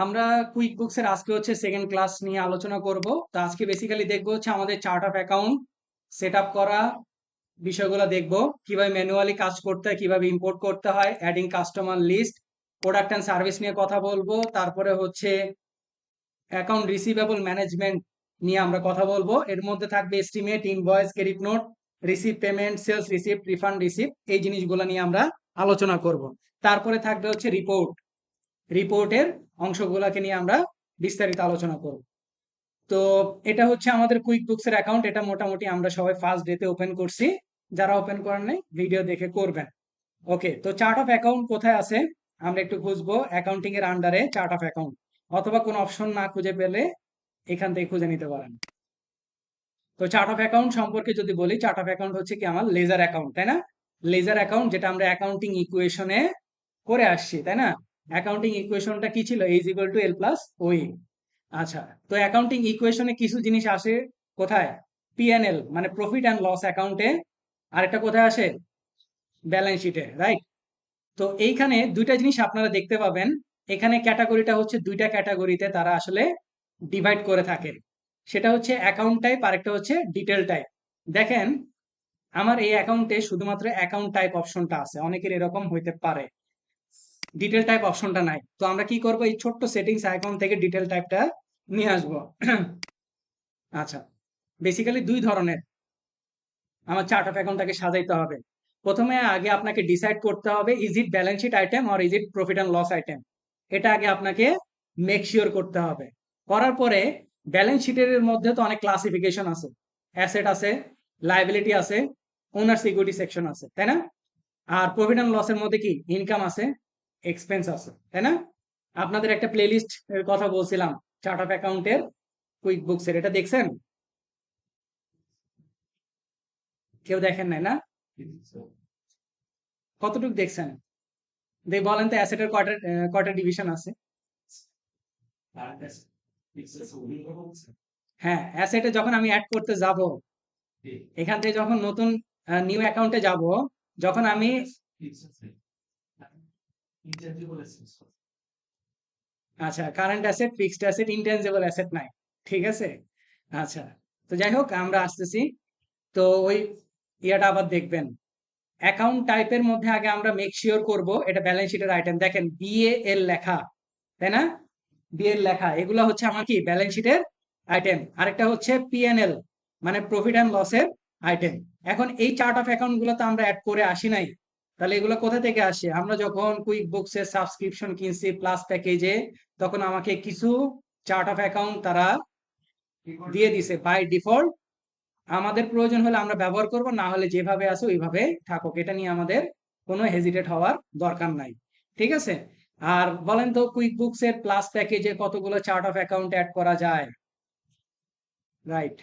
আমরা quick books এর আজকে হচ্ছে সেকেন্ড ক্লাস নিয়ে আলোচনা করব। তো আজকে বেসিক্যালি দেখবো হচ্ছে আমাদের chart of account set up করা বিষয়গুলো দেখবো, কিভাবে ম্যানুয়ালি কাজ করতে হয়, কিভাবে ইম্পোর্ট করতে হয়, adding customer list, product and service নিয়ে কথা বলবো। তারপরে হচ্ছে অ্যাকাউন্ট রিসিভেবল ম্যানেজমেন্ট নিয়ে আমরা কথা বলবো। এর মধ্যে থাকবে estimate, invoice, credit note, receive payment, sales receipt, refund receipt, এই জিনিসগুলো নিয়ে আমরা আলোচনা করব। তারপরে থাকবে হচ্ছে রিপোর্টের অংশগুলোকে নিয়ে আমরা বিস্তারিত আলোচনা করব। তো এটা হচ্ছে আমাদের কুইক বুকস এর অ্যাকাউন্ট। এটা মোটামুটি আমরা সবাই ফার্স্ট ডেতে ওপেন করছি। যারা ওপেন করেন নাই ভিডিও দেখে করবেন। ওকে, তো চার্ট অফ অ্যাকাউন্ট কোথায় আছে আমরা একটু খুঁজবো। অ্যাকাউন্টিং এর আন্ডারে চার্ট অফ অ্যাকাউন্ট, অথবা কোনো অপশন না খুঁজে পেলে এখান থেকে খুঁজে নিতে পারেন। তো চার্ট অফ অ্যাকাউন্ট সম্পর্কে যদি বলি, চার্ট অফ অ্যাকাউন্ট হচ্ছে কি আমার লেজার অ্যাকাউন্ট, তাই না? লেজার অ্যাকাউন্ট যেটা আমরা অ্যাকাউন্টিং ইকুয়েশনে করে আসছি, তাই না? অ্যাকাউন্টিং ইকুয়েশনটা কি ছিল? Is equal to L plus ওই। আচ্ছা, তো অ্যাকাউন্টিং ইকুয়েশনে কিছু জিনিস আসে কোথায়? পিএনএল মানে প্রফিট অ্যান্ড লস অ্যাকাউন্টে। আরেকটা কোথায় আসে? ব্যালেন্স শিটে, রাইট? তো এইখানে দুইটা জিনিস আপনারা দেখতে পাবেন। এখানে ক্যাটাগরিটা হচ্ছে দুইটা ক্যাটাগরিতে তারা আসলে ডিভাইড করে থাকে। সেটা হচ্ছে অ্যাকাউন্ট টাইপ, আরেকটা হচ্ছে ডিটেল টাইপ। দেখেন, আমার এই অ্যাকাউন্টে শুধুমাত্র অ্যাকাউন্ট টাইপ অপশনটা আছে, অনেকের এরকম হইতে পারে, ডিটেল টাইপ অপশনটা নাই। তো আমরা কি করব, এই ছোট্ট সেটিংস আইকন থেকে ডিটেল টাইপটা নিয়ে আসবো। আচ্ছা, বেসিক্যালি দুই ধরনের আমার চার্ট অফ অ্যাকাউন্টটাকে সাজাইতে হবে। প্রথমে আগে আপনাকে ডিসাইড করতে হবে is it balance sheet item or is it profit and loss item. এটা আগে আপনাকে মেক শিওর করতে হবে। করার পরে ব্যালেন্স শিটের মধ্যে তো অনেক ক্লাসিফিকেশন আছে, অ্যাসেট আছে, লায়াবিলিটি আছে, ওনার সিকিউরিটি সেকশন আছে, তাই না? আর প্রফিট অ্যান্ড লসের মধ্যে কি ইনকাম আছে, এক্সপেন্স আছে, তাই না? আপনাদের একটা প্লেলিস্ট এর কথা বলছিলাম চার্ট অফ অ্যাকাউন্টের, কুইক বুকস এর, এটা দেখছেন? কেউ দেখেন নাই না? কতটুকু দেখছেন? বলেন তো অ্যাসেটের কয়টা কয়টা ডিভিশন আছে? হ্যাঁ, অ্যাসেটে যখন আমি অ্যাড করতে যাব, এখান থেকে যখন নতুন নিউ অ্যাকাউন্টে যাব, যখন আমি আচ্ছা, current asset, fixed asset, intangible asset নাই, ঠিক আছে? আচ্ছা, তো যাই হোক আমরা আসতেছি। তো ওই ইয়াটা আবার দেখবেন। অ্যাকাউন্ট টাইপের মধ্যে আগে আমরা মেক শিওর করব এটা ব্যালেন্স শিটের আইটেম। দেখেন বিএএল লেখা, তাই না? বিএল লেখা, এগুলো হচ্ছে আমার কি ব্যালেন্স শিটের আইটেম। আরেকটা হচ্ছে পিএনএল মানে প্রফিট অ্যান্ড লসের আইটেম। এখন এই চার্ট অফ অ্যাকাউন্ট গুলো তো আমরা অ্যাড করে আসি নাই, তাহলে এগুলো কোথা থেকে আসে? আমরা যখন কুইক বুকস এর সাবস্ক্রিপশন কিনছি প্লাস প্যাকেজে, তখন আমাকে কিছু চার্ট অফ অ্যাকাউন্ট তারা দিয়ে দিছে বাই ডিফল্ট। আমাদের প্রয়োজন হলে আমরা ব্যবহার করব, না হলে যেভাবে আছে ওইভাবে থাকুক। এটা নিয়ে আমাদের কোনো হেজিটেট হওয়ার দরকার নাই, ঠিক আছে? আর বলেন তো কুইক বুকস এর প্লাস প্যাকেজে কতগুলো চার্ট অফ অ্যাকাউন্ট অ্যাড করা যায়? রাইট,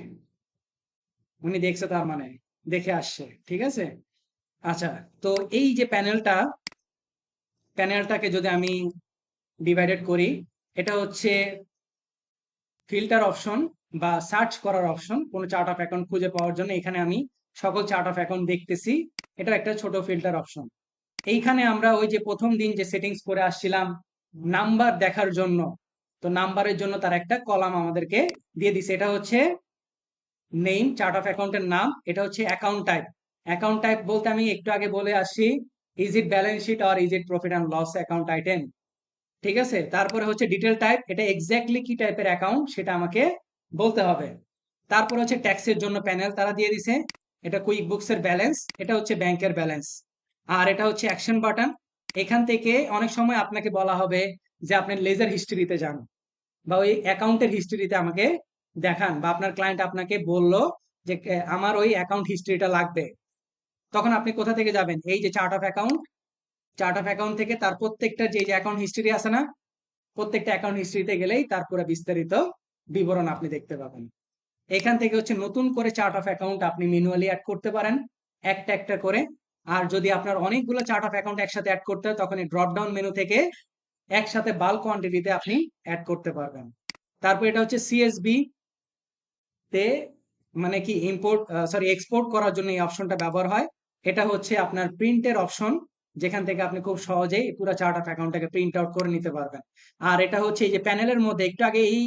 উনি দেখছে, তার মানে দেখে আসছে, ঠিক আছে? আচ্ছা, তো এই যে প্যানেলটাকে যদি আমি ডিভাইডেড করি, এটা হচ্ছে ফিল্টার অপশন বা সার্চ করার অপশন কোনো চার্ট অফ অ্যাকাউন্ট খুঁজে পাওয়ার জন্য। এখানে আমি সকল চার্ট অফ অ্যাকাউন্ট দেখতেছি, এটা একটা ছোট ফিল্টার অপশন। এইখানে আমরা ওই যে প্রথম দিন যে সেটিংস করে আসছিলাম নাম্বার দেখার জন্য, তো নাম্বারের জন্য তার একটা কলাম আমাদেরকে দিয়ে দিছে। এটা হচ্ছে নেম, চার্ট অফ অ্যাকাউন্টের নাম। এটা হচ্ছে অ্যাকাউন্ট টাইপ। অ্যাকাউন্ট টাইপ বলতে আমি একটু আগে বলে আসছি, is it balance sheet or is it profit and loss account item, ঠিক আছে? তারপরে হচ্ছে ডিটেল টাইপ, এটা এক্স্যাক্টলি কি টাইপের অ্যাকাউন্ট সেটা আমাকে বলতে হবে। তারপর হচ্ছে ট্যাক্সের জন্য প্যানেল তারা দিয়ে দিছে, এটা কুইক বুকস এর ব্যালেন্স, এটা হচ্ছে ব্যাংকের ব্যালেন্স। আর এটা হচ্ছে অ্যাকশন বাটন। এখান থেকে অনেক সময় আপনাকে বলা হবে যে আপনি লেজার হিস্ট্রিতে যান, বা ওই অ্যাকাউন্টের হিস্ট্রিতে আমাকে দেখান, বা আপনার ক্লায়েন্ট আপনাকে বলল যে আমার ওই অ্যাকাউন্ট হিস্ট্রিটা লাগবে। তখন আপনি কোথা থেকে যাবেন? এই যে chart of account, chart of account থেকে তার প্রত্যেকটা যে অ্যাকাউন্ট হিস্ট্রি আছে না, প্রত্যেকটা অ্যাকাউন্ট হিস্ট্রিতে গেলেই তারপরে বিস্তারিত বিবরণ আপনি দেখতে পাবেন। এখান থেকে হচ্ছে নতুন করে চার্ট অফ অ্যাকাউন্ট আপনি ম্যানুয়ালি অ্যাড করতে পারেন, একটা একটা করে। আর যদি আপনার অনেকগুলো চার্ট অফ অ্যাকাউন্ট একসাথে অ্যাড করতে হয়, তখন এই ড্রপ ডাউন মেনু থেকে একসাথে বাল্ক কোয়ান্টিটিতে আপনি অ্যাড করতে পারবেন। তারপর এটা হচ্ছে সিএসবি তে, মানে কি ইম্পোর্ট, সরি এক্সপোর্ট করার জন্য এই অপশনটা ব্যবহার হয়। এটা হচ্ছে আপনার প্রিন্টের অপশন, যেখান থেকে আপনি খুব সহজেই পুরো চার্ট অফ অ্যাকাউন্টটাকে প্রিন্ট আউট করে নিতে পারবেন। আর এটা হচ্ছে এই যে প্যানেলের মধ্যে একটু আগে এই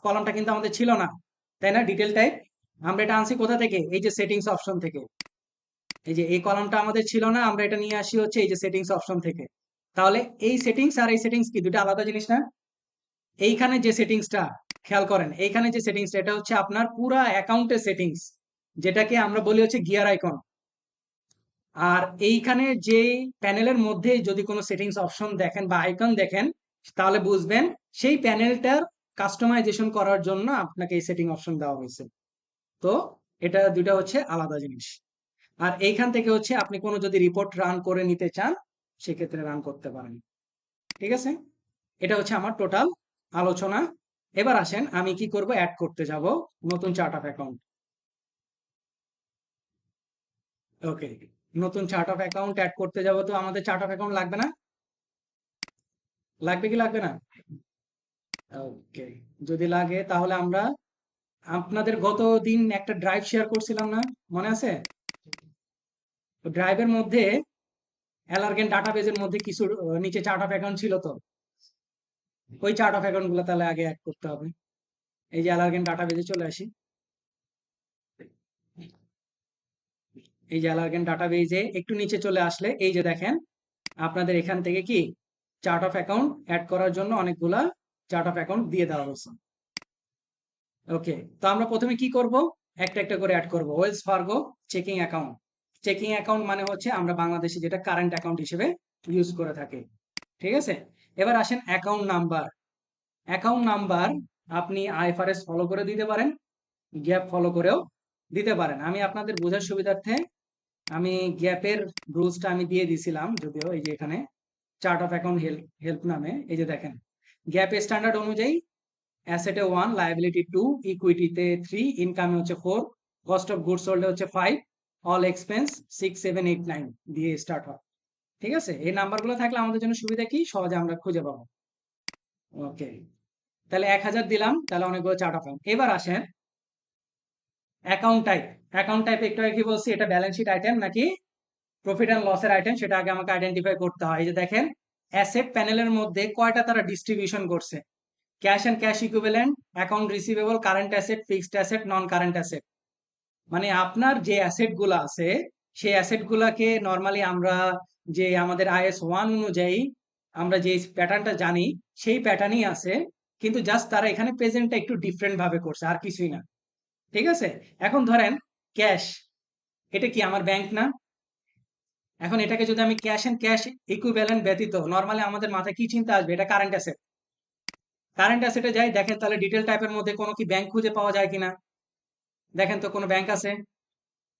কলামটা কিন্তু আমাদের ছিল না, তাই না? ডিটেল টাইপ আমরা এটা আনছি কোথা থেকে? এই যে সেটিংস অপশন থেকে। এই যে এই কলামটা আমাদের ছিল না, আমরা এটা নিয়ে আসি হচ্ছে এই যে সেটিংস অপশন থেকে। তাহলে এই সেটিংস আর এই সেটিংস কি দুটো আলাদা জিনিস না? এইখানে যে সেটিংসটা খেয়াল করেন, এইখানে যে সেটিংসটা এটা হচ্ছে আপনার পুরা অ্যাকাউন্টের সেটিংস, যেটাকে আমরা বলি হচ্ছে গিয়ার আইকন। আর এইখানে যে প্যানেলের মধ্যে যদি কোনো সেটিংস অপশন দেখেন বা আইকন দেখেন, তাহলে বুঝবেন সেই প্যানেলটার কাস্টমাইজেশন করার জন্য আপনাকে এই সেটিং অপশন দেওয়া হয়েছে। তো এটা দুইটা হচ্ছে আলাদা জিনিস। আর এইখান থেকে হচ্ছে আপনি কোনো যদি রিপোর্ট রান করে নিতে চান, সেক্ষেত্রে রান করতে পারেন। ঠিক আছে? এটা হচ্ছে আমার টোটাল আলোচনা। এবার আসেন আমি কি করব, অ্যাড করতে যাব নতুন চার্ট অফ অ্যাকাউন্ট। ওকে, নতুন চার্ট অফ অ্যাকাউন্ট অ্যাড করতে যাব, তো আমাদের চার্ট অফ অ্যাকাউন্ট লাগবে না? লাগবে কি লাগবে না? ওকে, যদি লাগে তাহলে আমরা আপনাদের গত দিন একটা ড্রাইভ শেয়ার করছিলাম না, মনে আছে? ড্রাইভের মধ্যে অ্যালার্গেন ডাটাবেজের মধ্যে কিছু নিচে চার্ট অফ অ্যাকাউন্ট ছিল, তো ওই চার্ট অফ অ্যাকাউন্ট গুলো তাহলে আগে অ্যাড করতে হবে। এই যে অ্যালার্গেন ডাটাবেজে চলে আসি। এই যে অ্যালার্গেন ডাটাবেজে একটু নিচে চলে আসলে এই যে দেখেন আপনাদের এখান থেকে কি চার্ট অফ অ্যাকাউন্ট অ্যাড করার জন্য অনেকগুলা চার্ট অফ অ্যাকাউন্ট দিয়ে দেওয়া হয়েছে। ওকে, তো আমরা প্রথমে কি করব, একটা একটা করে অ্যাড করব। Wells Fargo checking account. Checking account মানে হচ্ছে আমরা বাংলাদেশে যেটা কারেন্ট অ্যাকাউন্ট হিসেবে ইউজ করে থাকি। ঠিক আছে? এবার আসেন অ্যাকাউন্ট নাম্বার। অ্যাকাউন্ট নাম্বার আপনি আইএফআরএস ফলো করে দিতে পারেন, গ্যাপ ফলো করেও দিতে পারেন। আমি আপনাদের বোঝার সুবিধার্থে আমি গ্যাপের রুলসটা আমি দিয়ে দিছিলাম, যদিও এই যে এখানে chart of account help help নামে এই যে দেখেন গ্যাপ স্ট্যান্ডার্ড অনুযায়ী অ্যাসেটে 1, লায়াবিলিটি 2, ইকুইটিতে 3, ইনকামে হচ্ছে 4, কস্ট অফ গুডস সোল্ডে হচ্ছে 5, অল এক্সপেন্স 6, 7, 8, 9 দিয়ে স্টার্ট হয়। ঠিক আছে? এই নাম্বারগুলো থাকলে আমাদের জন্য সুবিধা কি, সহজে আমরা খুঁজে পাবো। ওকে, তাহলে 1000 দিলাম, তাহলে অনেকগুলো চার্ট অফ অ্যাকাউন্ট। এবার আসেন অ্যাকাউন্ট টাইপ। অ্যাকাউন্ট টাইপ একটু আগে কি বলছি, এটা ব্যালেন্স শিট আইটেম নাকি প্রফিট অ্যান্ড লসের আইটেম, সেটা আগে আমাকে আইডেন্টিফাই করতে হয়। এই যে দেখেন অ্যাসেট প্যানেলের মধ্যে কয়টা তারা ডিস্ট্রিবিউশন করছে, cash and cash equivalent, account receivable, current asset, fixed asset, non current asset. মানে আপনার যে অ্যাসেট গুলো আছে সেই অ্যাসেট গুলাকে নর্মালি আমরা যে আমাদের IS 1 অনুযায়ী আমরা যে প্যাটার্নটা জানি সেই প্যাটার্নই আছে, কিন্তু জাস্ট তারা এখানে প্রেজেন্টটা একটু ডিফারেন্ট ভাবে করছে, আর কিছুই না। ঠিক আছে? এখন ধরেন ক্যাশ, এটা কি আমার ব্যাংক না? এখন এটাকে যদি আমি ক্যাশ এন্ড ক্যাশ ইকুইভ্যালেন্ট ব্যতীত নরমালি আমাদের মাথায় কি চিন্তা আসবে, এটা কারেন্ট অ্যাসেট। কারেন্ট অ্যাসেটে যাই দেখেন তাহলে ডিটেল টাইপের মধ্যে কোনো কি ব্যাংক খুঁজে পাওয়া যায় কিনা, দেখেন তো কোনো ব্যাংক আছে?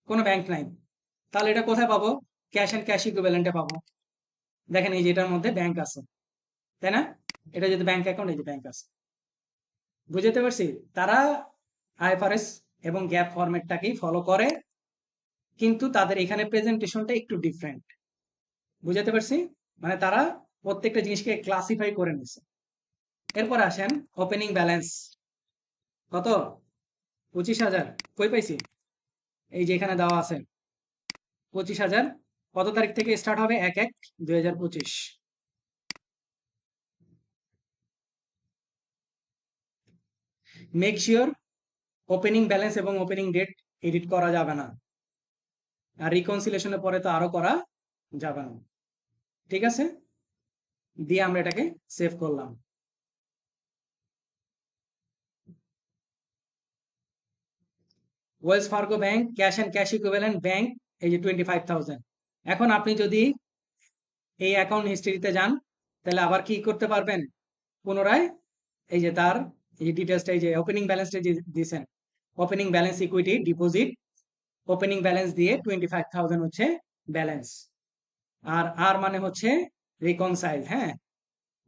কোনো ব্যাংক নাই। তাহলে এটা কোথায় পাবো? ক্যাশ এন্ড ক্যাশ ইকুইভ্যালেন্টে পাবো। দেখেন এই যে এটার মধ্যে ব্যাংক আছে, তাই না? এটা যদি ব্যাংক অ্যাকাউন্ট, এই যে ব্যাংক আছে। বুঝতে পারছি? তারা আইএফআরএস এবং গ্যাপ ফরম্যাটটাকেই ফলো করে, কিন্তু তাদের এখানে প্রেজেন্টেশনটা একটু ডিফারেন্ট। বুঝতে পারছি? মানে তারা প্রত্যেকটা জিনিসকে ক্লাসিফাই করে নিছে। এরপর আসেন ওপেনিং ব্যালেন্স। কত? 25,000। কই পাইছি? এই যে এখানে দেওয়া আছে 25,000। কত তারিখ থেকে স্টার্ট হবে? 1/1/2025। মেক শিওর ওপেনিং ব্যালেন্স এবং ওপেনিং ডেট এডিট করা যাবে না, আর রিকনসিলেশনের পরে তো আরো করা যাবে না। ঠিক আছে? দিয়ে আমরা এটাকে সেভ করলাম। Wells Fargo bank cash and cash equivalent bank, এই যে 25,000। এখন আপনি যদি এই অ্যাকাউন্ট হিস্ট্রিতে যান, তাহলে আবার কি করতে পারবেন, পুনরায় এই যে তার এই ডিটেলসটা, এই যে ওপেনিং ব্যালেন্সটা যে দিয়েছেন, opening balance equity deposit, opening balance দিয়ে 25,000 হচ্ছে ব্যালেন্স। আর আর মানে হচ্ছে রিকনসাইল, হ্যাঁ,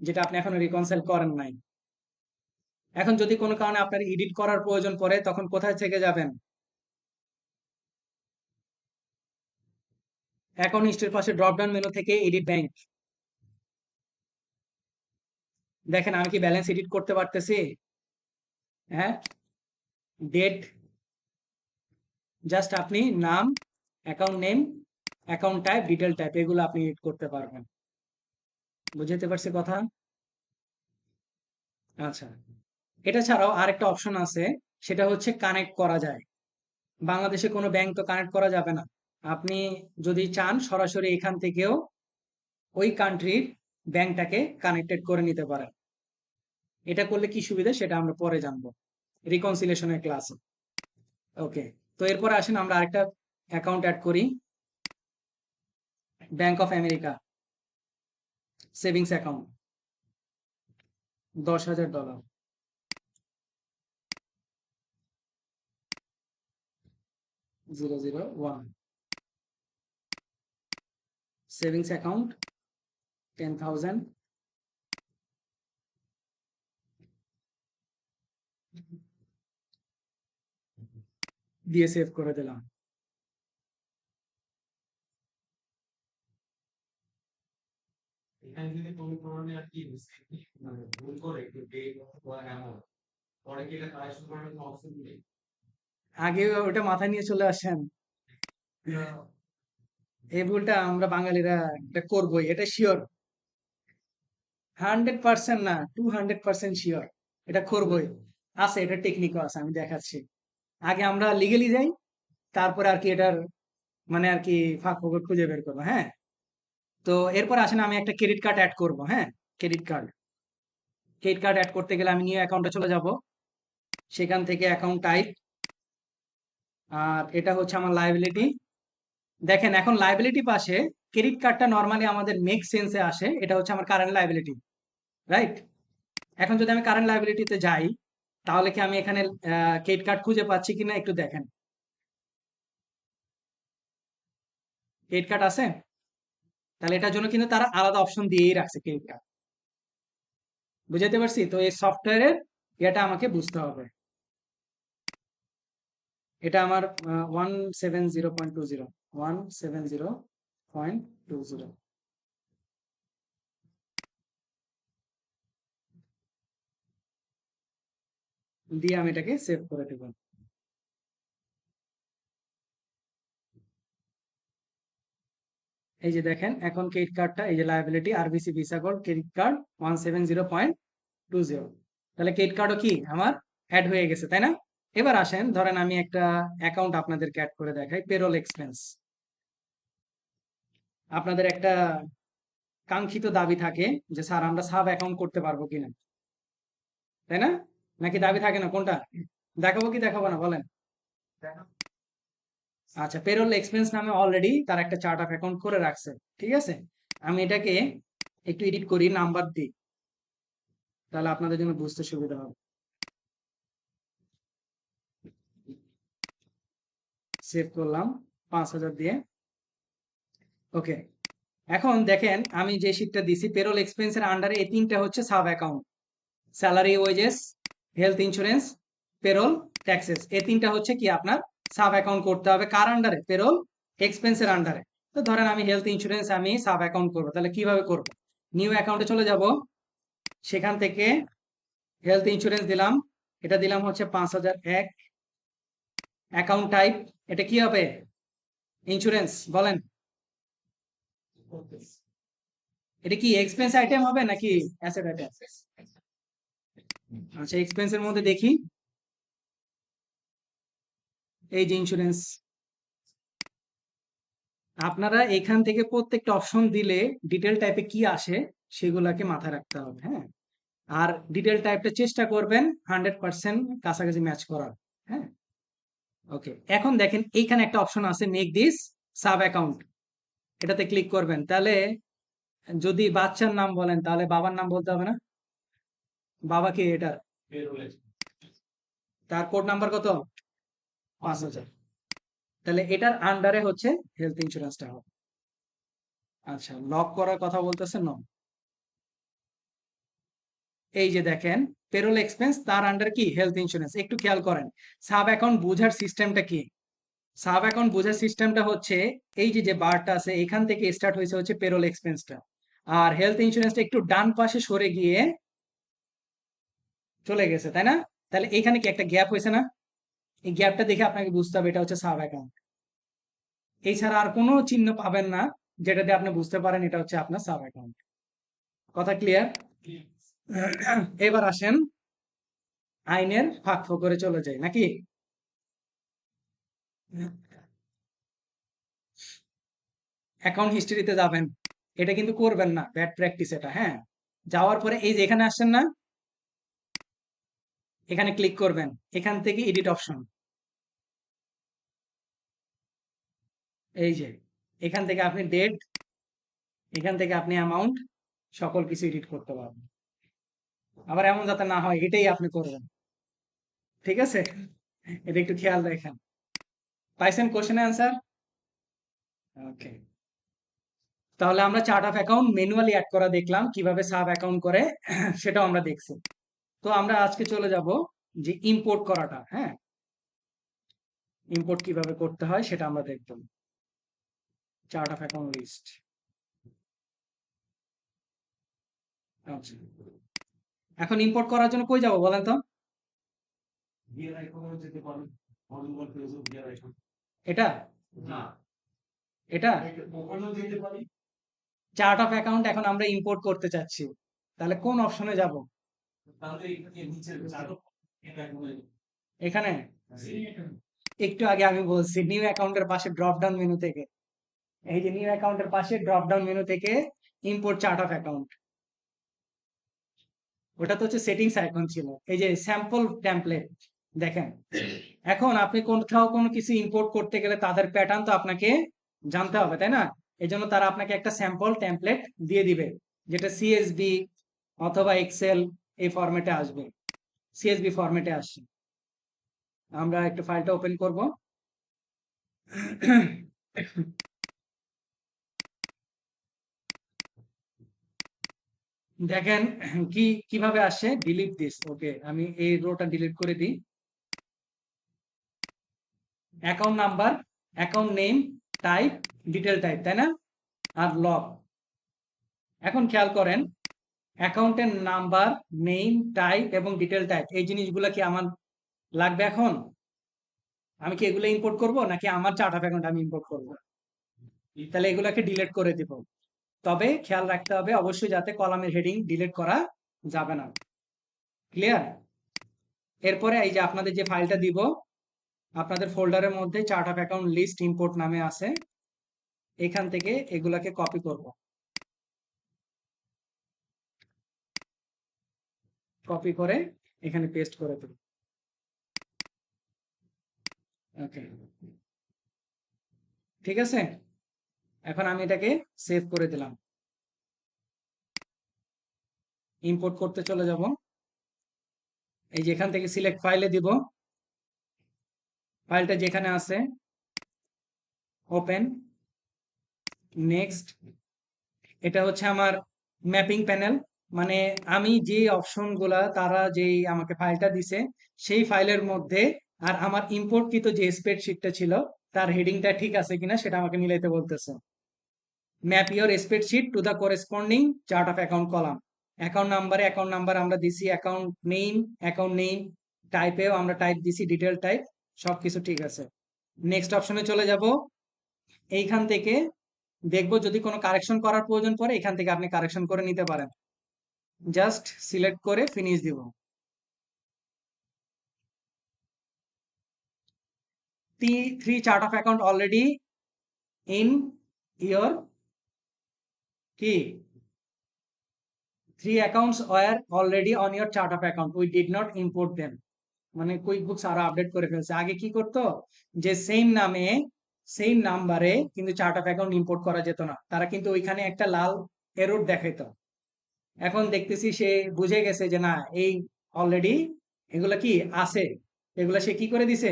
যেটা আপনি এখনো রিকনসাইল করেন নাই। এখন যদি কোনো কারণে আপনার এডিট করার প্রয়োজন পড়ে, তখন কোথায় থেকে যাবেন? অ্যাকাউন্ট হিস্ট্রির পাশে ড্রপ ডাউন মেনু থেকে এডিট ব্যাংক। দেখেন আমি কি ব্যালেন্স এডিট করতে পারতেছি? হ্যাঁ, ডেট, জাস্ট আপনি নাম, account name, account type, detail type, এগুলো আপনি এডিট করতে পারবেন। বুঝতে পারছি কথা? আচ্ছা, এটা ছাড়াও আরেকটা অপশন আছে, সেটা হচ্ছে কানেক্ট করা যায়। বাংলাদেশে কোনো ব্যাংক তো কানেক্ট করা যাবে না। আপনি যদি চান সরাসরি এখান থেকেও ওই কান্ট্রির ব্যাংকটাকে কানেক্টেড করে নিতে পারেন। এটা করলে কি সুবিধা সেটা আমরা পরে জানবো রিকনসিলিয়েশনের ক্লাসে। ওকে, তো এরপরে আসেন আমরা আরেকটা অ্যাকাউন্ট অ্যাড করি। Bank of America savings account, $10,000, 001 savings account 10,000 দিয়ে সেভ করে দিলাম। এখানে যদি কোনো ধরনের আর কি মানে ভুল করে একটু ডেট বা অ্যামাউন্ট পরে কি এটা কারেকশন করার কোনো অপশন নেই? আগে ওটা মাথায় নিয়ে চলে আসেন, এই ভুলটা আমরা বাঙালিরা এটা করবোই, এটা শিওর। 100% না, 200% শিওর, এটা করবোই। আছে, এটা টেকনিকও আছে, আমি দেখাচ্ছি। আগে আমরা লিগেলি যাই, তারপরে আর কি এটার মানে আর কি ফাঁক ফোকর খুঁজে বের করবো। হ্যাঁ, তো এরপর আসেন আমি একটা ক্রেডিট কার্ড অ্যাড করব। হ্যাঁ, credit card, credit card add করতে গেলে আমি নিউ অ্যাকাউন্টে চলে যাব, সেখান থেকে অ্যাকাউন্ট টাইপ, আর এটা হচ্ছে আমার লায়াবিলিটি। দেখেন এখন লায়াবিলিটি পাশে ক্রেডিট কার্ডটা নর্মালি আমাদের মেক সেন্সে আসে, এটা হচ্ছে আমার কারেন্ট লায়াবিলিটি, রাইট? এখন যদি আমি কারেন্ট লায়াবিলিটিতে যাই, তাহলে কি আমি এখানে ক্রেডিট কার্ড খুঁজে পাচ্ছি কিনা একটু দেখেন। ক্রেডিট কার্ড আছে? তাহলে এটার জন্য কিন্তু তারা আলাদা অপশন দিয়েই রাখছে ক্রেডিট কার্ড। বুঝাতে পারছি? তো এই সফটওয়্যারের এটা আমাকে বুঝতে হবে। এটা আমার 170.20, 170.20 দিয়ে আমি এটাকে সেভ করে দেব। এই যে দেখেন এখন ক্রেডিট কার্ডটা, এই যে liability RBC visa code credit card 170.20, তাহলে ক্রেডিট কার্ডও কি আমার অ্যাড হয়ে গেছে, তাই না? এবার আসেন, ধরেন আমি একটা অ্যাকাউন্ট আপনাদেরকে অ্যাড করে দেখাই, পেরোল এক্সপেন্স। আপনাদের একটা কাঙ্ক্ষিত দাবি থাকে যে স্যার আমরা সাব অ্যাকাউন্ট করতে পারবো কিনা, তাই না? নাকি দাবি থাকে না, কোনটা দেখাবো কি দেখাবো না বলেন? আচ্ছা, পেরোল এক্সপেন্স নামে অলরেডি তার একটা চার্ট অফ অ্যাকাউন্ট করে রাখছে, ঠিক আছে? আমি এটাকে একটু এডিট করি, নাম্বার দিই, তাহলে আপনাদের জন্য বুঝতে সুবিধা হবে। সেভ করলাম 5,000 দিয়ে। ওকে, এখন দেখেন আমি যে শীটটা দিছি পেরোল এক্সপেন্সের আন্ডারে এই তিনটা হচ্ছে sub account, salary, wages, health insurance, payroll, taxes, এই তিনটা হচ্ছে কি আপনার সাব অ্যাকাউন্ট করতে হবে কার আন্ডারে? পেরোল এক্সপেন্সের আন্ডারে। তো ধরেন আমি হেলথ ইন্স্যুরেন্স আমি সাব অ্যাকাউন্ট করবো, তাহলে কিভাবে করব? নিউ অ্যাকাউন্টে চলে যাব, সেখান থেকে হেলথ ইন্স্যুরেন্স দিলাম, এটা দিলাম হচ্ছে 5,001। অ্যাকাউন্ট টাইপ, এটা কি হবে? ইন্স্যুরেন্স, বলেন। এটা কি এক্সপেন্স আইটেম হবে নাকি অ্যাসেট আইটেম? আচ্ছা, এক্সপেন্সের মধ্যে দেখি, এই যে ইন্স্যুরেন্স। আপনারা এখান থেকে প্রত্যেকটা অপশন দিলে ডিটেল টাইপে কি আসে সেগুলাকে মাথায় রাখতে হবে। হ্যাঁ, আর ডিটেল টাইপটা চেষ্টা করবেন 100% কাছাকাছি ম্যাচ করার। হ্যাঁ, ওকে, এখন দেখেন এইখানে একটা অপশন আছে মেক দিস সাব অ্যাকাউন্ট, এটাতে ক্লিক করবেন। তাহলে যদি বাচ্চার নাম বলেন তাহলে বাবার নাম বলতে হবে না? বাবা কে এটার? তার কোড নাম্বার কত? 5,000। তাহলে এটার আন্ডারে হচ্ছে হেলথ ইন্স্যুরেন্সটা হবে। আচ্ছা, লক করার কথা বলতেছেন না? এই যে দেখেন পেরোল এক্সপেন্স, তার আন্ডার কি হেলথ ইন্স্যুরেন্স। একটু খেয়াল করেন সাব অ্যাকাউন্ট বোঝার সিস্টেমটা কি। সাব অ্যাকাউন্ট বোঝার সিস্টেমটা হচ্ছে এই যে যে বারটা আছে এখান থেকে স্টার্ট হয়েছে হচ্ছে পেরোল এক্সপেন্সটা, আর হেলথ ইন্স্যুরেন্সটা একটু ডান পাশে সরে গিয়ে চলে গেছে, তাই না? তাহলে এখানে কি একটা গ্যাপ হয়েছে না? এই গ্যাপটা দেখে আপনাকে বুঝতে হবে এটা হচ্ছে সাব অ্যাকাউন্ট। এছাড়া আর কোনো চিহ্ন পাবেন না যেটা দিয়ে আপনি বুঝতে পারেন এটা হচ্ছে আপনার সাব অ্যাকাউন্ট। কথা ক্লিয়ার? এবার আসেন আইনের ফাঁক ফোকরে চলে যাই নাকি? অ্যাকাউন্ট হিস্ট্রিতে যাবেন, এটা কিন্তু করবেন না, ব্যাড প্র্যাকটিস এটা, হ্যাঁ। যাওয়ার পরে এই যে এখানে আসছেন না, এখানে ক্লিক করবেন, এখান থেকে এডিট অপশন, এই যে এখান থেকে আপনি ডেট, এখান থেকে আপনি অ্যামাউন্ট, সকল কিছু এডিট করতে পারবেন। আবার এমন যাতে না হয় এটাই আপনি করবেন, ঠিক আছে? এটা একটু খেয়াল রাখেন। পাইছেন কোশ্চেন অ্যান্সার? ওকে, তাহলে আমরা chart of account manually add করা দেখলাম, কিভাবে সাব অ্যাকাউন্ট করে সেটাও আমরা দেখছি। তো আমরা আজকে চলে যাব যে ইম্পোর্ট করাটা, হ্যাঁ, ইম্পোর্ট কিভাবে করতে হয় সেটা আমরা দেখব। চার্ট অফ অ্যাকাউন্ট লিস্ট, আচ্ছা, এখন ইম্পোর্ট করার জন্য কই যাব বলেন তো? গিয়ার আইকনে যেতে পারেন, হরিজন্টাল পেজও গিয়ার আইকন। এটা না, এটা ওখানেও যেতে পারি। চার্ট অফ অ্যাকাউন্ট এখন আমরা ইম্পোর্ট করতে চাচ্ছি, তাহলে কোন অপশনে যাব? তাহলে এখানে নিচে চালু এটা এখানে এখানে একটু আগে আমি বলছি নিউ অ্যাকাউন্টের পাশে ড্রপ ডাউন মেনু থেকে, এই যে নিউ অ্যাকাউন্টের পাশে ড্রপ ডাউন মেনু থেকে ইম্পোর্ট চার্ট অফ অ্যাকাউন্ট, ওটা তো হচ্ছে সেটিংস আইকন ছিল, এই যে স্যাম্পল টেমপ্লেট দেখেন। এখন আপনি কোথাও কোনো কিছু ইম্পোর্ট করতে গেলে তাদের প্যাটার্ন তো আপনাকে জানতে হবে, তাই না? এই জন্য তারা আপনাকে একটা স্যাম্পল টেমপ্লেট দিয়ে দিবে, যেটা সিএসভি অথবা এক্সেল এই ফরম্যাটে আসবে, সিএসভি ফরম্যাটে আসছে। আমরা একটু ফাইলটা ওপেন করব। দেখেন কিভাবে আসে, ডিলিট দিস, ওকে আমি এই রোটা ডিলিট করে দিই। Account number, account name, type, detail type, তাই না? আর লগ। এখন খেয়াল করেন অ্যাকাউন্টের নাম্বার, নেম, টাইপ এবং ডিটেল টাইপ এই জিনিসগুলো কি আমার লাগবে এখন? আমি কি এগুলো ইম্পোর্ট করব নাকি আমার চার্ট অফ অ্যাকাউন্ট আমি ইম্পোর্ট করব? তাহলে এগুলাকে ডিলিট করে দিব। তবে খেয়াল রাখতে হবে অবশ্যই যাতে কলামের হেডিং ডিলিট করা যাবে না। ক্লিয়ার? এরপরে এই যে আপনাদের যে ফাইলটা দিব, আপনাদের ফোল্ডারের মধ্যে chart of account list import নামে আছে, এখান থেকে এগুলাকে কপি করব, কপি করে এখানে পেস্ট করে দেব। ওকে, ঠিক আছে, এখন আমি এটাকে সেভ করে দিলাম। ইম্পোর্ট করতে চলে যাব, এই যে এখান থেকে সিলেক্ট ফাইলে দিব, ফাইলটা যেখানে আছে ওপেন, নেক্সট। এটা হচ্ছে আমার ম্যাপিং প্যানেল, মানে আমি যে অপশনগুলা তারা যেই আমাকে ফাইলটা দিছে সেই ফাইলের মধ্যে আর আমার ইম্পোর্টকৃত যে স্প্রেডশিটটা ছিল তার হেডিংটা ঠিক আছে কিনা সেটা আমাকে মিলাইতে বলতেছে। Map your spreadsheet to the corresponding chart of account column. Account number আমরা দিছি, অ্যাকাউন্ট নেম, টাইপেও আমরা টাইপ দিছি ডিটেল টাইপ, সবকিছু ঠিক আছে। নেক্সট অপশনে চলে যাব, এইখান থেকে দেখবো যদি কোনো কারেকশন করার প্রয়োজন পড়ে এখান থেকে আপনি কারেকশন করে নিতে পারেন, জাস্ট সিলেক্ট করে ফিনিশ দিব। Three chart of account already in your key, three accounts were already on your chart of account, we did not import them. মানে কুইক বুকস আরো আপডেট করে ফেলছে, আগে কি করতো যে সেম নামে সেম নাম্বারে কিন্তু চার্ট অফ অ্যাকাউন্ট ইম্পোর্ট করা যেত না, তারা কিন্তু ওইখানে একটা লাল এরর দেখাইতো। এখন দেখতেছি সে বুঝে গেছে যে না এই অলরেডি এগুলা কি আছে, এগুলা সে কি করে দিছে,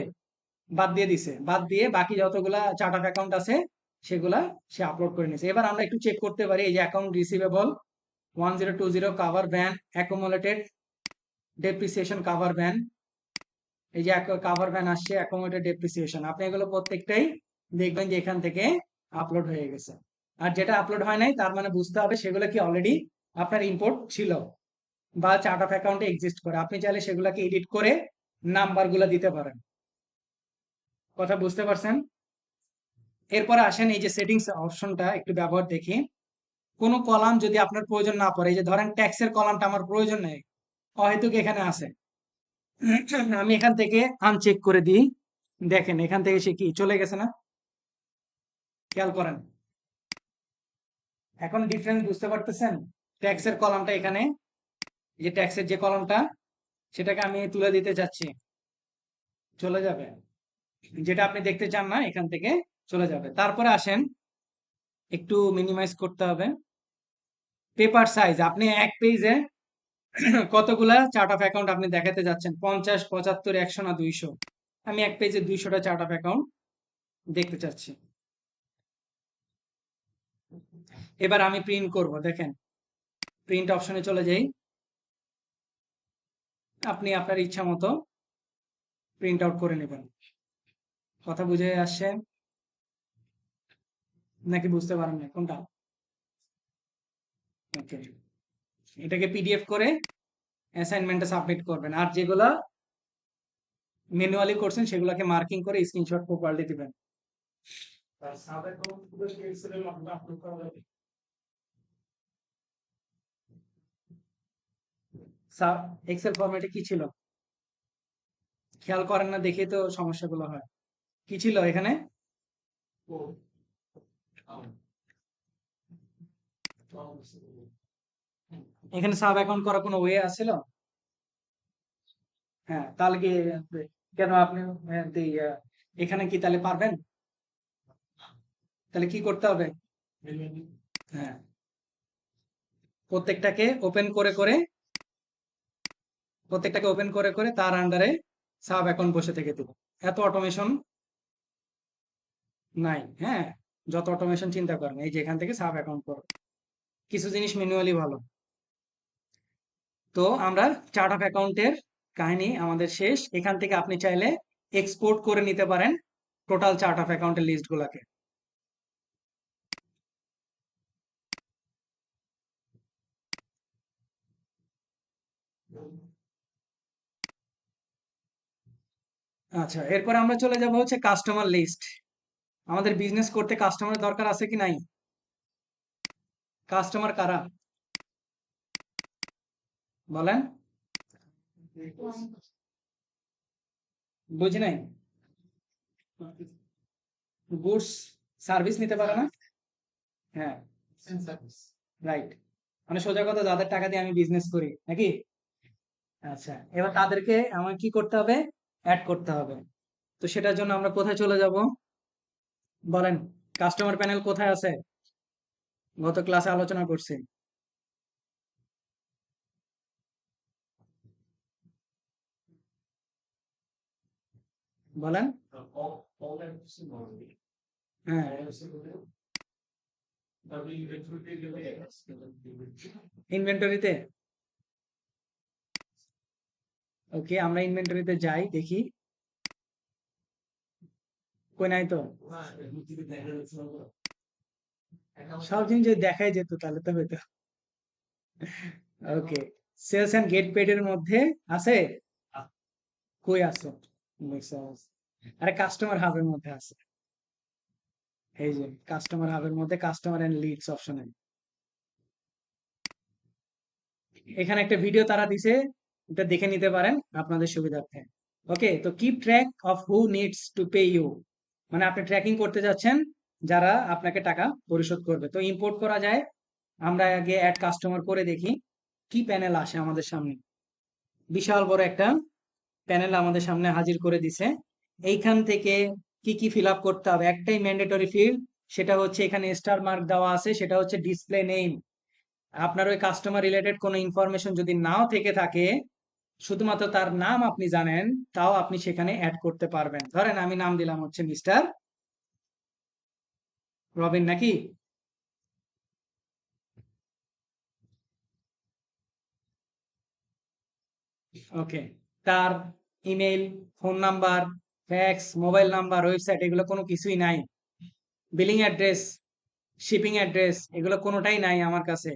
বাদ দিয়ে দিছে, বাদ দিয়ে বাকি যতগুলা চার্ট অফ অ্যাকাউন্ট আছে সেগুলা সে আপলোড করে নিছে। এবার আমরা একটু চেক করতে পারি, এই যে অ্যাকাউন্ট রিসিভেবল 1020 কাভার ব্যান, অ্যাকোমোলেটেড ডেপ্রিসিয়েশন কাভার ব্যান, এই যে কাভার ভ্যান আসছে, অ্যাকোমোডেটেড ডেপ্রিসিয়েশন, আপনি এগুলো প্রত্যেকটাই দেখবেন যে এখান থেকে আপলোড হয়ে গেছে। আর যেটা আপলোড হয় নাই তার মানে বুঝতে হবে সেগুলো কি অলরেডি আপনার ইম্পোর্ট ছিল বা চার্ট অফ অ্যাকাউন্টে এক্সিস্ট করে, আপনি চাইলে সেগুলোকে এডিট করে নাম্বারগুলো দিতে পারেন। কথা বুঝতে পারছেন? এরপরে আসেন এই যে সেটিংস অপশনটা একটু ব্যবহার দেখি। কোনো কলাম যদি আপনার প্রয়োজন না পড়ে, এই যে ধরেন ট্যাক্সের কলামটা আমার প্রয়োজন নেই, অহেতুক এখানে আছে, আমি এখান থেকে আনচেক করে দিই। দেখেন এখান থেকে সে কি চলে গেছে না? খেয়াল করেন, এখন ডিফারেন্স বুঝতে পারতেছেন? ট্যাক্সের কলামটা এখানে, এই যে ট্যাক্সের যে কলামটা, সেটাকে আমি তুলে দিতে চাচ্ছি, চলে যাবে। যেটা আপনি দেখতে চান না এখান থেকে চলে যাবে। তারপরে আসেন, একটু মিনিমাইজ করতে হবে। পেপার সাইজ, আপনি এক পেজে কতগুলা চার্ট অফ অ্যাকাউন্ট আপনি দেখাতে যাচ্ছেন? 50, 75, 100 না 200? আমি এক পেজে 200টা চার্ট অফ অ্যাকাউন্ট দেখতে চাচ্ছি। এবার আমি প্রিন্ট করব, দেখেন প্রিন্ট অপশনে চলে যাই। আপনি আপনার ইচ্ছা মতো প্রিন্ট আউট করে নেবেন। কথা বুঝে আসছে নাকি বুঝতে পারেন না কোনটা? ওকে, এটাকে পিডিএফ করে অ্যাসাইনমেন্টে সাবমিট করবেন, আর যেগুলা ম্যানুয়ালি করছেন সেগুলোকে মার্কিং করে স্ক্রিনশট প্রপারলি দিবেন। তার সাব অ্যাকাউন্ট গুলো কি এক্সেলের মাধ্যমে আপলোড করা যাবে? এক্সেল ফরম্যাটে কি ছিল খেয়াল করেন না, দেখে তো সমস্যাগুলো হয়। কি ছিল এখানে? ও, আম, এখানে সাব অ্যাকাউন্ট করার কোনো ওয়ে আছিল? হ্যাঁ, তাহলে কি কেন আপনি এখানে কি তাহলে পারবেন? তাহলে কি করতে হবে? হ্যাঁ, প্রত্যেকটাকে ওপেন করে করে প্রত্যেকটাকে ওপেন করে করে তার আন্ডারে সাব অ্যাকাউন্ট বসে থেকে দেবো। এত অটোমেশন নাই। হ্যাঁ, যত অটোমেশন চিন্তা করেন, এই যে এখান থেকে সাব অ্যাকাউন্ট করো। কিছু জিনিস ম্যানুয়ালি ভালো। তো আমরা চার্ট অফ অ্যাকাউন্টের কাহিনী আমাদের শেষ। এখান থেকে আপনি চাইলে এক্সপোর্ট করে নিতে পারেন টোটাল চার্ট অফ অ্যাকাউন্টের লিস্ট গুলাকে। আচ্ছা, এরপর আমরা চলে যাব হচ্ছে কাস্টমার লিস্ট। আমাদের বিজনেস করতে কাস্টমারের দরকার আছে কি নাই? কাস্টমার কারা বলেন? বুঝি নাই। গুডস সার্ভিস নিতে পারে না? হ্যাঁ, রাইট। মানে সোজা কথা, যাদের টাকা দিয়ে আমি বিজনেস করি নাকি? আচ্ছা, এবার তাদেরকে আমার কি করতে হবে? অ্যাড করতে হবে। তো সেটার জন্য আমরা কোথায় চলে যাব বলেন? কাস্টমার প্যানেল কোথায় আছে? গত ক্লাসে আলোচনা করছি, বলেন। হ্যাঁ, ইনভেন্টরিতে। ওকে, আমরা ইনভেন্টরিতে যাই, দেখি কই নাই তো। সব জিনিস যদি দেখাই যেত তাহলে তো হইতো। ওকে, সেলস এন্ড গেট পেড এর মধ্যে আছে? কই আছে? আরে কাস্টমার হাবের মধ্যে আছে। এই যে কাস্টমার হাবের মধ্যে কাস্টমার এন্ড লিডস অপশনে এখানে একটা ভিডিও তারা দিছে, এটা দেখে নিতে পারেন আপনাদের সুবিধার্থে। ওকে, তো keep track of who needs to pay you, মানে আপনি ট্র্যাকিং করতে যাচ্ছেন যারা আপনাকে টাকা পরিশোধ করবে। তো ইম্পোর্ট করা যায়, আমরা আগে অ্যাড কাস্টমার করে দেখি কি প্যানেল আসে আমাদের সামনে। বিশাল বড় একটা প্যানেল আমাদের সামনে হাজির করে দিছে। এইখান থেকে কি কি ফিল আপ করতে হবে? একটাই ম্যান্ডেটরি ফিল্ড, সেটা হচ্ছে এখানে স্টার মার্ক দেওয়া আছে, সেটা হচ্ছে ডিসপ্লে নেম। আপনার ওই কাস্টমার রিলেটেড কোনো ইনফরমেশন যদি নাও থেকে থাকে, শুধুমাত্র তার নাম আপনি জানেন, তাও আপনি সেখানে অ্যাড করতে পারবেন। ধরেন আমি নাম দিলাম হচ্ছে মিস্টার রবিন নাকি? ওকে, তার email, phone number, fax, mobile number, website, এগুলো কোনো কিছুই নাই। বিলিং অ্যাড্রেস, শিপিং অ্যাড্রেস, এগুলো কোনোটাই নাই আমার কাছে।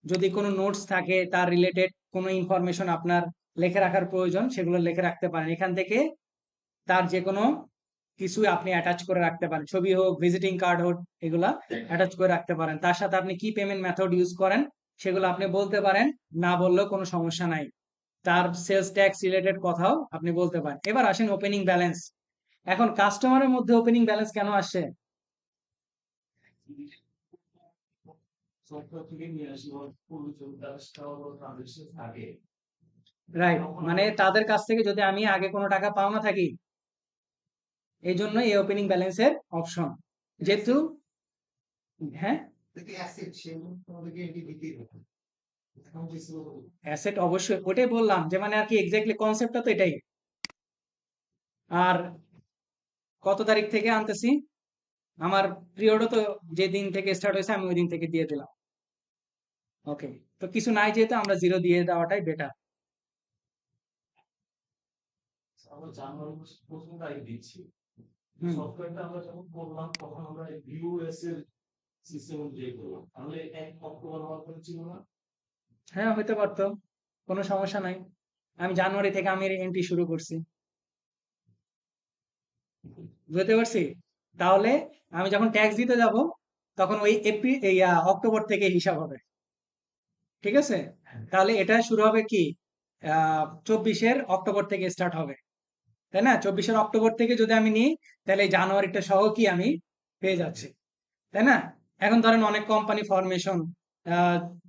যদি কোনো নোটস থাকে, তার রিলেটেড কোনো ইনফরমেশন আপনার লিখে রাখার প্রয়োজন, সেগুলো লিখে রাখতে পারেন। এখান থেকে তার যে কোনো কিছু আপনি অ্যাটাচ করে রাখতে পারেন, ছবি হোক, ভিজিটিং কার্ড হোক, এগুলা অ্যাটাচ করে রাখতে পারেন। তার সাথে আপনি কি পেমেন্ট মেথড ইউজ করেন সেগুলো আপনি বলতে পারেন, না বললেও কোনো সমস্যা নাই। তার সেলস ট্যাক্স রিলেটেড কথাও আপনি বলতে পারেন। এবার আসেন ওপেনিং ব্যালেন্স। এখন কাস্টমারের মধ্যে ওপেনিং ব্যালেন্স কেন আসে? সফটওয়্যার থেকে নিয়ে আসি ওর পূর্বজন কাজটাও ট্রানজেকশন থাকে রাইট, তখন মানে আমরা তাদের কাছ থেকে যদি আমি আগে কোনো টাকা পাওনা থাকি, এই জন্য এই ওপেনিং ব্যালেন্সের অপশন। যেহেতু, হ্যাঁ, যদি অ্যাসেট সেগুলো তোমাদেরকে এটি দিতেই হবে অ্যাকাউন্ট রিসিভেবল অ্যাসেট অবশ্যই, ওটাই বললাম যে মানে আর কি এক্স্যাক্টলি কনসেপ্টটা তো এটাই। আর কত তারিখ থেকে আনতেছি? আমার পিরিয়ডও তো যে দিন থেকে স্টার্ট হয়েছে আমি ওই দিন থেকে দিয়ে দিলাম। ওকে, তো কিছু নাই যেহেতু আমরা জিরো দিয়ে দেওয়াটাই বেটার। আমরা জানুয়ারি মাসের প্রথম তারিখ দিচ্ছি হুম, সফটওয়্যারটা আমরা যখন করলাম তখন আমরা ভিউএস এর সিস্টেম অনুযায়ী করলাম তাহলে 1 অক্টোবর হওয়ার পরে ছিল না হ্যাঁ হইতে পারতো, কোনো সমস্যা নাই। আমি জানুয়ারি থেকে আমি এন্ট্রি শুরু করছি, বুঝতে পারছি। তাহলে আমি যখন ট্যাক্স দিতে যাব তখন ওই এপ্রিল এই অক্টোবর থেকে হিসাব হবে, ঠিক আছে? তাহলে এটা শুরু হবে কি 24-এর অক্টোবর থেকে স্টার্ট হবে, তাই না? 24-এর অক্টোবর থেকে যদি আমি নিই, তাহলে এই জানুয়ারিটা সহ কি আমি পেয়ে যাচ্ছি, তাই না? এখন ধরেন অনেক company formation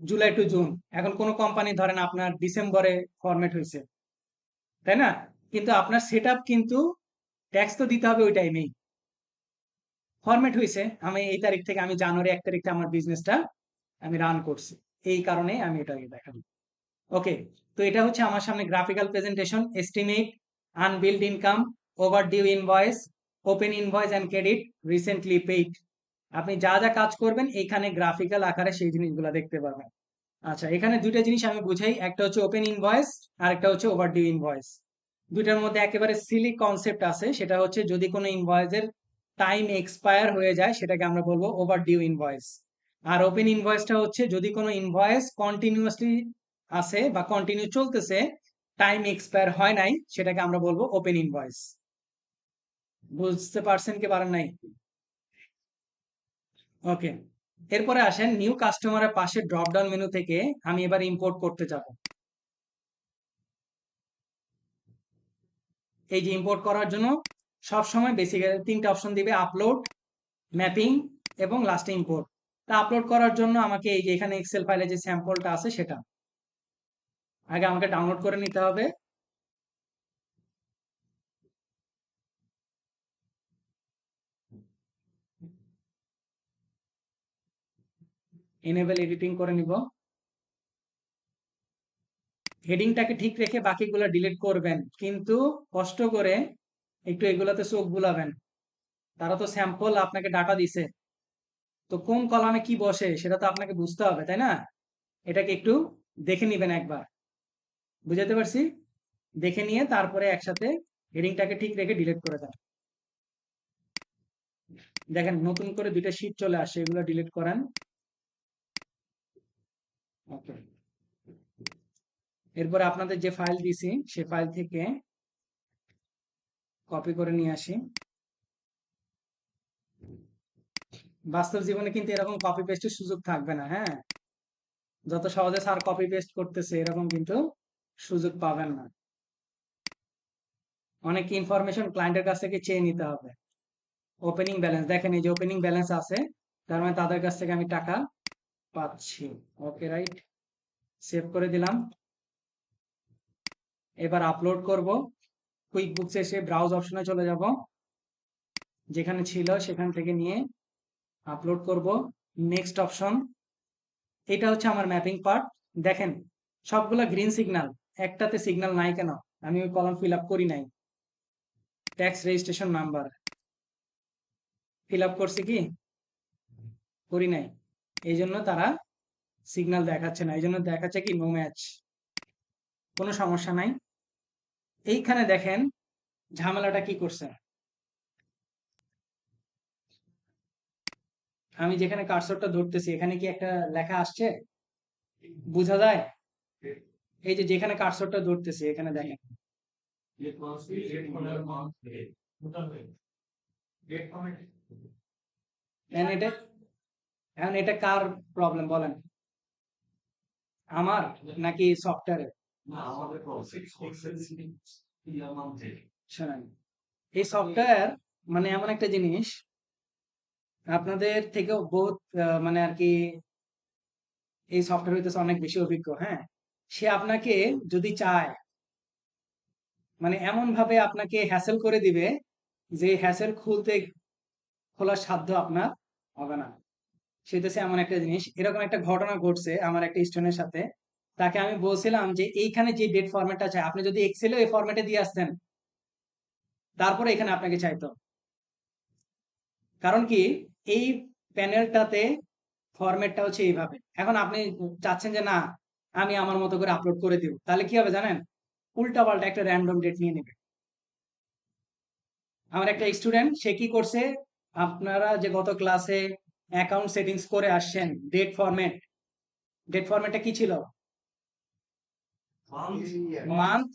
July two June, এখন কোন কোম্পানি ধরেন আপনার ডিসেম্বরে ফরমেট হয়েছে, তাই না? কিন্তু আপনার সেট কিন্তু ট্যাক্স তো দিতে হবে ওই টাইমেই, ফরমেট হয়েছে আমি এই তারিখ থেকে, আমি জানুয়ারি 1 তারিখ থেকে আমার বিজনেসটা আমি রান করছি, এই কারণে আমি এটাকে দেখাবো। ওকে, তো এটা হচ্ছে আমার সামনে graphical presentation, estimate, unbilled income, overdue invoice, open invoice and credit, recently paid. আপনি যা যা কাজ করবেন এইখানে গ্রাফিক্যাল আকারে সেই জিনিসগুলো দেখতে পাবেন। আচ্ছা, এখানে দুইটা জিনিস আমি বুঝাই, একটা হচ্ছে ওপেন ইনভয়েস আর একটা হচ্ছে ওভারডিউ ইনভয়েস। দুইটার মধ্যে একেবারে সিলি কনসেপ্ট আছে, সেটা হচ্ছে যদি কোনো ইনভয়েসের টাইম এক্সপায়ার হয়ে যায় সেটাকে আমরা বলবো ওভারডিউ ইনভয়েস। আর ওপেন ইনভয়েসটা হচ্ছে যদি কোনো ইনভয়েস কন্টিনিউয়াসলি আছে বা কন্টিনিউ চলতেছে, টাইম এক্সপায়ার হয় নাই, সেটাকে আমরা বলবো ওপেন ইনভয়েস। বুঝতে পারছেন কি পারেন নাই? ওকে, এরপরে আসেন নিউ কাস্টমারের পাশে ড্রপ ডাউন মেনু থেকে আমি এবার ইম্পোর্ট করতে যাব। এই যে ইম্পোর্ট করার জন্য সব সময় বেসিক্যালি তিনটা অপশন দিবে, আপলোড, ম্যাপিং এবং লাস্টে ইম্পোর্ট। তা আপলোড করার জন্য আমাকে এই যে এখানে এক্সেল ফাইলে যে স্যাম্পলটা আছে সেটা আগে আমাকে ডাউনলোড করে নিতে হবে। এনেবল এডিটিং করে নিব, হেডিংটাকে ঠিক রেখে বাকিগুলো ডিলিট করবেন, কিন্তু কষ্ট করে একটু এগুলাতে চোখ বুলাবেন। তারা তো স্যাম্পল আপনাকে ডাটা দিছে, তো কোন কলামে কি বসে সেটা তো আপনাকে বুঝতে হবে, তাই না? এটাকে একটু দেখে নিবেন একবার, বুঝাতে পারছি? দেখে নিয়ে তারপরে একসাথে হেডিংটাকে ঠিক রেখে ডিলিট করে দেন। দেখেন নতুন করে দুইটা শীট চলে আসে, এগুলো ডিলিট করেন। ওকে, এরপরে আপনাদের যে ফাইল দিছি সে ফাইল থেকে কপি করে নিয়ে আসি। বাস্তব জীবনে কিন্তু এরকম কপি পেস্টের সুযোগ থাকবে না, হ্যাঁ? যত সহজে স্যার কপি পেস্ট করতেছে এরকম কিন্তু সুযোগ পাবেন না। অনেক ইনফরমেশন ক্লায়েন্টের কাছ থেকে চেয়ে নিতে হবে। ওপেনিং ব্যালেন্স দেখেন, এই যে ওপেনিং ব্যালেন্স আছে, তার মানে তাদের কাছ থেকে আমি টাকা পাচ্ছি। ওকে, রাইট, সেভ করে দিলাম। এবার আপলোড করব, কুইক বুকস এসে ব্রাউজ অপশনে চলে যাব, যেখানে ছিল সেখান থেকে নিয়ে আপলোড করব। নেক্সট অপশন, এটা হচ্ছে আমার ম্যাপিং পার্ট। দেখেন সবগুলা গ্রিন সিগন্যাল, একটাতে সিগন্যাল নাই কেন? আমি ওই কলাম ফিল আপ করি নাই। Tax registration number fill up করছি কি? করি নাই, এই জন্য তারা সিগন্যাল দেখাচ্ছে না, এই জন্য দেখাচ্ছে কি নো ম্যাচ। কোনো সমস্যা নাই। এইখানে দেখেন ঝামেলাটা কি করছে, আমি যেখানে কার্সরটা ধরতেছি এখানে কি একটা লেখা আসছে, বোঝা যায়? এই যে যেখানে কার্সরটা ধরতেছি এখানে দেখেন, যে মাস এর মান্থ টোটাল ডেট ফরম্যাট এখন এটা এখন এটা কার প্রবলেম বলেন, আমার নাকি সফটওয়্যারের? না আমাদের প্রসেস ইয়ার মানতে শোনেন, এই সফটওয়্যার মানে এমন একটা জিনিস, আপনাদের থেকেও বহুত মানে আর কি এই সফটওয়্যার হইতেছে অনেক বেশি অভিজ্ঞ, হ্যাঁ। সে আপনাকে যদি চায়, মানে এমন ভাবে আপনাকে হ্যাসেল করে দিবে যে হ্যাসেল খোলার সাধ্য আপনার হবে না। সেটা হচ্ছে এমন একটা জিনিস। এরকম একটা ঘটনা ঘটছে আমার একটা স্টুডেন্টের সাথে। তাকে আমি বলছিলাম যে এইখানে যে ডেট ফরম্যাটটা চাই আপনি যদি এক্সেলে এই ফরম্যাটে দিয়ে আসতেন, তারপরে এখানে আপনাকে চাইতো। কারণ কি, এই প্যানেলটাতে ফরম্যাটটা হচ্ছে এইভাবে। এখন আপনি চাচ্ছেন যে না, আমি আমার মতো করে আপলোড করে দিব, তাহলে কি হবে জানেন? উল্টা পাল্টা একটা র্যান্ডম ডেট নিয়ে নেবে। আমার একটা স্টুডেন্ট, সে কি করছে, আপনারা যে গত ক্লাসে অ্যাকাউন্ট সেটিংস করে আসছেন, ডেট ফরম্যাটটা কি ছিল? মান্থ,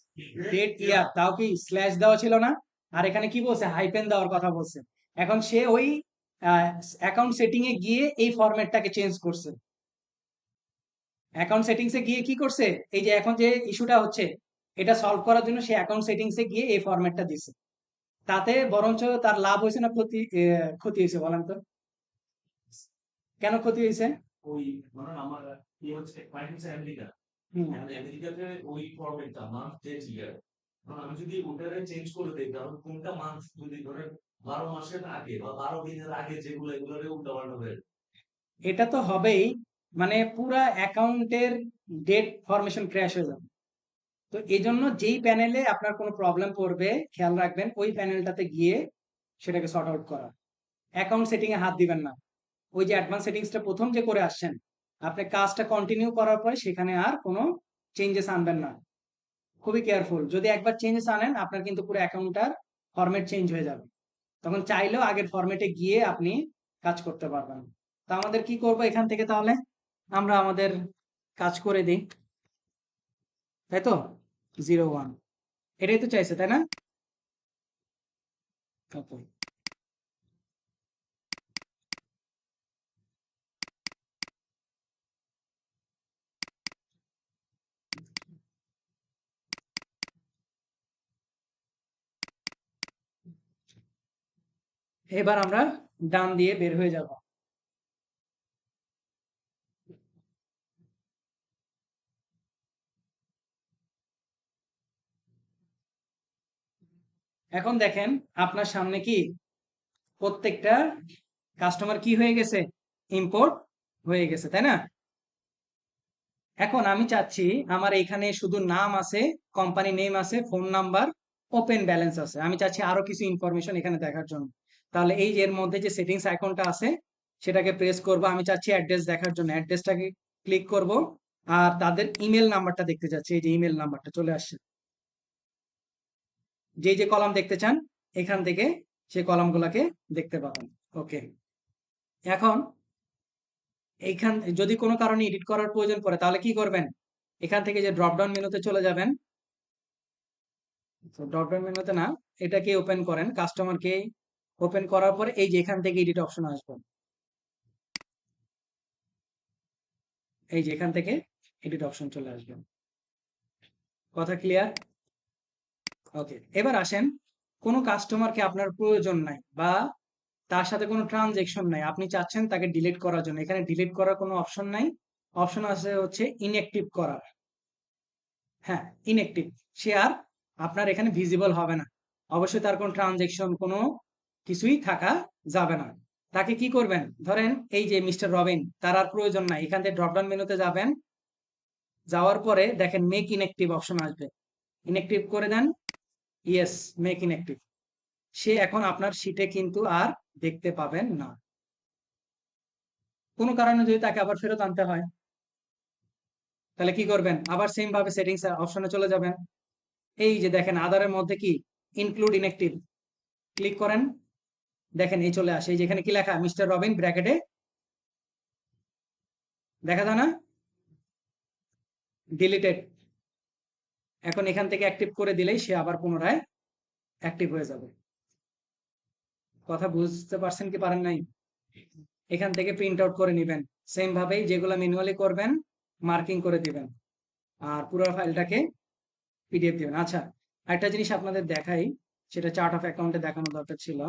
ডেট, ইয়ার, তাও কি স্ল্যাশ দেওয়া ছিল না? আর এখানে কি বলছে, হাইপেন দেওয়ার কথা বলছে। এখন সে ওই অ্যাকাউন্ট সেটিং এ গিয়ে এই ফরম্যাটটাকে চেঞ্জ করছে। অ্যাকাউন্ট সেটিংসে গিয়ে কি করছে, এই যে এখন যে ইস্যুটা হচ্ছে এটা সলভ করার জন্য সে অ্যাকাউন্ট সেটিংসে গিয়ে এই ফরম্যাটটা দিছে। তাতে বরঞ্চ তার লাভ হয়েছে না ক্ষতি হয়েছে বলেন তো? কেন ক্ষতি হয়েছে? ওই মানে আমার কি হচ্ছে ক্লায়েন্ট হচ্ছে আমেরিকা হুম, এখন আমেরিকাতে ওই ফরম্যাটটা মান্থ ডেট ইয়ার এখন আমি যদি ওটারে চেঞ্জ করে দিই তাহলে কোনটা মান্থ যদি ধরেন 12 মাসের আগে বা 12 দিনের আগে যেগুলো এগুলোরে উল্টা পাল্টা হয়ে যায়। এটা তো হবেই, মানে পুরা অ্যাকাউন্টের ডেট ফরমেশন ক্র্যাশ হয়ে যাবে। তো এই জন্য যেই প্যানেলে আপনার কোনো প্রবলেম পড়বে খেয়াল রাখবেন ওই প্যানেলটাতে গিয়ে সেটাকে সর্ট আউট করা। অ্যাকাউন্ট সেটিং এ হাত দিবেন না। ওই যে অ্যাডভান্স সেটিংসটা প্রথম যে করে আসছেন, আপনি কাজটা কন্টিনিউ করার পরে সেখানে আর কোনো চেঞ্জেস আনবেন না। খুবই কেয়ারফুল, যদি একবার চেঞ্জেস আনেন আপনার কিন্তু পুরো অ্যাকাউন্টটার ফরম্যাট চেঞ্জ হয়ে যাবে। তখন চাইলেও আগের ফরম্যাটে গিয়ে আপনি কাজ করতে পারবেন। তো আমাদের কি করব এখান থেকে, তাহলে আমরা আমাদের কাজ করে দিই, তাই তো? 01, এটাই তো চাইছে তাই না? ওকে, এবার আমরা ডান দিয়ে বের হয়ে যাব। এখন দেখেন আপনার সামনে কি প্রত্যেকটা কাস্টমার কি হয়ে গেছে, ইম্পোর্ট হয়ে গেছে, তাই না? এখন আমি চাচ্ছি আমার এখানে শুধু নাম আছে, কোম্পানি নেম আছে, ফোন নাম্বার, ওপেন ব্যালেন্স আছে, আমি চাচ্ছি আরো কিছু ইনফরমেশন এখানে দেখার জন্য। তাহলে এই যে এর মধ্যে যে সেটিংস আইকনটা আছে সেটাকে প্রেস করব। আমি চাচ্ছি অ্যাড্রেস দেখার জন্য, অ্যাড্রেসটাকে ক্লিক করব। আর তাদের ইমেল নাম্বারটা দেখতে চাচ্ছি, এই যে ইমেল নাম্বারটা চলে আসছে। যে যে কলাম দেখতে চান এখান থেকে সেই কলামগুলোকে দেখতে পাবেন। ওকে, এখন এইখান যদি কোনো কারণে এডিট করার প্রয়োজন পড়ে তাহলে কি করবেন, এখান থেকে যে ড্রপ ডাউন মেনুতে চলে যাবেন। ড্রপ ডাউন মেনুতে না, এটাকে ওপেন করেন, কাস্টমারকে ওপেন করার পরে এই যে এখান থেকে এডিট অপশন আসবে, এই যে এখান থেকে এডিট অপশন চলে আসবে। কথা ক্লিয়ার? ওকে, এবার আসেন, কোনো কাস্টমারকে আপনার প্রয়োজন নাই বা তার সাথে কোনো ট্রানজেকশন নাই, আপনি চাচ্ছেন তাকে ডিলিট করার জন্য, এখানে ডিলিট করার কোনো অপশন নাই। অপশন আছে হচ্ছে ইনঅ্যাক্টিভ করার। হ্যাঁ, ইনঅ্যাক্টিভ, সে আর আপনার এখানে ভিজিবল হবে না। অবশ্যই তার কোনো ট্রানজেকশন কোনো কিছুই থাকা যাবে না। তাকে কি করবেন, ধরেন এই যে মিস্টার রবিন, তার আর প্রয়োজন নাই, এখান থেকে ড্রপডাউন মেনুতে যাবেন, যাওয়ার পরে দেখেন মেক ইনঅ্যাক্টিভ অপশন আসবে, ইনঅ্যাক্টিভ করে দেন। Yes, make inactive. সে এখন আপনার শিটে কিন্তু আর দেখতে পাবেন না। কোনো কারণে যদি তাকে আবার ফেরত আনতে হয় তাহলে কি করবেন, আবার সেম ভাবে সেটিংস অপশনে চলে যাবেন। এই যে দেখেন আদারের মধ্যে কি ইনক্লুড ইনঅ্যাক্টিভ, ক্লিক করেন, দেখেন এই চলে আসে, এই যেখানে কি লেখা, মিস্টার রবিন ব্র্যাকেটে, দেখা যায় না, ডিলিটেড। এখন এখান থেকে অ্যাক্টিভ করে দিলেই সে আবার পুনরায় অ্যাক্টিভ হয়ে যাবে। কথা বুঝতে পারছেন কি পারেন নাই? এখান থেকে প্রিন্ট আউট করে নিবেন। সেম ভাবেই যেগুলো ম্যানুয়ালি করবেন মার্কিং করে দিবেন, আর পুরো ফাইলটাকে পিডিএফ দিবেন। আচ্ছা, একটা জিনিস আপনাদের দেখাই, সেটা চার্ট অফ অ্যাকাউন্টে দেখানো দরকার ছিল।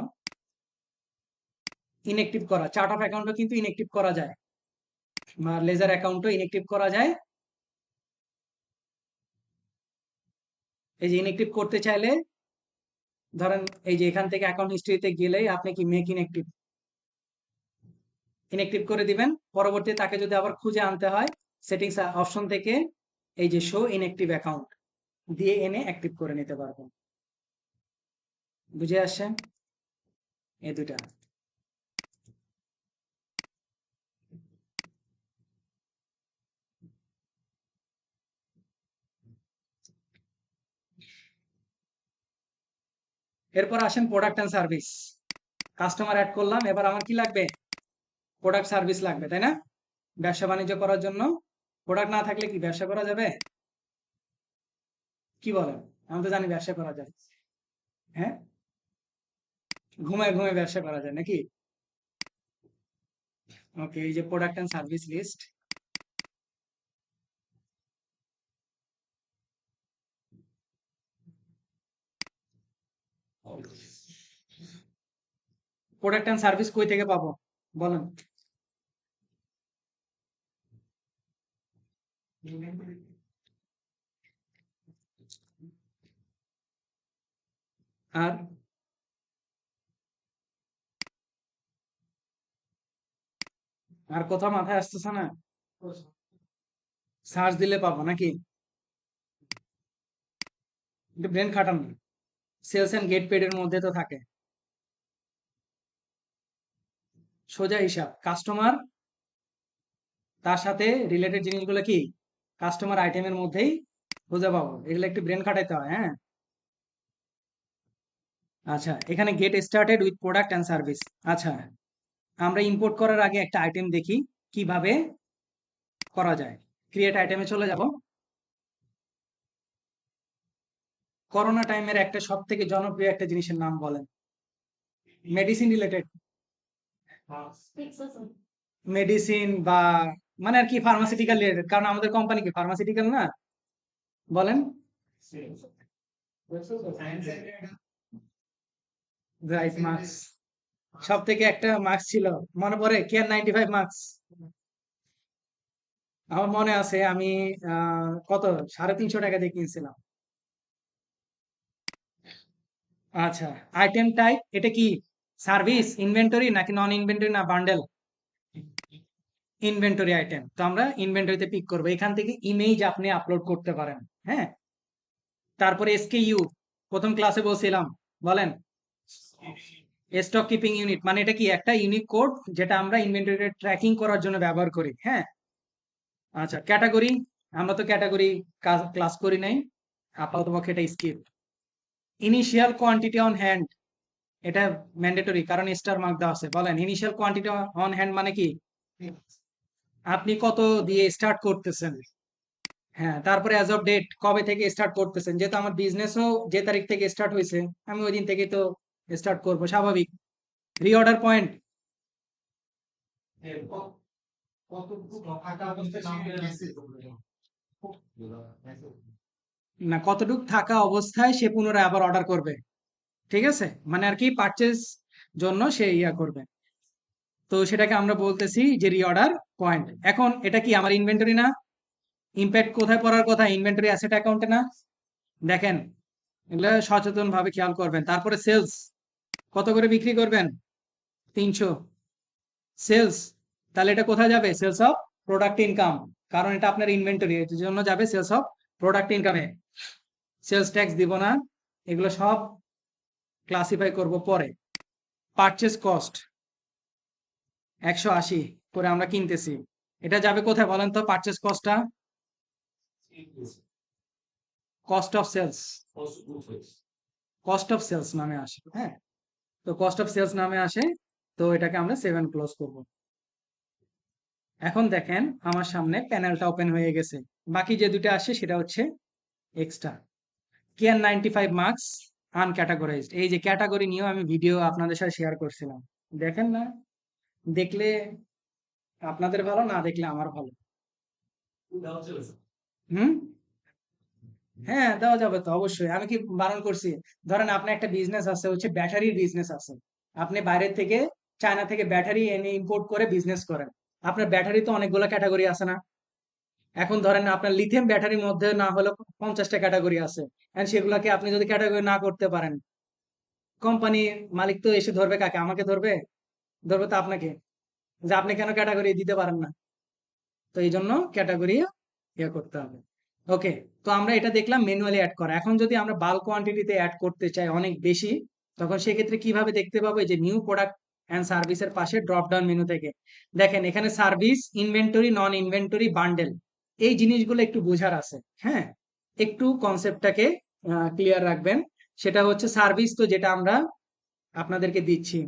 ইনএক্টিভ করা, চার্ট অফ অ্যাকাউন্টও কিন্তু ইনএক্টিভ করা যায়, লেজার অ্যাকাউন্টও ইনএক্টিভ করা যায়। এই যে ইনএক্টিভ করতে চাইলে ধরেন এই যে এখান থেকে অ্যাকাউন্ট হিস্ট্রিতে গেলেই আপনি কি মেক ইনএক্টিভ ইনএক্টিভ করে দিবেন। পরবর্তীতে তাকে যদি আবার খুঁজে আনতে হয়, সেটিংস অপশন থেকে এই যে শো ইনএক্টিভ অ্যাকাউন্ট দিয়ে এনে অ্যাক্টিভ করে নিতে পারবেন। বুঝে আসছে এই দুটা? এরপর আসেন product and service. Customer add করলাম, এবার আমার কি লাগবে? প্রোডাক্ট সার্ভিস লাগবে, তাই না? ব্যবসা বাণিজ্য করার জন্য প্রোডাক্ট না থাকলে কি ব্যবসা করা যাবে? কি বলেন? আমি তো জানি ব্যবসা করা যায়। হ্যাঁ, ঘুমায় ঘুমায় ব্যবসা করা যায় নাকি? ওকে, এই যে product and service list. Product and service কই থেকে পাবো বলেন? আর আর কোথাও মাথায় আসতেছে না? সার্চ দিলে পাবো নাকি? একটু ব্রেন খাটান না। সেলস এন্ড গেট পেড এর মধ্যে তো থাকে। সোজা হিসাব, কাস্টমার তার সাথে রিলেটেড জিনিসগুলো কি কাস্টমার আইটেমের মধ্যেই খুঁজে পাবো। এগুলো একটু ব্রেন খাটাইতে হয়, হ্যাঁ। আচ্ছা, এখানে get started with product and service. আচ্ছা, আমরা ইম্পোর্ট করার আগে একটা আইটেম দেখি কিভাবে করা যায়। ক্রিয়েট আইটেমে চলে যাব। করোনা টাইমের একটা সব থেকে জনপ্রিয় একটা জিনিসের নাম বলেন। মেডিসিন রিলেটেড, মেডিসিন বা মানে আর কি ফার্মাসিউটিক্যাল রিলেটেড, কারণ আমাদের কোম্পানি কি ফার্মাসিউটিক্যাল না? বলেন। Right, marks. সব থেকে একটা মার্কস ছিল, মনে পড়ে? Care 95 marks. আমার মনে আছে, আমি কত 350 টাকা দিয়ে কিনছিলাম। আচ্ছা, আইটেম টাইপ এটা কি? সার্ভিস, ইনভেন্টরি নাকি নন ইনভেন্টরি না বান্ডেল? ইনভেন্টরি আইটেম, তো আমরা ইনভেন্টরিতে পিক করবো। এখান থেকে ইমেজ আপনি আপলোড করতে পারেন, হ্যাঁ। তারপরে এসকেইউ, প্রথম ক্লাসে বলছিলাম, বলেন। স্টক কিপিং ইউনিট মানে এটা কি? একটা ইউনিক কোড যেটা আমরা ইনভেন্টরি ট্র্যাকিং করার জন্য ব্যবহার করি, হ্যাঁ। আচ্ছা, ক্যাটাগরি, আমরা তো ক্যাটাগরি ক্লাস করি নাই, আপাতপক্ষে এটা skip. Initial quantity on hand, এটা ম্যান্ডেটরি কারণ স্টার মার্ক দেওয়া আছে। বলেন, ইনিশিয়াল কোয়ান্টিটি অন হ্যান্ড মানে কি? আপনি কত দিয়ে স্টার্ট করতেছেন, হ্যাঁ। তারপরে অ্যাজ অফ ডেট, কবে থেকে স্টার্ট করতেছেন। যেহেতু আমার বিজনেসও যে তারিখ থেকে স্টার্ট হয়েছে, আমি ওই দিন থেকে তো স্টার্ট করব, স্বাভাবিক। রিঅর্ডার পয়েন্ট, না কতটুকু থাকা অবস্থায় সে পুনরায় আবার অর্ডার করবে, ঠিক আছে, মানে আর কি পারচেজ জন্য সে ইয়া করবে। তো সেটাকে আমরা বলতেছি যে রিঅর্ডার পয়েন্ট। এখন এটা কি আমার ইনভেন্টরি না? ইম্প্যাক্ট কোথায় পড়ার কথা? ইনভেন্টরি অ্যাসেট অ্যাকাউন্টে না? দেখেন, এগুলো সচেতন ভাবে খেয়াল করবেন। তারপরে সেলস, কত করে বিক্রি করবেন? 300। সেলস, তাহলে এটা কোথায় যাবে? সেলস অফ প্রোডাক্ট ইনকাম, কারণ এটা আপনার ইনভেন্টরি, এর জন্য যাবে সেলস অফ প্রোডাক্ট ইনকামে। সেলস ট্যাক্স দিব না, এগুলো সব ক্লাসিফাই করব পরে। পারচেজ কস্ট 180 করে আমরা কিনতেছি, এটা যাবে কোথায় বলেন তো? পারচেজ কস্টটা cost of sales, cost of sales নামে আসে, হ্যাঁ। তো কস্ট অফ সেলস নামে আসে, তো এটাকে আমরা 7 ক্লোজ করব। এখন দেখেন আমার সামনে প্যানেলটা ওপেন হয়ে গেছে। বাকি যে দুটো আসে সেটা হচ্ছে এক্সট্রা। কেয়ার 95 মার্কস আনক্যাটাগরাইজড, এই যে ক্যাটাগরি নিয়েও আমি ভিডিও আপনাদের সাথে শেয়ার করছিলাম, দেখেন না? দেখলে আপনাদের ভালো, না দেখলে আমার ভালো। দেওয়া চলে হুম। হ্যাঁ, দেওয়া যাবে তো অবশ্যই, আমি কি বারণ করছি? ধরেন আপনার একটা বিজনেস আছে, হচ্ছে ব্যাটারির বিজনেস আছে, আপনি বাইরের থেকে, চায়না থেকে ব্যাটারি এনে ইম্পোর্ট করে বিজনেস করেন। আপনার ব্যাটারি তো অনেকগুলো ক্যাটাগরি আছে না? এখন ধরেন আপনার লিথিয়াম ব্যাটারির মধ্যে না হলেও 50টা ক্যাটাগরি আছে, এন্ড সেগুলোকে আপনি যদি ক্যাটাগরি না করতে পারেন, কোম্পানি মালিক তো এসে ধরবে কাকে? আমাকে ধরবে? ধরবে তো আপনাকে, যে আপনি কেন ক্যাটাগরি দিতে পারেন না। তো এই জন্য ক্যাটাগরি ইয়ে করতে হবে। ওকে, তো আমরা এটা দেখলাম ম্যানুয়ালি অ্যাড করা। এখন যদি আমরা বাল্ক কোয়ান্টিটিতে অ্যাড করতে চাই অনেক বেশি, তখন সেক্ষেত্রে কিভাবে দেখতে পাবো? এই যে নিউ প্রোডাক্ট অ্যান্ড সার্ভিসের পাশে ড্রপ ডাউন মেনু থেকে দেখেন, এখানে সার্ভিস, ইনভেন্টরি, নন ইনভেন্টরি, বান্ডেল, এই জিনিসগুলো একটু বোঝার আছে। হ্যাঁ, একটু কনসেপ্টটাকে ক্লিয়ার রাখবেন। সেটা হচ্ছে সার্ভিস, তো যেটা আমরা আপনাদেরকে দিচ্ছি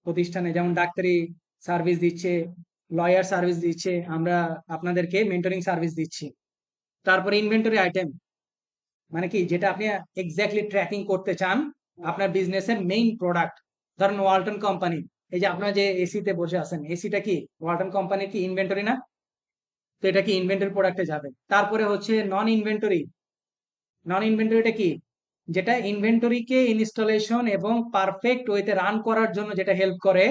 প্রতিষ্ঠানে, যেমন ডাক্তারি সার্ভিস দিচ্ছে, লয়ার সার্ভিস দিচ্ছে, আমরা আপনাদেরকে মেন্টরিং সার্ভিস দিচ্ছি। তারপরে ইনভেন্টরি আইটেম, মানে কি, যেটা আপনি এক্স্যাক্টলি ট্র্যাকিং করতে চান, আপনার বিজনেসের মেইন প্রোডাক্ট। ধরেন ওয়ালটন কোম্পানি, এই যে আপনারা যে এসিতে বসে আছেন, এসিটা কি ওয়ালটন কোম্পানির কি ইনভেন্টরি না? তো এটা কি ইনভেন্টরি প্রোডাক্টে যাবে। তারপরে হচ্ছে নন ইনভেন্টরি। নন ইনভেন্টরিটা কি? যেটা ইনভেন্টরিকে ইনস্টলেশন এবং পারফেক্ট ওয়েতে রান করার জন্য যেটা হেল্প করে,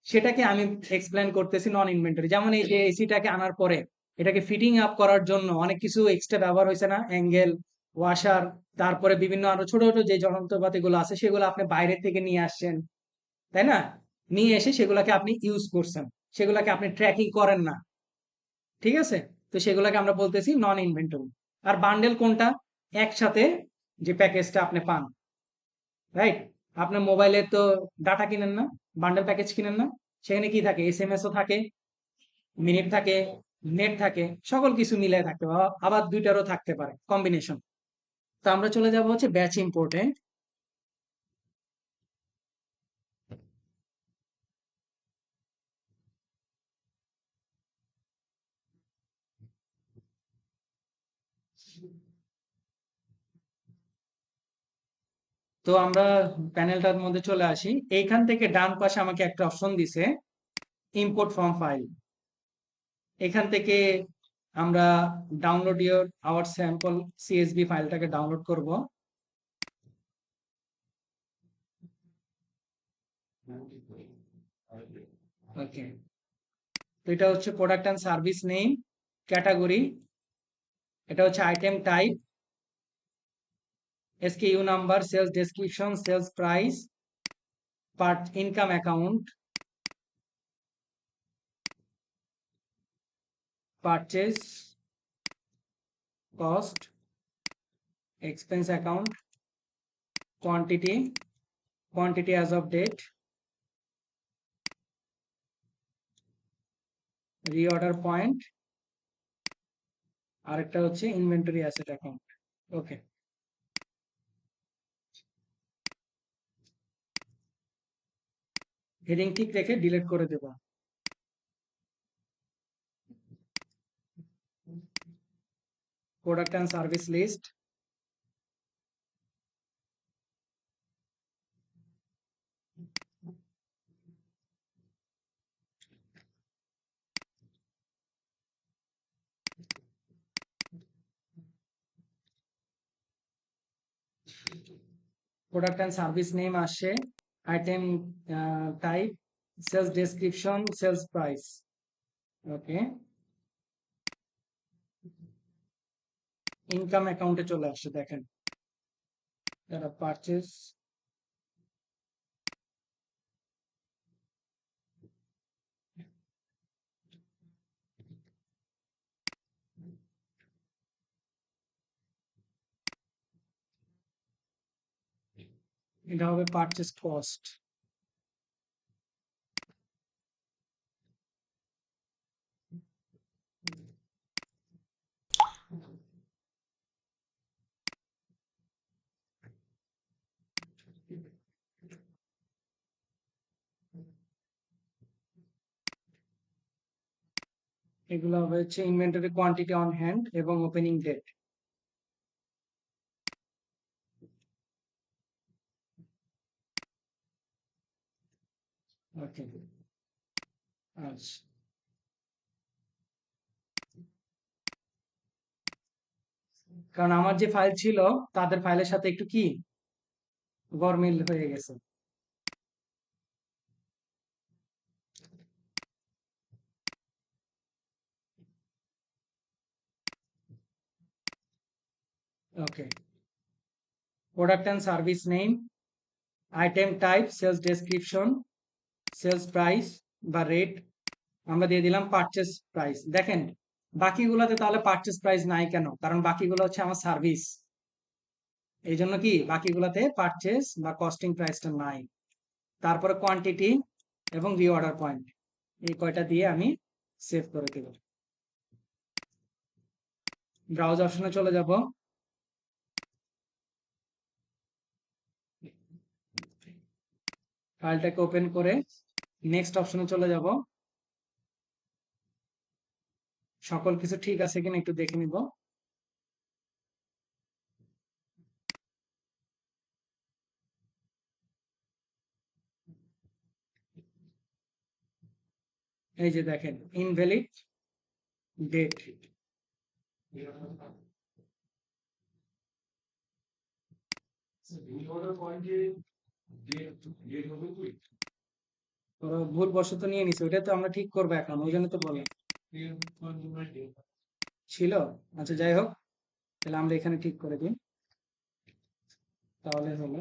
সেটাকে আমি এক্সপ্লেন করতেছি নন ইনভেন্টরি। যেমন এই যে এসিটাকে আনার পরে এটাকে ফিটিং আপ করার জন্য অনেক কিছু এক্সট্রা ব্যবহার হয়েছে না, অ্যাঙ্গেল, ওয়াশার, তারপরে বিভিন্ন আরো ছোট ছোট যে যন্ত্রপাতি গুলো আছে সেগুলো আপনি বাইরে থেকে নিয়ে আসছেন, তাই না? নিয়ে এসে সেগুলাকে আপনি ইউজ করছেন, সেগুলাকে আপনি ট্র্যাকিং করেন না। ঠিক আছে? তো সেগুলোকে আমরা বলতেছি নন ইনভেন্টরি। আর বান্ডেল কোনটা? একসাথে যে প্যাকেজটা আপনি পান, রাইট? আপনার মোবাইলে তো ডাটা কিনেন না, বান্ডেল প্যাকেজ কিনেন না? সেখানে কি থাকে? এসএমএস ও থাকে, মিনিট থাকে, নেট থাকে, সকল কিছু মিলাই থাকতে পারে, আবার দুইটারও থাকতে পারে কম্বিনেশন। তো আমরা চলে যাব হচ্ছে ব্যাচ ইম্পোর্টে। তো আমরা প্যানেলটার মধ্যে চলে আসি। এইখান থেকে ডান পাশে আমাকে একটা অপশন দিছে, ইম্পোর্ট ফ্রম ফাইল। এখান থেকে আমরা download your our sample CSV ফাইলটাকে ডাউনলোড করব। ওকে, তো এটা হচ্ছে product and service name, category, এটা হচ্ছে item type, SKU number, sales description, sales price, part income account, purchase, cost, expense account, quantity, quantity as of date, reorder point, আরেকটা হচ্ছে inventory asset account. Okay, heading ঠিক রেখে delete করে দেব। Product and service list, product and service name আসছে, item type, sales description, sales price. Okay, income অ্যাকাউন্টে চলে আসছে, দেখেন, যারা পারচেজ, এটা হবে পারচেজ কস্ট। এগুলো হবে হচ্ছে ইনভেন্টরি কোয়ান্টিটি অন হ্যান্ড এবং ওপেনিং ডেট। ওকে, আচ্ছা, কারণ আমার যে ফাইল ছিল তাদের ফাইলের সাথে একটু কি গরমিল হয়ে গেছে। Okay, product and service name, item type, sales description, sales price বা রেট আমরা দিয়ে দিলাম। পারচেস প্রাইস, দেখেন বাকিগুলোতে তাহলে পারচেস প্রাইস নাই কেন? কারণ বাকিগুলো হচ্ছে আমার সার্ভিস, এই জন্য কি বাকিগুলোতে পারচেস বা কস্টিং প্রাইসটা নাই। তারপরে কোয়ান্টিটি এবং রিঅর্ডার পয়েন্ট, এই কয়টা দিয়ে আমি সেভ করে দেব। ব্রাউজ অপশনে চলে যাব, ফাইলটাকে ওপেন করে নেক্সট অপশনে চলে যাব, সকল কিছু ঠিক আছে কিনা একটু দেখে নিব। এই যে দেখেন ইনভ্যালিড ডেট, ওরা ভুল বশত নিয়ে নিছে, ওইটা তো আমরা ঠিক করবো এখন, ওই জন্য তো বললাম ছিল। আচ্ছা যাই হোক, তাহলে আমরা এখানে ঠিক করে দিই, তাহলে হলো।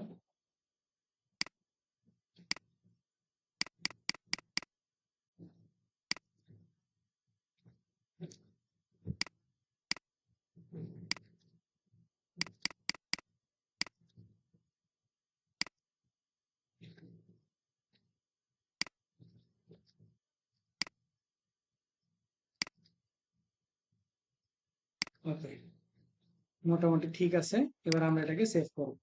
ওকে, মোটামুটি ঠিক আছে। এবার আমরা এটাকে সেভ করব,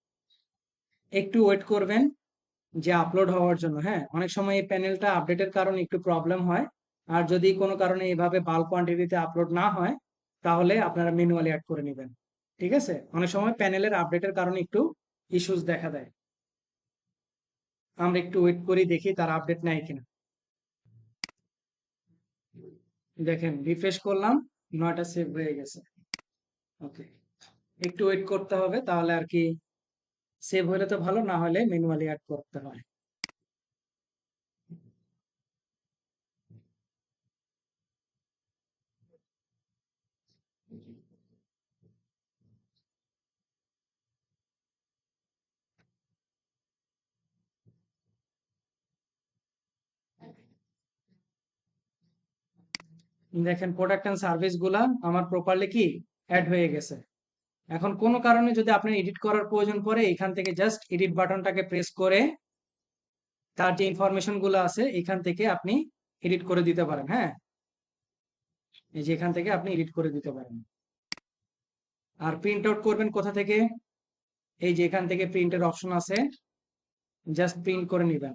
একটু ওয়েট করবেন যে আপলোড হওয়ার জন্য। হ্যাঁ, অনেক সময় এই প্যানেলটা আপডেটের কারণে একটু প্রবলেম হয়, আর যদি কোনো কারণে এভাবে বাল্ক কোয়ান্টিটিতে আপলোড না হয় তাহলে আপনারা ম্যানুয়ালি অ্যাড করে নেবেন। ঠিক আছে, অনেক সময় প্যানেলের আপডেটের কারণে একটু ইস্যুস দেখা দেয়। আমরা একটু ওয়েট করি, দেখি তার আপডেট নেয় কিনা। দেখেন রিফ্রেশ করলাম, 9টা সেভ হয়ে গেছে। ওকে, একটু ওয়েট করতে হবে, তাহলে আর কি সেভ হলে তো ভালো, না হলে ম্যানুয়ালি অ্যাড করতে হয়। দেখেন প্রোডাক্ট এন্ড সার্ভিস গুলা আমার প্রপারলি কি অ্যাড হয়ে গেছে। এখন কোনো কারণে যদি আপনার এডিট করার প্রয়োজন পড়ে, এখান থেকে জাস্ট এডিট বাটনটাকে প্রেস করে তার যে ইনফরমেশন গুলো আছে এখান থেকে আপনি এডিট করে দিতে পারেন। হ্যাঁ, এই যে এখান থেকে আপনি এডিট করে দিতে পারেন। আর প্রিন্ট আউট করবেন কোথা থেকে? এই যে এখান থেকে প্রিন্টের অপশন আছে, জাস্ট প্রিন্ট করে নিবেন।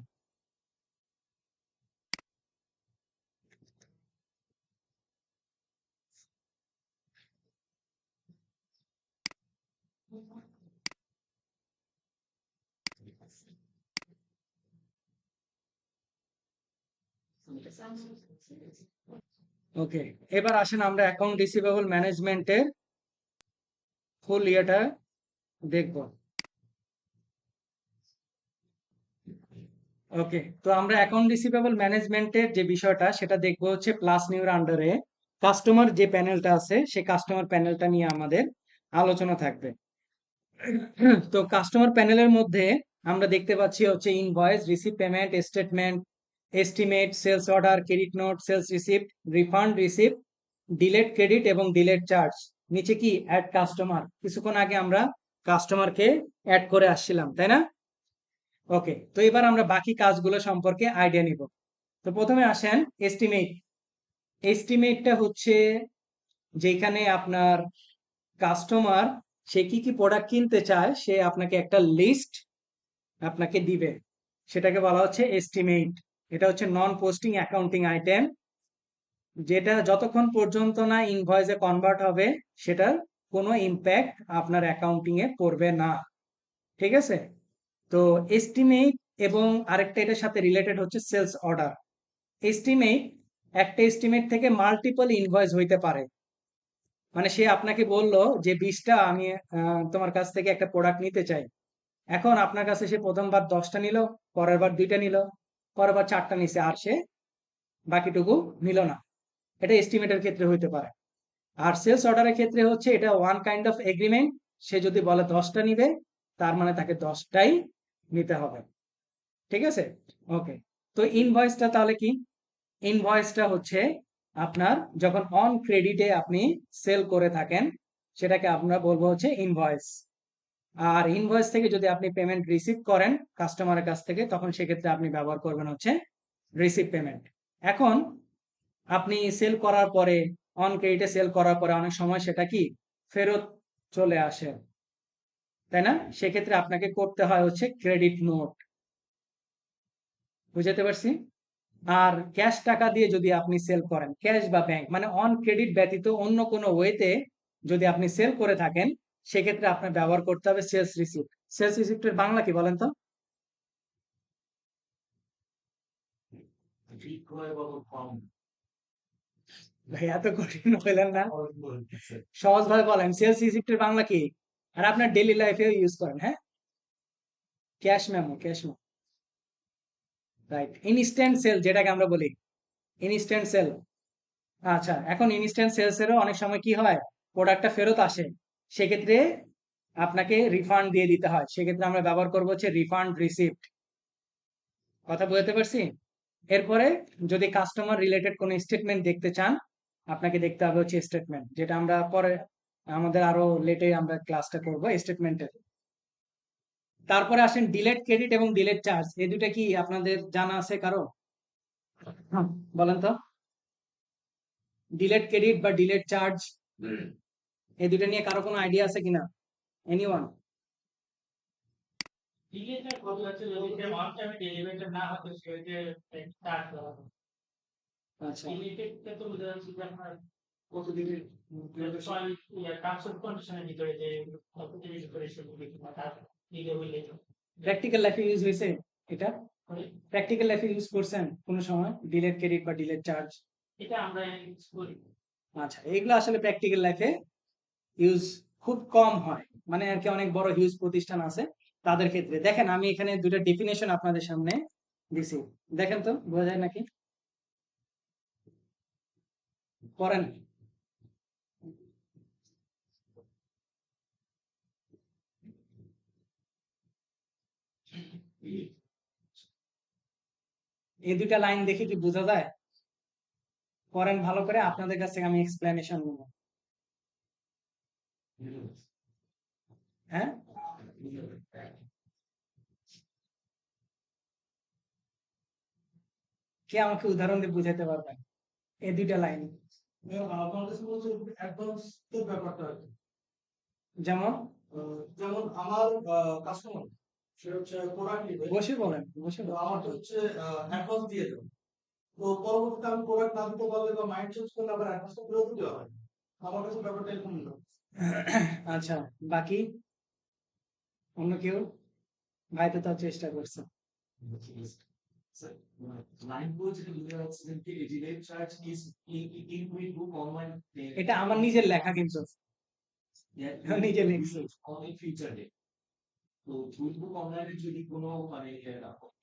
ওকে, এবার আসেন আমরা অ্যাকাউন্ট রিসিভেবল ম্যানেজমেন্টের ফুল ইয়েটা দেখব। ওকে, তো আমরা অ্যাকাউন্ট রিসিভেবল ম্যানেজমেন্টের যে বিষয়টা সেটা দেখবো হচ্ছে প্লাস নিউর আন্ডারে কাস্টমার যে প্যানেলটা আছে সেই কাস্টমার প্যানেলটা নিয়ে আমাদের আলোচনা থাকবে। তো কাস্টমার প্যানেলের মধ্যে আমরা দেখতে পাচ্ছি হচ্ছে invoice, receive payment, statement, estimate, sales order, credit note, sales receipt, refund receipt, delete credit এবং ডিলেট চার্জ। নিচে কি অ্যাড কাস্টমার, কিছুক্ষণ আগে আমরা কাস্টমারকে অ্যাড করে আসছিলাম, তাই না? ওকে, তো এবার আমরা বাকি কাজগুলো সম্পর্কে আইডিয়া নিব। তো প্রথমে আসেন এস্টিমেট। এস্টিমেটটা হচ্ছে যেখানে আপনার কাস্টমার সে কি কি প্রোডাক্ট কিনতে চায়, সে আপনাকে একটা লিস্ট আপনাকে দিবে, সেটাকে বলা হচ্ছে এস্টিমেট। এটা হচ্ছে নন পোস্টিং অ্যাকাউন্টিং আইটেম, যেটা যতক্ষণ পর্যন্ত না ইনভয়েসে কনভার্ট হবে সেটার কোনো ইম্প্যাক্ট আপনার অ্যাকাউন্টিং এ পড়বে না। ঠিক আছে, তো এস্টিমেট এবং আরেকটা এটার সাথে রিলেটেড হচ্ছে সেলস অর্ডার। এস্টিমেট, একটা এস্টিমেট থেকে মাল্টিপল ইনভয়েস হইতে পারে। মানে সে আপনাকে বলল যে 20টা আমি তোমার কাছ থেকে একটা প্রোডাক্ট নিতে চাই। এখন আপনার কাছে সে প্রথমবার 10টা নিল, পরের বার 2টা নিল, পরের বার 4টা নিছে, আর সে বাকিটুকু নিল না। এটা এস্টিমেটের ক্ষেত্রে হইতে পারে। আর সেলস অর্ডারের ক্ষেত্রে হচ্ছে এটা ওয়ান কাইন্ড অফ এগ্রিমেন্ট। সে যদি বলে 10টা নিবে, তার মানে তাকে 10টাই নিতে হবে। ঠিক আছে? ওকে। তো ইনভয়েসটা তাহলে কি? ইনভয়েসটা হচ্ছে আপনার যখন অন ক্রেডিটে আপনি সেল করে থাকেন, সেটাকে আমরা বলবো হচ্ছে ইনভয়েস। আর ইনভয়েস থেকে যদি আপনি পেমেন্ট রিসিভ করেন কাস্টমারের কাছ থেকে, তখন সেক্ষেত্রে আপনি ব্যবহার করবেন হচ্ছে রিসিভ পেমেন্ট। এখন আপনি সেল করার পরে, অন ক্রেডিটে সেল করার পরে অনেক সময় সেটা কি ফেরত চলে আসে, তাই না? সেক্ষেত্রে আপনাকে করতে হয় হচ্ছে ক্রেডিট নোট। বুঝাতে পারছি? আর ক্যাশ টাকা দিয়ে যদি আপনি সেল করেন, ক্যাশ বা ব্যাংক মানে অন ক্রেডিট ব্যতীত অন্য কোনো ওয়েতে যদি আপনি সেল করে থাকেন, সেক্ষেত্রে আপনার ব্যবহার করতে হবে সেলস রিসিপ্ট। সেলস রিসিপ্টের বাংলা কি বলেন তো? বিক্রয় বাবদ কম ভাই এত কঠিন হইলেন না, খরচ বলতেছে। সহজ ভাবে বলেন সেলস রিসিপ্টের বাংলা কি? আর আপনার ডেইলি লাইফেও ইউজ করেন, হ্যাঁ? Cash memo, cash memo, right. Instant sale যেটাকে আমরা বলি, ইনস্ট্যান্ট সেল। আচ্ছা, এখন ইনস্ট্যান্ট সেলস এরও অনেক সময় কি হয়, প্রোডাক্টটা ফেরত আসে, সেক্ষেত্রে আপনাকে রিফান্ড দিয়ে দিতে হয়, সেক্ষেত্রে আমরা ব্যবহার করবো হচ্ছে রিফান্ড রিসিপ্ট। কথা বুঝতে পারছি? এরপরে যদি কাস্টমার রিলেটেড কোনো স্টেটমেন্ট দেখতে চান, আপনাকে দেখতে হবে হচ্ছে স্টেটমেন্ট, যেটা আমরা পরে আমাদের আরো লেটে আমরা ক্লাসটা করবো স্টেটমেন্টের। তারপরে আসেন ডিলেট ক্রেডিট এবং ডিলেট চার্জ, এই দুটা কি আপনাদের জানা আছে কারো? হ্যাঁ, বলেন তো। ডিলেট ক্রেডিট বা ডিলেট চার্জ, এই দুটো নিয়ে কারো কোনো আইডিয়া আছে কিনা? এনিওয়ান? ডিলেটের কথা হচ্ছে যদি যে অন টাইমে ডেলিভারিটা না হতো সেটা স্টার্ট করা হবে। আচ্ছা, ডিলেটেডটা তো বোঝা যাচ্ছে যে আপনার কতদিনের টার্মস অফ কন্ডিশনের ভিতরে যে কতদিনের ভিতরে সেগুলো কিংবা তার দিলে হইলে প্র্যাকটিক্যাল লাইফে ইউজ হয়েছে এটা? করে প্র্যাকটিক্যাল লাইফে ইউজ করছেন কোনো সময় ডিলেট ক্রেডিট বা ডিলেট চার্জ? এটা আমরা ইউজ করি। আচ্ছা, এগুলো আসলে প্র্যাকটিক্যাল লাইফে ইউজ খুব কম হয়, মানে আর কি অনেক বড় হিউজ প্রতিষ্ঠান আছে তাদের ক্ষেত্রে। দেখেন আমি এখানে দুটো ডেফিনেশন আপনাদের সামনে দিছি, দেখেন তো বোঝা যায় নাকি? পড়েন। এই দুইটা লাইন দেখে কি বোঝা যায়? পড়েন ভালো করে, আপনাদের কাছ থেকে আমি এক্সপ্লেনেশন নেব। হ্যাঁ, কে আমাকে উদাহরণ দিয়ে বুঝাতে পারবেন এই দুইটা লাইন? আমার কাছে মনে হচ্ছে অ্যাডভান্স এর ব্যাপারটা আর কি। যেমন? যেমন আমার কাস্টমার, সে হচ্ছে প্রোডাক্ট নিবে, বসে বলেন, বসে তো বলেন। আমাকে হচ্ছে অ্যাডভান্স দিয়ে দেবে। তো পরবর্তীতে আমি প্রোডাক্ট না দিতে পারলে বা মাইন্ড চেঞ্জ করলে আবার অ্যাডভান্সটা ফেরত দেওয়া হয়। আমার কাছে ব্যাপারটা এরকম না। আচ্ছা, বাকি অন্য কেউ? ভাই তো তার চেষ্টা করছে। Language representing delayed charge is in we book online এটা আমার নিজের লেখা কিন্তু, আমি নিজে লিখছি। only future date. তো বুক অনলাইনে যদি কোনো মানে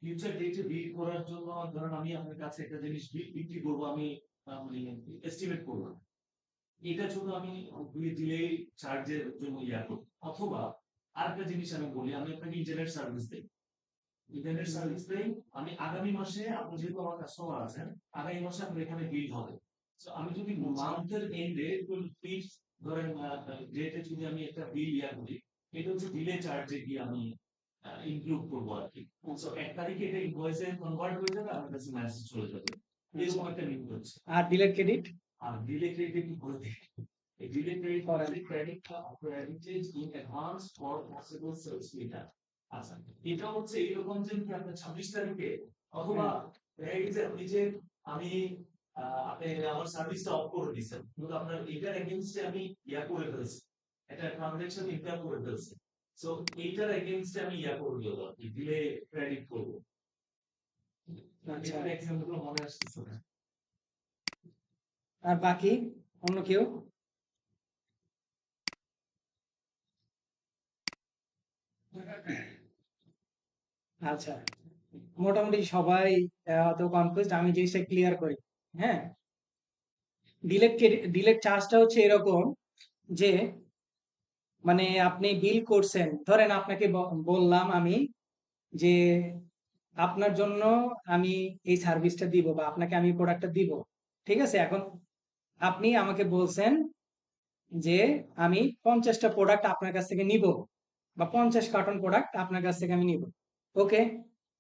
ফিউচার ডেটে বিল করার জন্য ধরেন আমি আপনার কাছে একটা জিনিস বিক্রি করবো, আমি মানে এস্টিমেট করবো, এটার জন্য আমি ডিলে চার্জের জন্য ইয়া করবো। অথবা আরেকটা জিনিস আমি বলি, আমি আপনাকে ইন্টারনেট সার্ভিস দিই, ইন্টারনেট সার্ভিস দেই, আমি আগামী মাসে, আপনি যেহেতু আমার কাস্টমার আছেন, আগামী মাসে আপনার এখানে বিল হবে। তো আমি যদি মান্থের এন্ডে প্লিজ ধরেন ডেটে যদি আমি একটা বিল ইয়া করি, এটা হচ্ছে ডিলে চার্জে গিয়ে আমি ইনক্লুড করবো আর কি। তো 1 তারিখে এটা ইনভয়েসে কনভার্ট হয়ে যাবে, আমার কাছে মেসেজ চলে যাবে, এরকম একটা লিঙ্ক হচ্ছে। আর ডিলেট ক্রেডিট? আর ডিলে ক্রেডিট কি করে দেখি? A delay credit for every credit credited in advance for possible sales later. আচ্ছা, এটা হচ্ছে এইরকম যে কি আপনার 26 তারিখে অথবা এই যে আপনি যে আমি আপনি আমার সার্ভিসটা অফ করে দিয়েছেন, কিন্তু আপনার এটার এগেইনস্টে আমি ইয়া করে ফেলছি, একটা ট্রানজাকশন ইনকাম করে ফেলছি। সো এইটার এগেইনস্টে আমি করবো দিলে ক্রেডিট করবো। আচ্ছা, এটার এক্সাম্পল গুলো মনে আসতেছে না। আর বাকি অন্য কেউ? আচ্ছা, মোটামুটি সবাই হয়তো কনফিউজড, আমি জিনিসটা ক্লিয়ার করি। হ্যাঁ, ডিলেট চার্জটা হচ্ছে এরকম যে মানে আপনি বিল করছেন, ধরেন আপনাকে বললাম আমি যে আপনার জন্য আমি এই সার্ভিসটা দিব বা আপনাকে আমি প্রোডাক্টটা দিব, ঠিক আছে? এখন আপনি আমাকে বলছেন যে আমি 50টা প্রোডাক্ট আপনার কাছ থেকে নিব বা 50 কার্টন প্রোডাক্ট আপনার কাছ থেকে আমি নিব। ওকে,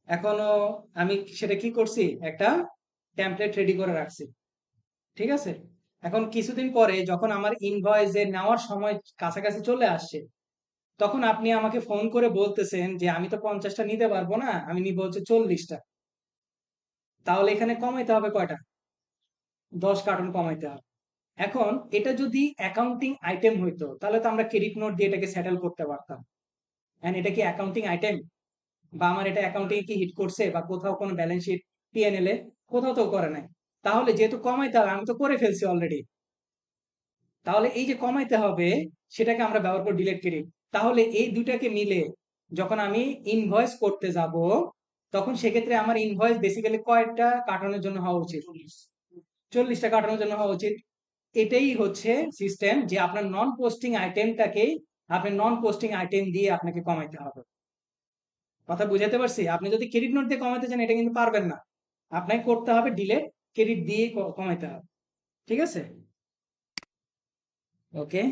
এখনো আমি সেটা কি করছি, একটা টেমপ্লেট রেডি করে রাখছি, ঠিক আছে? এখন কিছুদিন পরে যখন আমার ইনভয়েস এর নেওয়ার সময় কাছাকাছি চলে আসছে, তখন আপনি আমাকে ফোন করে বলতেছেন যে আমি তো 50টা নিতে পারবো না, আমি নিব হচ্ছে 40টা। তাহলে এখানে কমাইতে হবে কয়টা? 10 কার্টন কমাইতে হবে। এখন এটা যদি অ্যাকাউন্টিং আইটেম হইতো তাহলে তো আমরা ক্রেডিট নোট দিয়ে এটাকে সেটেল করতে পারতাম। এন্ড এটা কি অ্যাকাউন্টিং আইটেম, বা আমার এটা অ্যাকাউন্টিং কি হিট করছে বা কোথাও কোনো ব্যালেন্স শিট পিএনএল এ কোথাও তো করে নাই। তাহলে যেহেতু কমাইতে হবে, আমি তো করে ফেলছি অলরেডি, তাহলে এই যে কমাইতে হবে সেটাকে আমরা ব্যবহার করি ডিলেট ক্রেডিট। তাহলে এই দুইটাকে মিলে যখন আমি ইনভয়েস করতে যাব, তখন সেক্ষেত্রে আমার ইনভয়েস বেসিক্যালি কয়টা কার্টনের জন্য হওয়া উচিত? 40টা কার্টনের জন্য হওয়া উচিত। এটাই হচ্ছে সিস্টেম যে আপনার নন পোস্টিং আইটেমটাকে আপনি নন পোস্টিং আইটেম দিয়ে আপনাকে কমাইতে হবে। কথা বুঝাতে পারছি? আপনি যদি ক্রেডিট নোট দিয়ে কমাইতে চান এটা কিন্তু পারবেন না, আপনাকে করতে হবে ডিলেট ক্রেডিট দিয়ে কমাইতে হবে, ঠিক আছে? ওকে,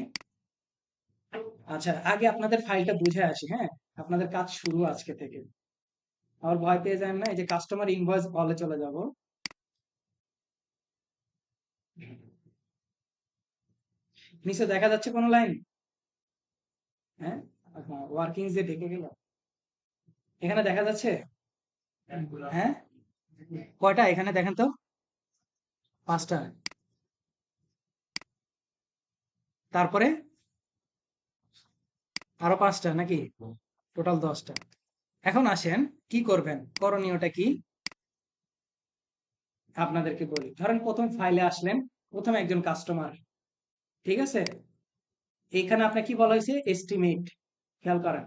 আচ্ছা, আগে আপনাদের ফাইলটা বুঝে আসি। হ্যাঁ, আপনাদের কাজ শুরু আজকে থেকে, আর ভয় পেয়ে যান না। এই যে কাস্টমার ইনভয়েস বলে চলে যাব। নিচে দেখা যাচ্ছে কোনো লাইন? হ্যাঁ, ওয়ার্কিং যে ঢেকে গেল, এখানে দেখা যাচ্ছে? হ্যাঁ, কয়টা এখানে দেখেন তো? 5টা। তারপরে আরো 5টা নাকি? টোটাল 10টা। এখন আসেন কি করবেন, করণীয়টা কি আপনাদেরকে বলি। ধরেন প্রথম ফাইলে আসলেন, প্রথমে একজন কাস্টমার, ঠিক আছে? এইখানে আপনার কি বলা হয়েছে? এস্টিমেট। খেয়াল করেন,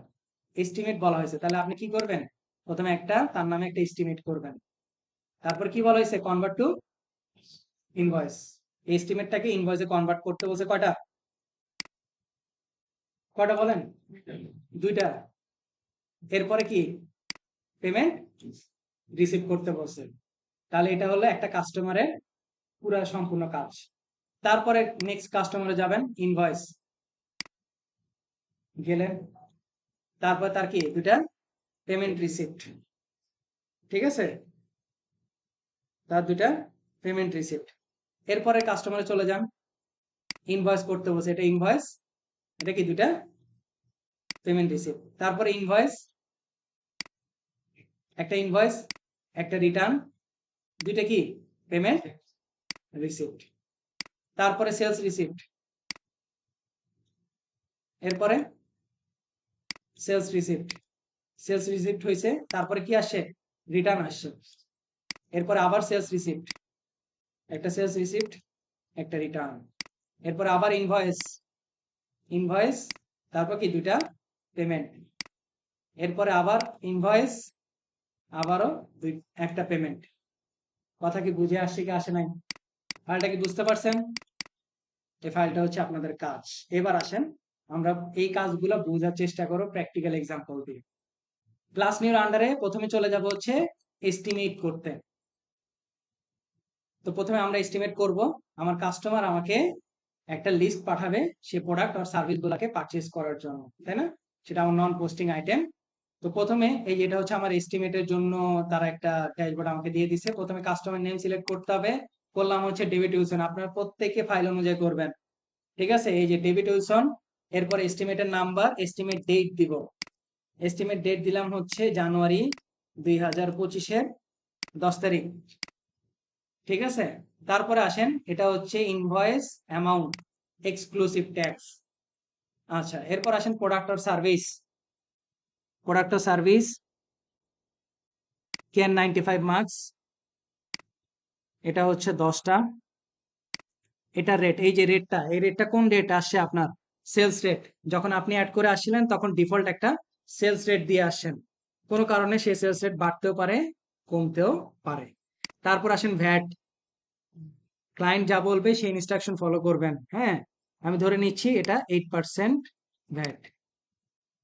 এস্টিমেট বলা হয়েছে। তাহলে আপনি কি করবেন? প্রথমে একটা তার নামে একটা এস্টিমেট করবেন। তারপর কি বলা হয়েছে? Convert to invoice. এস্টিমেটটাকে ইনভয়েসে কনভার্ট করতে বলছে কয়টা? কয়টা বলেন? 2টা। এরপরে কি? পেমেন্ট রিসিভ করতে বলছে। তাহলে এটা হলো একটা কাস্টমারের পুরো সম্পূর্ণ কাজ। তারপরে নেক্সট কাস্টমারে যাবেন, ইনভয়েস গেলেন, তারপর তার কি 2টা পেমেন্ট রিসিপ্ট, ঠিক আছে? তার 2টা পেমেন্ট রিসিপ্ট। এরপরে কাস্টমারে চলে যান, ইনভয়েস করতে বলছে, এটা ইনভয়েস, এটা কি 2টা পেমেন্ট রিসিপ্ট। তারপরে ইনভয়েস, একটা ইনভয়েস, একটা রিটার্ন, 2টা কি পেমেন্ট রিসিপ্ট। তারপরে সেলস রিসিপ্ট, এরপরে সেলস রিসিপ্ট, সেলস রিসিপ্ট হয়েছে। তারপরে কি আসছে? রিটার্ন আসছে। এরপরে আবার সেলস রিসিপ্ট, একটা সেলস রিসিপ্ট, একটা রিটার্ন। এরপরে আবার ইনভয়েস, ইনভয়েস, তারপর কি 2টা পেমেন্ট। এরপরে আবার ইনভয়েস, আবারও একটা পেমেন্ট। কথা কি বুঝে আসছে কি আসে নাই? ফাইলটা কি বুঝতে পারছেন? এই ফাইলটা হচ্ছে আপনাদের কাজ। এবার আসেন আমরা এই কাজগুলো বোঝার চেষ্টা করব প্র্যাকটিক্যাল এক্সাম্পল দিয়ে। ক্লাস নিউর আন্ডারে প্রথমে চলে যাব হচ্ছে এস্টিমেট করতে। তো প্রথমে আমরা এস্টিমেট করব। আমার কাস্টমার আমাকে একটা লিস্ট পাঠাবে সে প্রোডাক্ট আর সার্ভিস গুলাকে পারচেজ করার জন্য, তাই না? সেটা আমার নন পোস্টিং আইটেম। তো প্রথমে এই যেটা হচ্ছে আমার এস্টিমেটের জন্য তারা একটা ড্যাশবোর্ড আমাকে দিয়ে দিছে। প্রথমে কাস্টমার নেম সিলেক্ট করতে হবে, করলাম হচ্ছে ডেভিড উইলসন। আপনারা প্রত্যেকে ফাইল অনুযায়ী করবেন, ঠিক আছে? এই যে ডেভিড উইলসন, এরপর এস্টিমেটের নাম্বার, এস্টিমেট ডেট দিব। এস্টিমেট ডেট দিলাম হচ্ছে জানুয়ারি 2025-এর 10 তারিখ, ঠিক আছে? তারপরে আসেন, এটা হচ্ছে ইনভয়েস অ্যামাউন্ট এক্সক্লুসিভ ট্যাক্স। আচ্ছা, এরপর আসেন প্রোডাক্ট আর সার্ভিস, প্রোডাক্ট ও সার্ভিস কেন 95 মার্কস, এটা হচ্ছে 10টা। এটা রেট, এই যে রেটটা, এই রেটটা কোন রেট আসছে আপনার? Sales rate. যখন আপনি অ্যাড করে আসছিলেন তখন ডিফল্ট একটা সেলস রেট দিয়ে আসছেন, কোনো কারণে সেই সেলস রেট বাড়তেও পারে কমতেও পারে। তারপর আসেন ভ্যাট, ক্লায়েন্ট যা বলবে সেই ইনস্ট্রাকশন ফলো করবেন। হ্যাঁ, আমি ধরে নিচ্ছি এটা 8% ভ্যাট।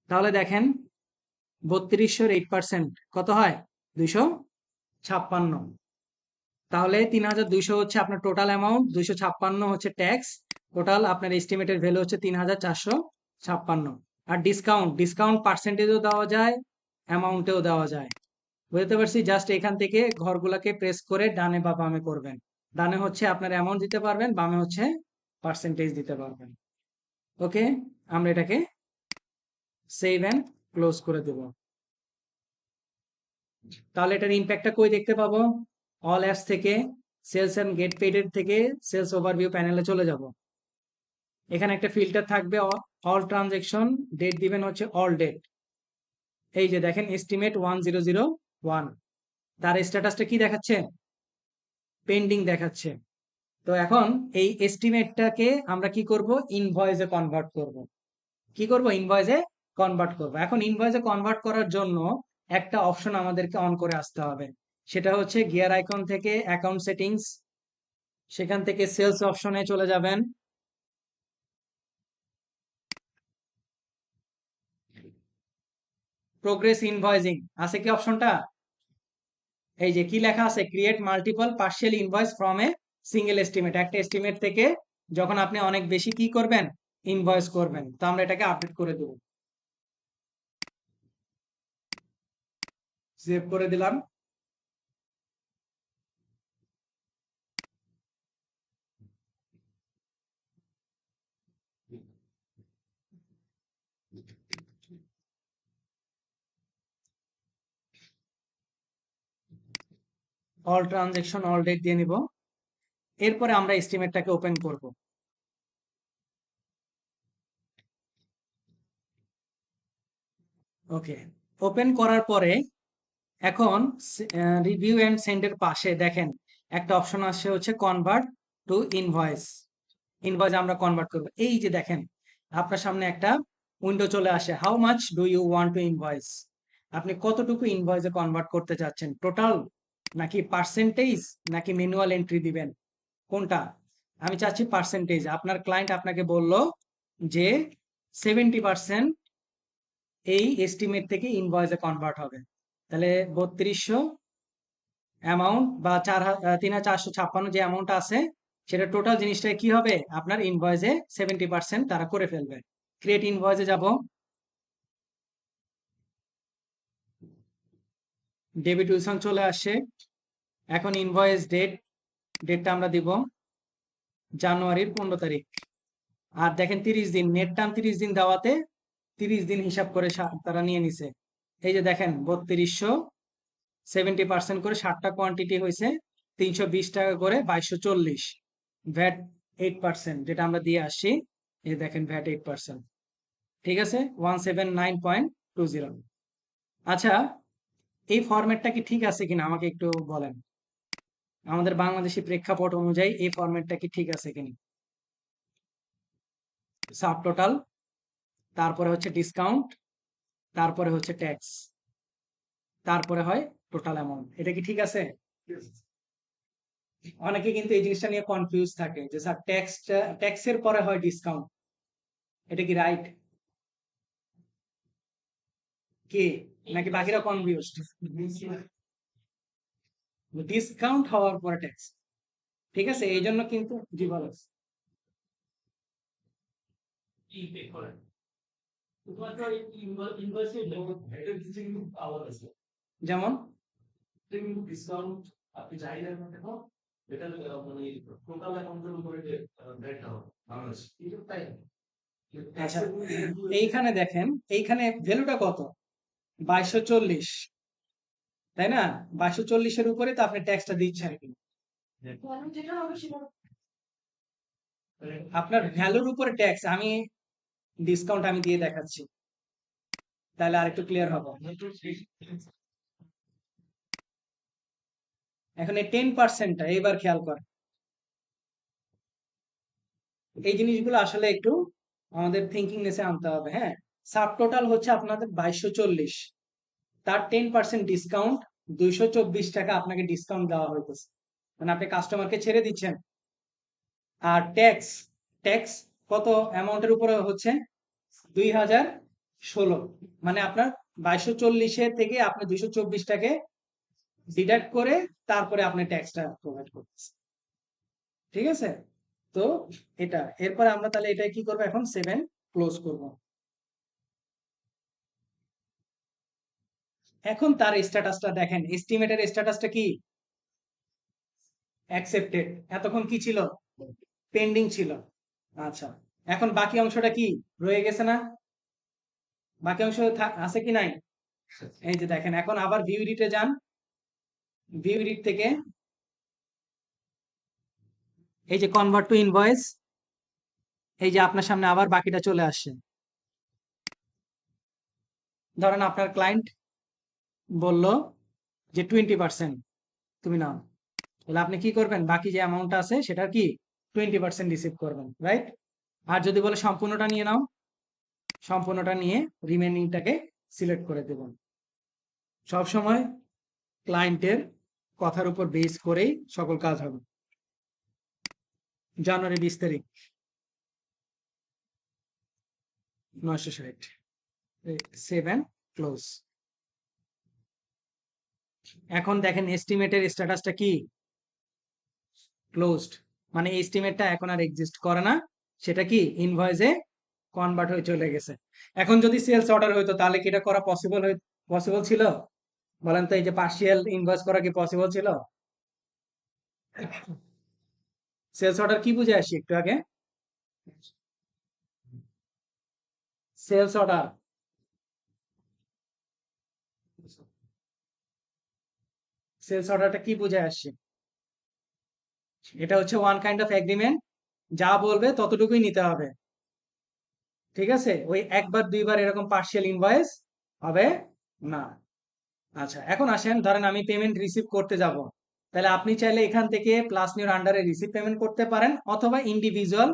তাহলে দেখেন 3200 8% কত হয়? 256। তাহলে 3200 হচ্ছে আপনার টোটাল অ্যামাউন্ট, 256 হচ্ছে ট্যাক্স। টোটাল আপনার এস্টিমেটেড ভ্যালু হচ্ছে 3456। আর ডিসকাউন্ট, ডিসকাউন্ট পার্সেন্টেজও দেওয়া যায়, অ্যামাউন্টেও দেওয়া যায়। বুঝতে পারছি? জাস্ট এখান থেকে ঘরগুলাকে প্রেস করে ডানে বা বামে করবেন। ডানে হচ্ছে আপনার অ্যামাউন্ট দিতে পারবেন, বামে হচ্ছে পার্সেন্টেজ দিতে পারবেন। ওকে, আমরা এটাকে সেভ অ্যান্ড ক্লোজ করে দেব। তাহলে এটার ইম্প্যাক্টটা কই দেখতে পাবো? অল অ্যাপস থেকে, সেলস এন্ড গেট পেইডের থেকে সেলস ওভারভিউ প্যানেলে চলে যাব। এখানে একটা ফিল্টার থাকবে অল ট্রানজেকশন, ডেট দিবেন হচ্ছে অল ডেট। এই যে দেখেন এস্টিমেট 1001, তার স্ট্যাটাসটা কি দেখাচ্ছে? পেন্ডিং দেখাচ্ছে। তো এখন এই এস্টিমেটটাকে আমরা কি করব? ইনভয়েসে কনভার্ট করব। কি করব? ইনভয়েসে কনভার্ট করব। এখন ইনভয়েসে কনভার্ট করার জন্য একটা অপশন আমাদেরকে অন করে আসতে হবে, সেটা হচ্ছে গিয়ার আইকন থেকে অ্যাকাউন্ট সেটিংস, সেখান থেকে সেলস অপশনে চলে যাবেন। প্রোগ্রেস ইনভয়েসিং আছে কি অপশনটা? এই যে কি লেখা আছে? Create multiple partial invoice from a single estimate. একটা এস্টিমেট থেকে যখন আপনি অনেক বেশি কি করবেন? ইনভয়েস করবেন। তো আমরা এটাকে আপডেট করে দেব, সেভ করে দিলাম। অল ট্রানজেকশন অল ডেট দিয়ে নিব। এরপরে আমরা এস্টিমেটটাকে ওপেন করব। ওকে, ওপেন করার পরে এখন রিভিউ এন্ড সেন্ডের পাশে দেখেন একটা অপশন আসছে হচ্ছে কনভার্ট টু ইনভয়েস। ইনভয়েস আমরা কনভার্ট করব। এই যে দেখেন আপনার সামনে একটা উইন্ডো চলে আসে, how much do you want to invoice. আপনি কতটুকু ইনভয়েসে কনভার্ট করতে চাচ্ছেন? টোটাল নাকি পার্সেন্টেজ নাকি ম্যানুয়াল এন্ট্রি দিবেন? কোনটা? আমি চাচ্ছি পার্সেন্টেজ। আপনার ক্লায়েন্ট আপনাকে বলল যে 70% এই এস্টিমেট থেকে ইনভয়েসে কনভার্ট হবে। তাহলে 3200 অ্যামাউন্ট বা 3456 যে অ্যামাউন্ট আছে সেটা টোটাল জিনিসটা কি হবে? আপনার ইনভয়েসে 70% তারা করে ফেলবে। ক্রিয়েট ইনভয়েসে যাব, ডেবিট উইলসন চলে আসছে। এখন ইনভয়েস ডেট, ডেটটা আমরা দিব জানুয়ারির 15 তারিখ। আর দেখেন 30 দিন, নেট টার্ম 30 দিন দেওয়াতে 30 দিন হিসাব করে তারা নিয়ে নিছে। এই যে দেখেন 3200 70% করে 60টা কোয়ান্টিটি হয়েছে 320 টাকা করে 2240। ভ্যাট 8% যেটা আমরা দিয়ে আসছি, এই দেখেন ভ্যাট 8%। ঠিক আছে, 179.20। আচ্ছা, এই ফরম্যাটটা কি ঠিক আছে কিনা আমাকে একটু বলেন। আমাদের বাংলাদেশি প্রেক্ষাপট অনুযায়ী এই ফরম্যাটটা কি ঠিক আছে কিনা? সাব টোটাল, তারপরে হচ্ছে ডিসকাউন্ট, তারপরে হচ্ছে ট্যাক্স, তারপরে হয় টোটাল অ্যামাউন্ট। এটা কি ঠিক আছে? অনেকে কিন্তু এই জিনিসটা নিয়ে কনফিউজ থাকে যে স্যার ট্যাক্সের পরে হয় ডিসকাউন্ট, এটা কি রাইট? কি নাকি বাকিরা কনফিউজড? ডিসকাউন্ট হওয়ার পরে ট্যাক্স। ঠিক আছে, এই জন্য কিন্তু জি বলো। কি পে করেন শুধুমাত্র ইনভয়েসে এটার কিছু কিন্তু আলাদা আছে। যেমন এটা কিন্তু ডিসকাউন্ট আপনি চাইলেন না কেন, এটা মানে টোটাল অ্যামাউন্টের উপরে রেটটা হবে বাংলাদেশ। এটা তাই না? আচ্ছা, এইখানে দেখেন এইখানে ভ্যালুটা কত? 2240, তাই না? 2240-এর উপরে তো আপনি ট্যাক্সটা দিচ্ছেন। যেটা হবে সেটা আপনার ভ্যালুর উপরে ট্যাক্স, আমি ডিসকাউন্ট আমি দিয়ে দেখাচ্ছি। তাহলে আরেকটু ক্লিয়ার হবে। এখন এই 10%টা এইবার খেয়াল কর, এই জিনিসগুলো আসলে একটু আমাদের থিঙ্কিংনেসে আনতে হবে। হ্যাঁ, সাব টোটাল হচ্ছে আপনাদের 2240, তার 10% ডিসকাউন্ট 224 টাকা আপনাকে ডিসকাউন্ট দেওয়া হইতেছে, মানে আপনি কাস্টমারকে ছেড়ে দিচ্ছেন। আর ট্যাক্স, ট্যাক্স কত অ্যামাউন্টের উপরে হচ্ছে 2016, মানে আপনার 2240 থেকে আপনি 224টাকে ডিডাক্ট করে তারপরে আপনি ট্যাক্সটা প্রোভাইড করতেছেন। ঠিক আছে, তো এটা এরপরে আমরা তাহলে এটা কি করবো, এখন 7 ক্লোজ করব। এখন তার স্ট্যাটাসটা দেখেন, এস্টিমেটের স্ট্যাটাসটা কি, অ্যাকসেপ্টেড। এতক্ষণ কি ছিল, পেন্ডিং ছিল। আচ্ছা, এখন বাকি অংশটা কি রয়ে গেছে না, বাকি অংশ আছে কি নাই, এই যে দেখেন। এখন আবার ভিউ এডিটে যান, ভিউ এডিট থেকে এই যে কনভার্ট টু ইনভয়েস, এই যে আপনার সামনে আবার বাকিটা চলে আসছে। ধরেন আপনার ক্লায়েন্ট বলল যে 20% তুমি নাও, তাহলে আপনি কি করবেন, বাকি যে অ্যামাউন্টটা আছে সেটার কি 20% রিসিভ করবেন, রাইট? আর যদি বলে সম্পূর্ণটা নিয়ে নাও, সম্পূর্ণটা নিয়ে রিমেনিংটাকে সিলেক্ট করে দেবেন। সবসময় ক্লায়েন্টের কথার উপর বেস করেই সকল কাজ হবে। জানুয়ারি 20 তারিখ 960, 7 ক্লোজ। এখন দেখেন এস্টিমেটের স্ট্যাটাসটা কি, ক্লোজড, মানে এস্টিমেটটা এখন আর এক্সিস্ট করে না, সেটা কি ইনভয়েসে কনভার্ট হয়ে চলে গেছে। এখন যদি সেলস অর্ডার হইতো তাহলে কি এটা করা পসিবল ছিল? বলেন তো, এই যে পার্শিয়াল ইনভয়েস করা কি পসিবল ছিল? সেলস অর্ডার কি বুঝে আসি একটু আগে, সেলস অর্ডার, সেলস অর্ডারটা কি বুঝে আসছে, এটা হচ্ছে ওয়ান কাইন্ড অফ এগ্রিমেন্ট, যা বলবে ততটুকুই নিতে হবে। ঠিক আছে, ওই একবার দুইবার এরকম পার্শিয়াল ইনভয়েস হবে না। আচ্ছা, এখন আসেন, ধরেন আমি পেমেন্ট রিসিভ করতে যাব, তাহলে আপনি চাইলে এখান থেকে প্লাস নিউর আন্ডারে রিসিভ পেমেন্ট করতে পারেন, অথবা ইন্ডিভিজুয়াল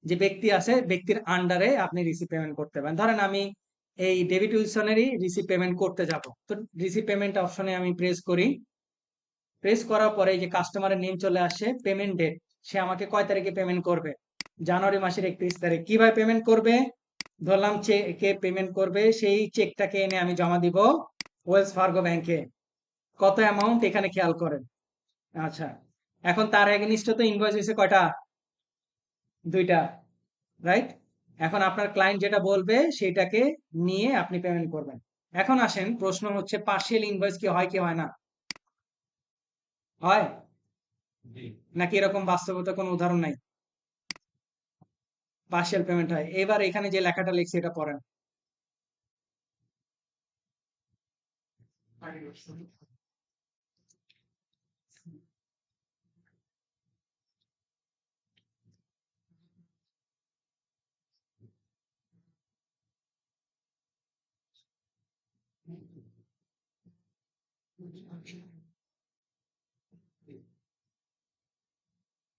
যে ব্যক্তি আছে ব্যক্তির আন্ডারে আপনি রিসিভ পেমেন্ট করতে পারেন। ধরেন আমি এই ডেভিড উইলসনেরই রিসিভ পেমেন্ট করতে যাব, তো রিসিভ পেমেন্ট অপশনে আমি প্রেস করি, প্রেস করার পরে এই যে কাস্টমারের নেম চলে আসে, পেমেন্ট ডেট, সে আমাকে কয় তারিখে পেমেন্ট করবে, জানুয়ারি মাসের 31 তারিখ। কিভাবে পেমেন্ট করবে, ধরলাম চেকে পেমেন্ট করবে, সেই চেকটাকে এনে আমি জমা দিব ওয়েলস ফার্গো ব্যাংকে। কত অ্যামাউন্ট এখানে খেয়াল করেন। আচ্ছা, এখন তার এগেনিস্টে তো ইনভয়েস হয়েছে কয়টা, দুইটা, রাইট? এখন আপনার ক্লায়েন্ট যেটা বলবে সেটাকে নিয়ে আপনি পেমেন্ট করবেন। এখন আসেন, প্রশ্ন হচ্ছে পার্শিয়াল ইনভয়েস কি হয় কি হয় না, হয় নাকি এরকম বাস্তবতা কোনো উদাহরণ নাই, পার্শিয়াল পেমেন্ট হয়। এবার এখানে যে লেখাটা লিখছি এটা পড়েন।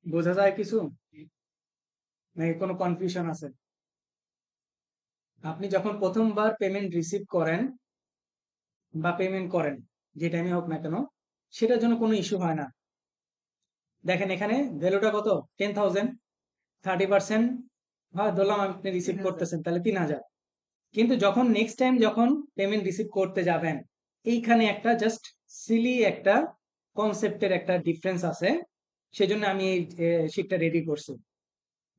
বোঝা যায় কিছু নাকি কোনো কনফিউশন আছে? আপনি যখন প্রথমবার পেমেন্ট রিসিভ করেন বা পেমেন্ট করেন, যে টাইমে হোক না কেন, সেটার জন্য কোনো ইস্যু হয় না। দেখেন এখানে ভ্যালুটা কত, 10,000, 30% হয়, ধরলাম আপনি রিসিভ করতেছেন, তাহলে 3,000। কিন্তু যখন নেক্সট টাইম যখন পেমেন্ট রিসিভ করতে যাবেন, এইখানে একটা জাস্ট সিলি একটা কনসেপ্টের একটা ডিফারেন্স আছে, সেজন্য আমি এই শিটটা রেডি করছি।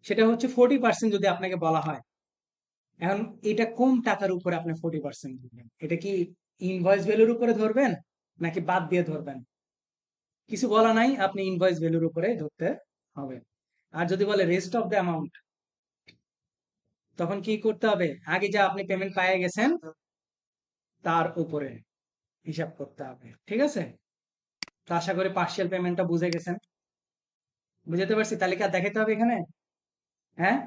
সেটা হচ্ছে 40% যদি আপনাকে বলা হয়, এখন এটা কোন টাকার উপরে আপনি 40% ধরবেন, এটা কি ইনভয়েস ভ্যালুর উপরে ধরবেন নাকি বাদ দিয়ে ধরবেন? কিছু বলা নাই, আপনি ইনভয়েস ভ্যালুর উপরে ধরতে হবে। আর যদি বলে রেস্ট অফ দ্য অ্যামাউন্ট, তখন কি করতে হবে, আগে যা আপনি পেমেন্ট পাইয়ে গেছেন তার উপরে হিসাব করতে হবে। ঠিক আছে, তো আশা করি পার্শিয়াল পেমেন্টটা বুঝে গেছেন, বুঝতে পারছি। তালিকা দেখাতে হবে এখানে, হ্যাঁ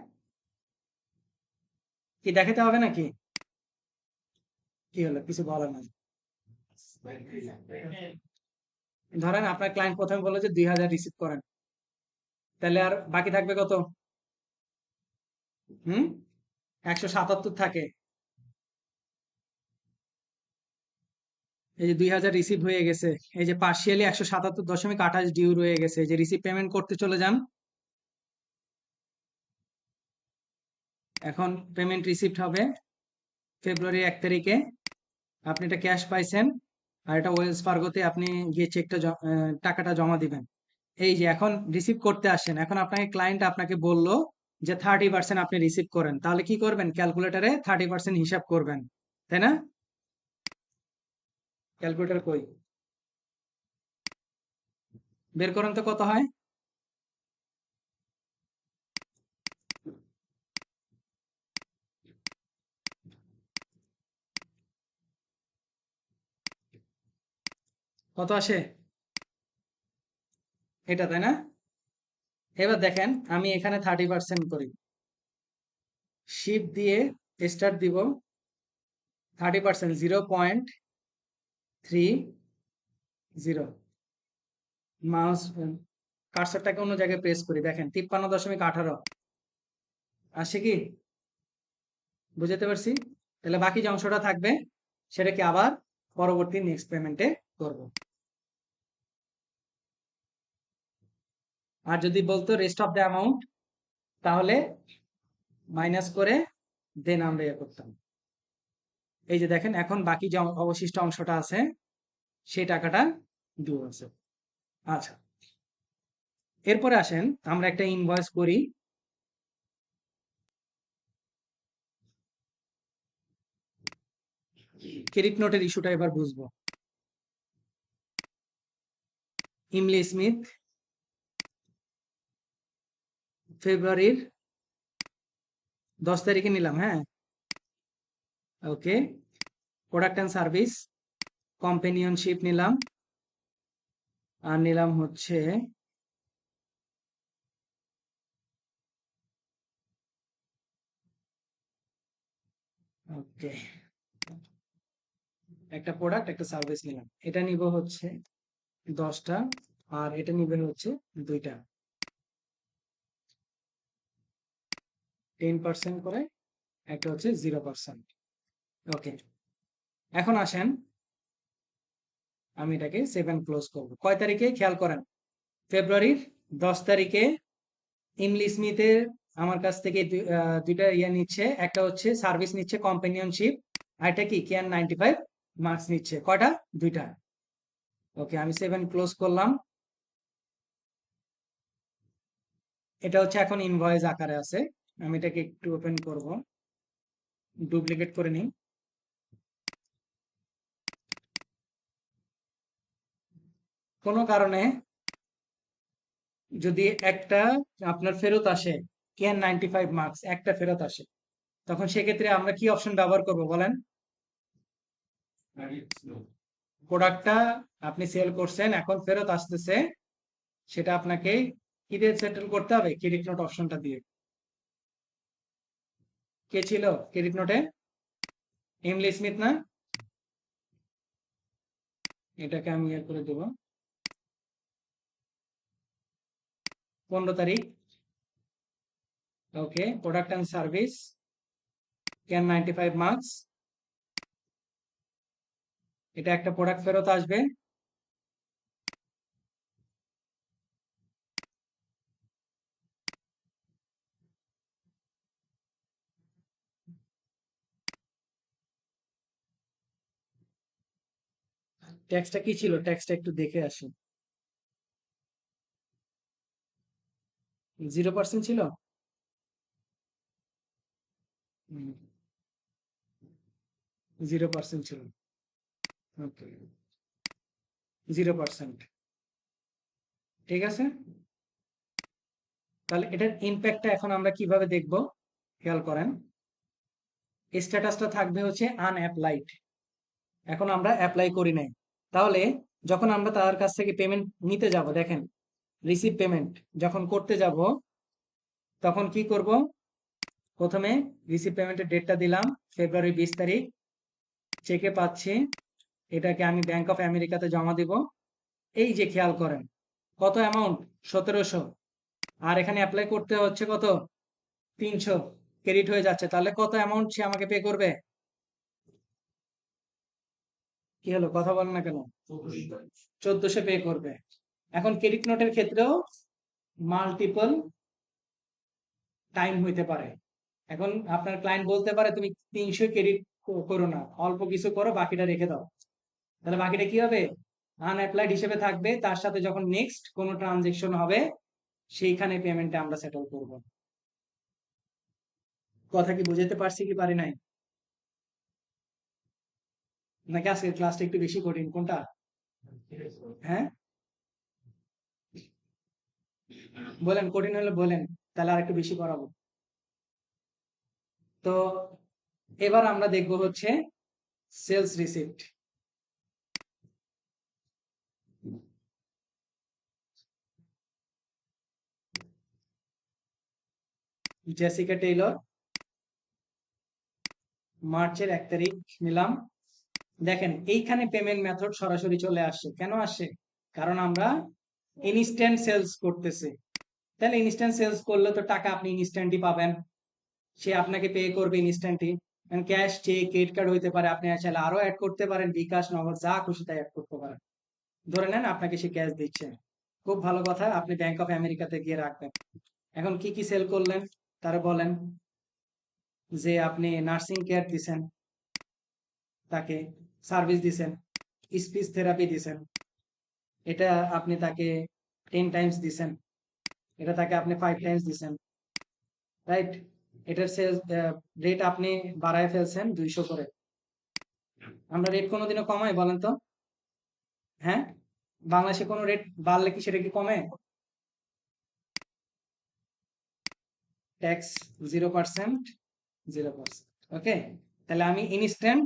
কি দেখাতে হবে নাকি? কি হলো, কিছু বলার নাই। হ্যাঁ, ধরেন আপনার ক্লায়েন্ট প্রথমে বললো যে 2000 রিসিভ করেন, তাহলে আর বাকি থাকবে কত? হুম, 177 থাকে। এই যে 2000 রিসিভ হয়ে গেছে, এই যে পার্শিয়ালি 177.28 ডিউ রয়ে গেছে, এই যে রিসিভ পেমেন্ট করতে চলে যান। এখন পেমেন্ট রিসিভড হবে ফেব্রুয়ারি 1 তারিখে। আপনি এটা ক্যাশ পাইছেন, আর এটা ওয়েলস ফার্গোতে আপনি গিয়ে টাকাটা জমা দিবেন। এই যে এখন রিসিভ করতে আসেন, এখন আপনাকে ক্লায়েন্ট আপনাকে বলল যে 30% আপনি রিসিভ করেন, তাহলে কি করবেন? ক্যালকুলেটরে 30% হিসাব করবেন, তাই না? ক্যালকুলেটর কই, বের করেন তো কত হয়। কত আসে এটা, তাই না? এবার দেখেন আমি এখানে 30% করি, শিফট দিয়ে স্টার্ট দিব, 30% 0.30, মাউস কার্সরটাকে অন্য জায়গায় প্রেস করি, দেখেন 53.18 আসে কি, বুঝতে পারছি? তাহলে বাকি যে অংশটা থাকবে সেটাকে আবার পরবর্তী নেক্সট পেমেন্টে করব। আর যদি বলতো রেস্ট অফ দ্য অ্যামাউন্ট, তাহলে মাইনাস করে দেন আমরা ইয়ে করতাম। এই যে দেখেন এখন বাকি যে অবশিষ্ট অংশটা আছে সেই টাকাটা ডিউ আছে। আচ্ছা, এরপরে আসেন আমরা একটা ইনভয়েস করি। ক্রেডিট নোটের ইস্যুটা এবার বুঝবো। ইমলি স্মিথ, ফেব্রুয়ারির 10 তারিখে নিলাম, হ্যাঁ, ওকে। প্রোডাক্ট অ্যান্ড সার্ভিস কম্পেনিয়নশিপ নিলাম, আর নিলাম হচ্ছে ওকে, একটা প্রোডাক্ট একটা সার্ভিস নিলাম, এটা নিব হচ্ছে 10টা, আর এটা নিবে হচ্ছে 2টা, 10% করে, একটা হচ্ছে 0%। ওকে, এখন আসেন আমি এটাকে 7 ক্লোজ করব। কয় তারিখে খেয়াল করেন? ফেব্রুয়ারির 10 তারিখে ইমলি স্মিথের আমার কাছ থেকে দুইটা ইয়ে নিচ্ছে, একটা হচ্ছে সার্ভিস নিচ্ছে কম্পেনিয়নশিপ, আর এটা কি কেয়ার 95 মার্কস নিচ্ছে, কয়টা? 2টা। ওকে, আমি 7 ক্লোজ করলাম। এটা হচ্ছে এখন ইনভয়েস আকারে আছে, আমি এটাকে একটু ওপেন করব, ডুপ্লিকেট করে নিই। কোনো কারণে যদি একটা আপনার ফেরত আসে, কেয়ার 95 মার্কস একটা ফেরত আসে, তখন সেক্ষেত্রে আমরা কি অপশন ব্যবহার করব বলেন? প্রোডাক্টটা আপনি সেল করছেন, এখন ফেরত আসতেছে, সেটা আপনাকে কি দিয়ে সেটেল করতে হবে? ক্রেডিট নোট অপশনটা দিয়ে। কে ছিল ক্রেডিট নোটে? এমলি স্মিথ না? এটাকে আমি ইয়ে করে দেব, 15 তারিখ। Okay, product and service can 95 marks, এটা একটা প্রোডাক্ট ফেরত আসবে, ট্যাক্সটা কি ছিল, ট্যাক্সটা একটু দেখে আসি। 0% ছিল। 0% ছিল, ওকে, 0%, ঠিক আছে। তাহলে এটার ইম্প্যাক্টটা এখন আমরা কিভাবে দেখব, খেয়াল করেন। স্ট্যাটাসটা থাকবে হচ্ছে আনঅ্যাপ্লাইড, এখন আমরা অ্যাপ্লাই করি নাই, তাহলে যখন আমরা তার কাছ থেকে পেমেন্ট নিতে যাব, দেখেন রিসিভ পেমেন্ট যখন করতে যাব, তখন কি করব? প্রথমে রিসিভ পেমেন্টের ডেটটা দিলাম ফেব্রুয়ারি 20 তারিখ, চেকে পাচ্ছি, এটাকে আমি ব্যাংক অফ আমেরিকাতে জমা দিব। এই যে খেয়াল করেন কত অ্যামাউন্ট, 1700, আর এখানে অ্যাপ্লাই করতে হচ্ছে কত, 300, ক্রেডিট হয়ে যাচ্ছে। তাহলে কত অ্যামাউন্ট সে আমাকে পে করবে? কি হলো, কথা বলেন না কেন? 1400 পে করবে। এখন ক্রেডিট নোটের ক্ষেত্রেও মাল্টিপল টাইম হইতে পারে। এখন আপনার ক্লায়েন্ট বলতে পারে তুমি 300 ক্রেডিট করো না, অল্প কিছু করো, বাকিটা রেখে দাও। তাহলে বাকিটা কি হবে, আনঅ্যাপ্লাইড হিসেবে থাকবে। তার সাথে যখন নেক্সট কোনো ট্রানজেকশন হবে সেইখানে পেমেন্টটা আমরা সেটেল করব। কথা কি বুঝাতে পারছি কি পারি নাই? নাকি আজকের ক্লাসটা একটু বেশি কঠিন, কোনটা? হ্যাঁ বলেন, কঠিন হলে বলেন, তাহলে আর একটু বেশি করাবো। তো এবার আমরা দেখব হচ্ছে সেলস রিসিপ্ট। জেসিকা টেইলর, মার্চের 1 তারিখ নিলাম। দেখেন এইখানে পেমেন্ট মেথড সরাসরি চলে আসছে। কেন আসছে? কারণ আমরা ইনস্ট্যান্ট সেলস করতেছি। তাহলে ইনস্ট্যান্ট সেলস করলে তো টাকা আপনি ইনস্ট্যান্টই পাবেন, সে আপনাকে পে করবে ইনস্ট্যান্টই। ক্যাশ, চেক, ক্রেডিট কার্ড হইতে পারে, আপনি চাইলে আরো অ্যাড করতে পারেন, বিকাশ, নগদ, যা খুশি তাই অ্যাড করতে পারেন। ধরে নেন আপনাকে সে ক্যাশ দিচ্ছে, খুব ভালো কথা, আপনি ব্যাংক অফ আমেরিকাতে গিয়ে রাখবেন। এখন কি কি সেল করলেন তারা বলেন। যে আপনি নার্সিং কেয়ার দিছেন, তাকে সার্ভিস দিছেন, স্পিচ থেরাপি দিছেন, এটা আপনি তাকে 10 টাইমস দিছেন, এটা তাকে আপনি 5 টাইমস দিছেন, রাইট? এটার সেলস রেট আপনি বাড়ায় ফেলছেন 200 করে। আমরা রেট কোনোদিনও কমাই বলেন তো? হ্যাঁ, বাংলাদেশে কোনো রেট বাড়লে কি সেটা কি কমে? ট্যাক্স 0%, 0%। ওকে, তাহলে আমি ইনস্ট্যান্ট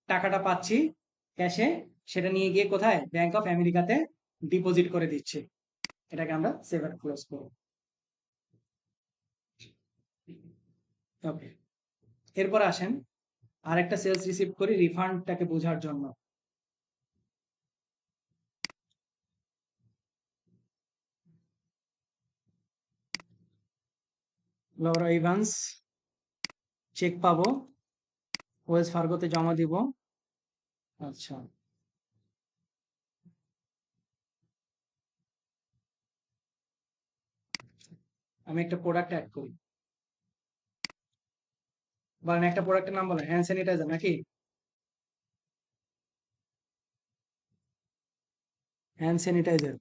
টাকাটা পাচ্ছি ক্যাশে, সেটা নিয়ে গিয়ে কোথায়, ব্যাংক অফ আমেরিকাতে ডিপোজিট করে দিচ্ছি। এটাকে আমরা সেভ এন্ড ক্লোজ করব। ওকে, এরপর আসেন আরেকটা সেলস রিসিভ করি রিফান্ডটাকে বোঝার জন্য। লরা ইভান্স, চেক পাবো, ওয়েলস ফার্গোতে জমা দিব। আচ্ছা, আমি একটা প্রোডাক্ট অ্যাড করি। বলেন একটা প্রোডাক্টের নাম বলেন, হ্যান্ড স্যানিটাইজার নাকি? Hand sanitizer.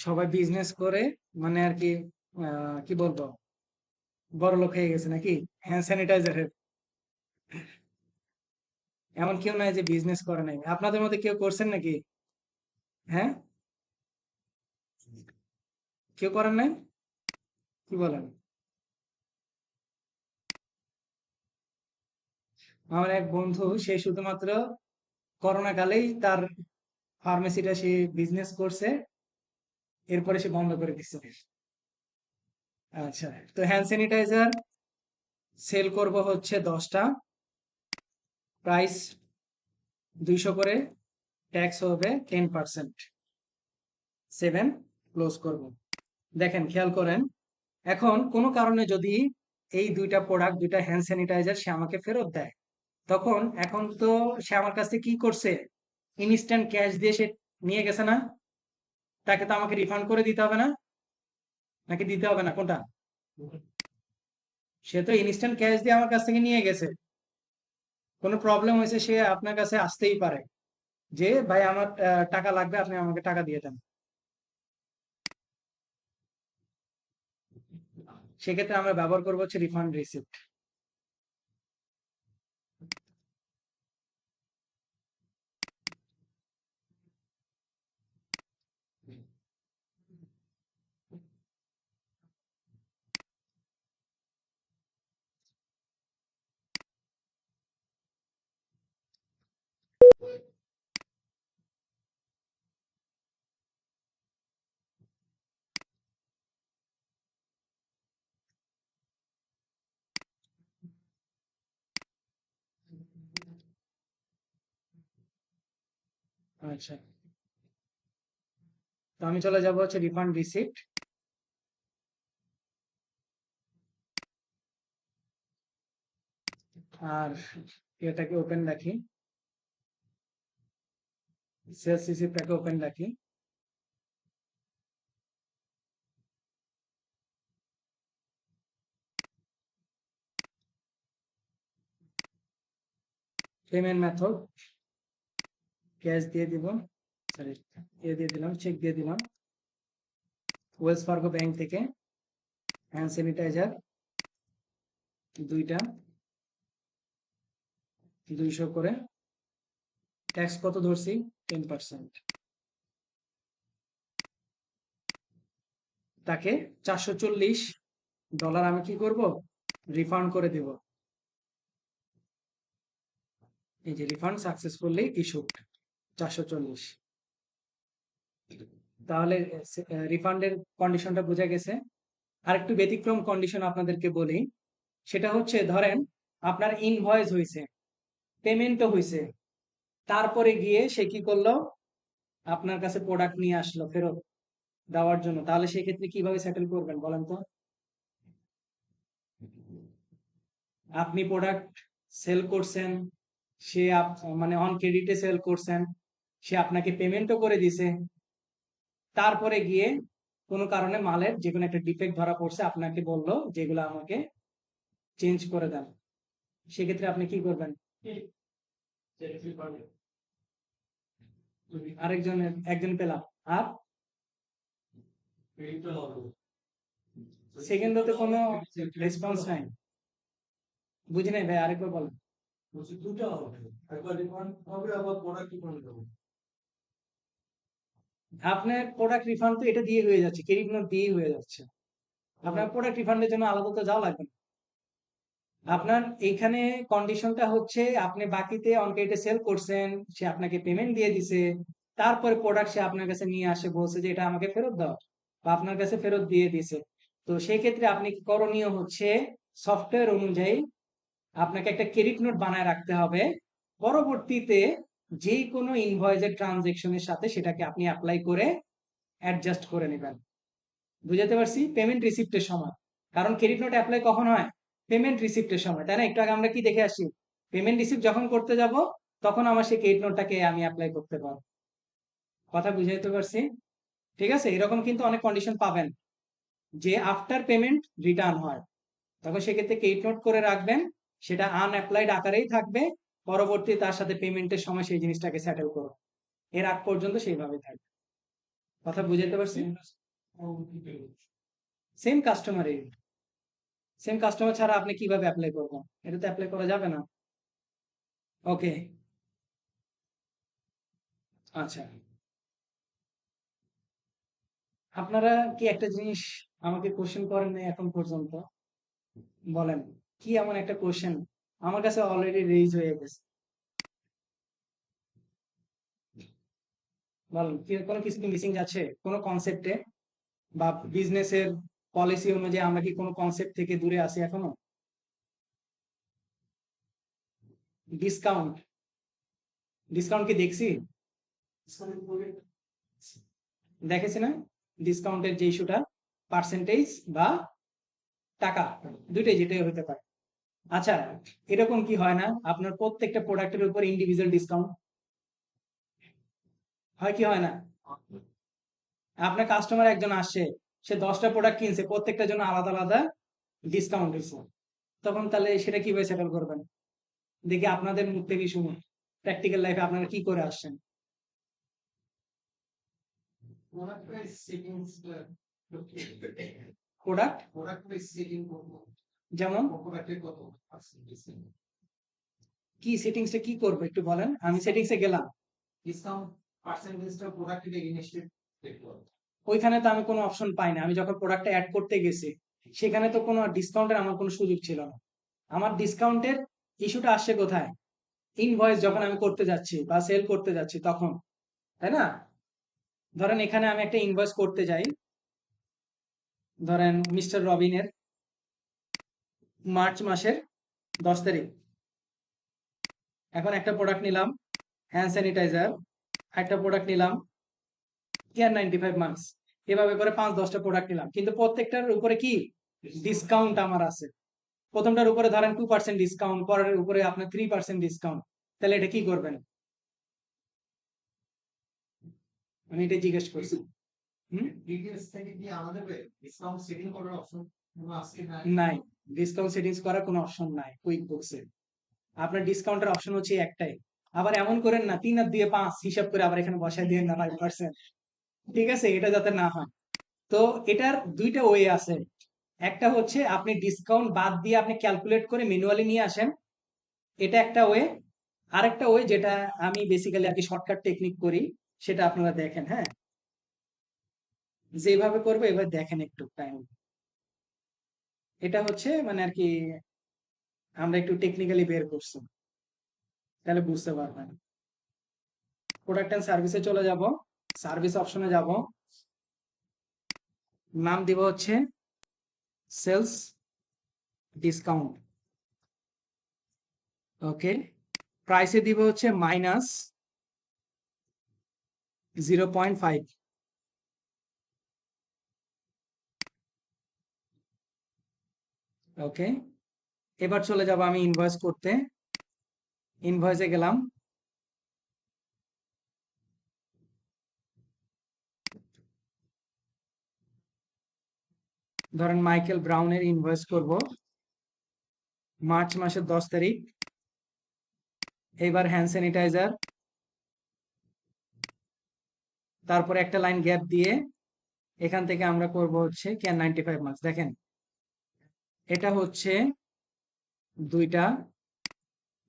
সবাই বিজনেস করে, মানে আর কি, কি বলবো, বড় লোক হয়ে গেছে নাকি হ্যান্ড স্যানিটাইজারের? এমন কেউ নাই যে বিজনেস করে নাই, আপনাদের মধ্যে কেউ করছেন নাকি? হ্যাঁ, কেউ করেন নাই? কি বলেন? আমার এক বন্ধু, সে শুধুমাত্র করোনা কালেই তার ফার্মেসিটা সে বিজনেস করছে, এরপরে সে বন্ধ করে দিচ্ছে। আচ্ছা, তো হ্যান্ড স্যানিটাইজার সেল করব হচ্ছে 10টা, প্রাইস 200 করে, ট্যাক্স হবে 10%, 7 ক্লোজ করব। দেখেন খেয়াল করেন, এখন কোনো কারণে যদি এই দুইটা প্রোডাক্ট, দুইটা হ্যান্ড স্যানিটাইজার সে আমাকে ফেরত দেয়, তখন এখন তো সে আমার কাছ থেকে কি করছে, ইনস্ট্যান্ট ক্যাশ দিয়ে সে নিয়ে গেছে না? তাকে তো আমাকে রিফান্ড করে দিতে হবে না? নাকি দিতে হবে না, কোনটা? সে তো ইনস্ট্যান্ট ক্যাশ দিয়ে আমার কাছ থেকে নিয়ে গেছে, কোনো প্রবলেম হয়েছে সে আপনার কাছে আসতেই পারে যে ভাই আমার টাকা লাগবে, আপনি আমাকে টাকা দিয়ে দেন। সেক্ষেত্রে আমরা ব্যবহার করবো হচ্ছে রিফান্ড রিসিপ্ট। আচ্ছা, তো আমি চলে যাব হচ্ছে রিফান্ড রিসিপ্ট। আর এটাকে ওপেন রাখি, সেলস রিসিপ্টটাকে ওপেন রাখি। পেমেন্ট মেথড ক্যাশ দিয়ে দিব, সরি দিয়ে দিলাম, চেক দিয়ে দিলাম। ওয়েলস ফার্গো ব্যাংক থেকে হ্যান্ড স্যানিটাইজার 2টা 200 করে। ট্যাক্স কত ধরছি? 10%। তাকে $440 আমি কি করব? রিফান্ড করে দেব। এই যে রিফান্ড সাকসেসফুলি ইস্যুড 440। তাহলে রিফান্ডের কন্ডিশনটা বোঝা গেছে। আর একটু ব্যতিক্রম কন্ডিশন আপনাদেরকে বলি, সেটা হচ্ছে ধরেন আপনার ইনভয়েস হয়েছে, পেমেন্টও হয়েছে, তারপরে গিয়ে সে কি করলো, আপনার কাছে প্রোডাক্ট নিয়ে আসলো ফেরত দেওয়ার জন্য, তাহলে সেক্ষেত্রে কিভাবে সেটেল করবেন বলেন তো? আপনি প্রোডাক্ট সেল করছেন, সে মানে অন ক্রেডিটে সেল করছেন, সে আপনাকে পেমেন্টও করে দিছে, তারপরে গিয়ে কোনো কারণে মালের যে কোনো একটা ডিফেক্ট ধরা পড়ছে, আপনাকে বললো যেগুলো আমাকে চেঞ্জ করে দেন, সেক্ষেত্রে আপনি কি করবেন? একজন পেলাম, আর সেকেন্ড তো কোনো রেসপন্স নাই। বুঝি নাই ভাই, আরেকবার বলেন। বলছি দুটো হবে, একবার রিফান্ড হবে আবার প্রোডাক্ট রিফান্ড হবে। আপনার প্রোডাক্ট রিফান্ড তো এটা দিয়ে হয়ে যাচ্ছে, ক্রেডিট নোট দিয়ে হয়ে যাচ্ছে। আপনার প্রোডাক্ট রিফান্ডের জন্য আলাদা তো যাওয়া লাগবে না। আপনার এইখানে কন্ডিশনটা হচ্ছে আপনি বাকিতে অন ক্রেডিটে সেল করছেন, সে আপনাকে পেমেন্ট দিয়ে দিছে, তারপরে প্রোডাক্ট সে আপনার কাছে নিয়ে আসে, বলছে যে এটা আমাকে ফেরত দাও, বা আপনার কাছে ফেরত দিয়ে দিছে। তো সেই ক্ষেত্রে আপনি করণীয় হচ্ছে সফটওয়্যার অনুযায়ী আপনাকে একটা ক্রেডিট নোট বানায় রাখতে হবে। পরবর্তীতে যে কোনো ইনভয়েসের ট্রানজেকশনের সাথে সেটাকে আপনি অ্যাপ্লাই করে অ্যাডজাস্ট করে নেবেন। বুঝাতে পারছি? পেমেন্ট রিসিপ্টের সময়। কারণ ক্রেডিট নোট অ্যাপ্লাই কখন হয়? পেমেন্ট রিসিপ্টের সময়, তাই না? একটু আগে আমরা কি দেখে আসছি? পেমেন্ট রিসিপ্ট যখন করতে যাব, তখন আমার সেই ক্রেডিট নোটটাকে আমি অ্যাপ্লাই করতে পারবো। কথা বুঝাইতে পারছি? ঠিক আছে, এরকম কিন্তু অনেক কন্ডিশন পাবেন যে আফটার পেমেন্ট রিটার্ন হয়, তখন সেক্ষেত্রে ক্রেডিট নোট করে রাখবেন, সেটা আনঅ্যাপ্লাইড আকারেই থাকবে। পরবর্তী তার সাথে পেমেন্টের সময় সেই জিনিসটাকে সেটেল করো, এর আগ পর্যন্ত সেইভাবে থাকবে। কথা বুঝাইতে পারছি? সেম কাস্টমারই, সেম কাস্টমার ছাড়া আপনি কিভাবে অ্যাপ্লাই করবেন? এটা তো অ্যাপ্লাই করা যাবে না। ওকে, আচ্ছা, আপনারা কি একটা জিনিস আমাকে কোশ্চেন করেন নাই এখন পর্যন্ত? বলেন, কি এমন একটা কোশ্চেন আমার কাছে অলরেডি রেইজ হয়ে গেছে? বলেন, কোনো কিছু কি মিসিং যাচ্ছে কোনো কনসেপ্টে, বা বিজনেসের পলিসি অনুযায়ী আমরা কি কোনো কনসেপ্ট থেকে দূরে আছি এখনো? ডিসকাউন্ট, ডিসকাউন্ট কি দেখছি? দেখেছি না? ডিসকাউন্টের যে ইস্যুটা, পার্সেন্টেজ বা টাকা, দুইটাই যেটাই হতে পারে। আচ্ছা, এরকম কি হয় না আপনার প্রত্যেকটা প্রোডাক্টের উপর ইন্ডিভিজুয়াল ডিসকাউন্ট হয় কি হয় না? আপনার কাস্টমার একজন আসছে, সে 10টা প্রোডাক্ট কিনছে, প্রত্যেকটার জন্য আলাদা আলাদা ডিসকাউন্ট দিচ্ছে, তখন তাহলে সেটা কিভাবে সেটেল করবেন? দেখি আপনাদের মুখ থেকে শুনুন, প্র্যাকটিক্যাল লাইফে আপনারা কি করে আসছেন। প্রোডাক্ট যেমন কি সেটিংসটা কি করবো একটু বলেন, আমি সেটিংসে গেলাম, ওইখানে তো আমি কোনো অপশন পাই না। আমি যখন প্রোডাক্টটা অ্যাড করতে গেছি, সেখানে তো কোনো ডিসকাউন্টের আমার কোনো সুযোগ ছিল না। আমার ডিসকাউন্টের ইস্যুটা আসছে কোথায়? ইনভয়েস যখন আমি করতে যাচ্ছি বা সেল করতে যাচ্ছি তখন, তাই না? ধরেন এখানে আমি একটা ইনভয়েস করতে যাই, ধরেন মিস্টার রবিনের মার্চ মাসের 10 তারিখ। এখন একটা প্রোডাক্ট নিলাম, হ্যান্ড স্যানিটাইজার একটা প্রোডাক্ট নিলাম কেয়ার 95 মার্কস, এভাবে করে 5-10টা প্রোডাক্ট নিলাম, কিন্তু প্রত্যেকটার উপরে কি ডিসকাউন্ট আমার আছে। প্রথমটার উপরে ধরেন 2% ডিসকাউন্ট, পরের উপরে আপনার 3% ডিসকাউন্ট, তাহলে এটা কি করবেন? আমি এটা জিজ্ঞেস করছি। ডিটেইলস থেকে কি আমাদের ডিসকাউন্ট সেটিং করার অপশন আজকে নাই? নাই, ডিসকাউন্ট সেটিংস করার কোনো অপশন নাই কুইক বুকসে। আপনার ডিসকাউন্টের অপশন হচ্ছে একটাই। আবার এমন করেন না 3 আর 2 5 হিসাব করে আবার এখানে বসায় দিয়ে না 5%, ঠিক আছে, এটা যাতে না হয়। তো এটার দুইটা ওয়ে আছে। একটা হচ্ছে আপনি ডিসকাউন্ট বাদ দিয়ে আপনি ক্যালকুলেট করে ম্যানুয়ালি নিয়ে আসেন, এটা একটা ওয়ে। আরেকটা ওয়ে যেটা আমি বেসিক্যালি আর কি শর্টকাট টেকনিক করি, সেটা আপনারা দেখেন। হ্যাঁ, যেভাবে করবো এবার দেখেন একটু টাইম। এটা হচ্ছে মানে আর কি আমরা একটু টেকনিক্যালি বের করছি, তাহলে বুঝতে পারবেন। প্রোডাক্ট এন্ড সার্ভিসে চলে যাব, সার্ভিস অপশনে যাব, নাম দিব হচ্ছে সেলস ডিসকাউন্ট। ওকে, প্রাইসে দিব হচ্ছে -0.5। ওকে, এবার চলে যাব আমি ইনভয়েস করতে, ইনভয়েসে গেলাম, ধরেন মাইকেল ব্রাউনের ইনভয়েস করব মার্চ মাসের 10 তারিখ। এবার হ্যান্ড স্যানিটাইজার, তারপরে একটা লাইন গ্যাপ দিয়ে এখান থেকে আমরা করব হচ্ছে কেয়ার 95 মার্কস। দেখেন এটা হচ্ছে দুইটা,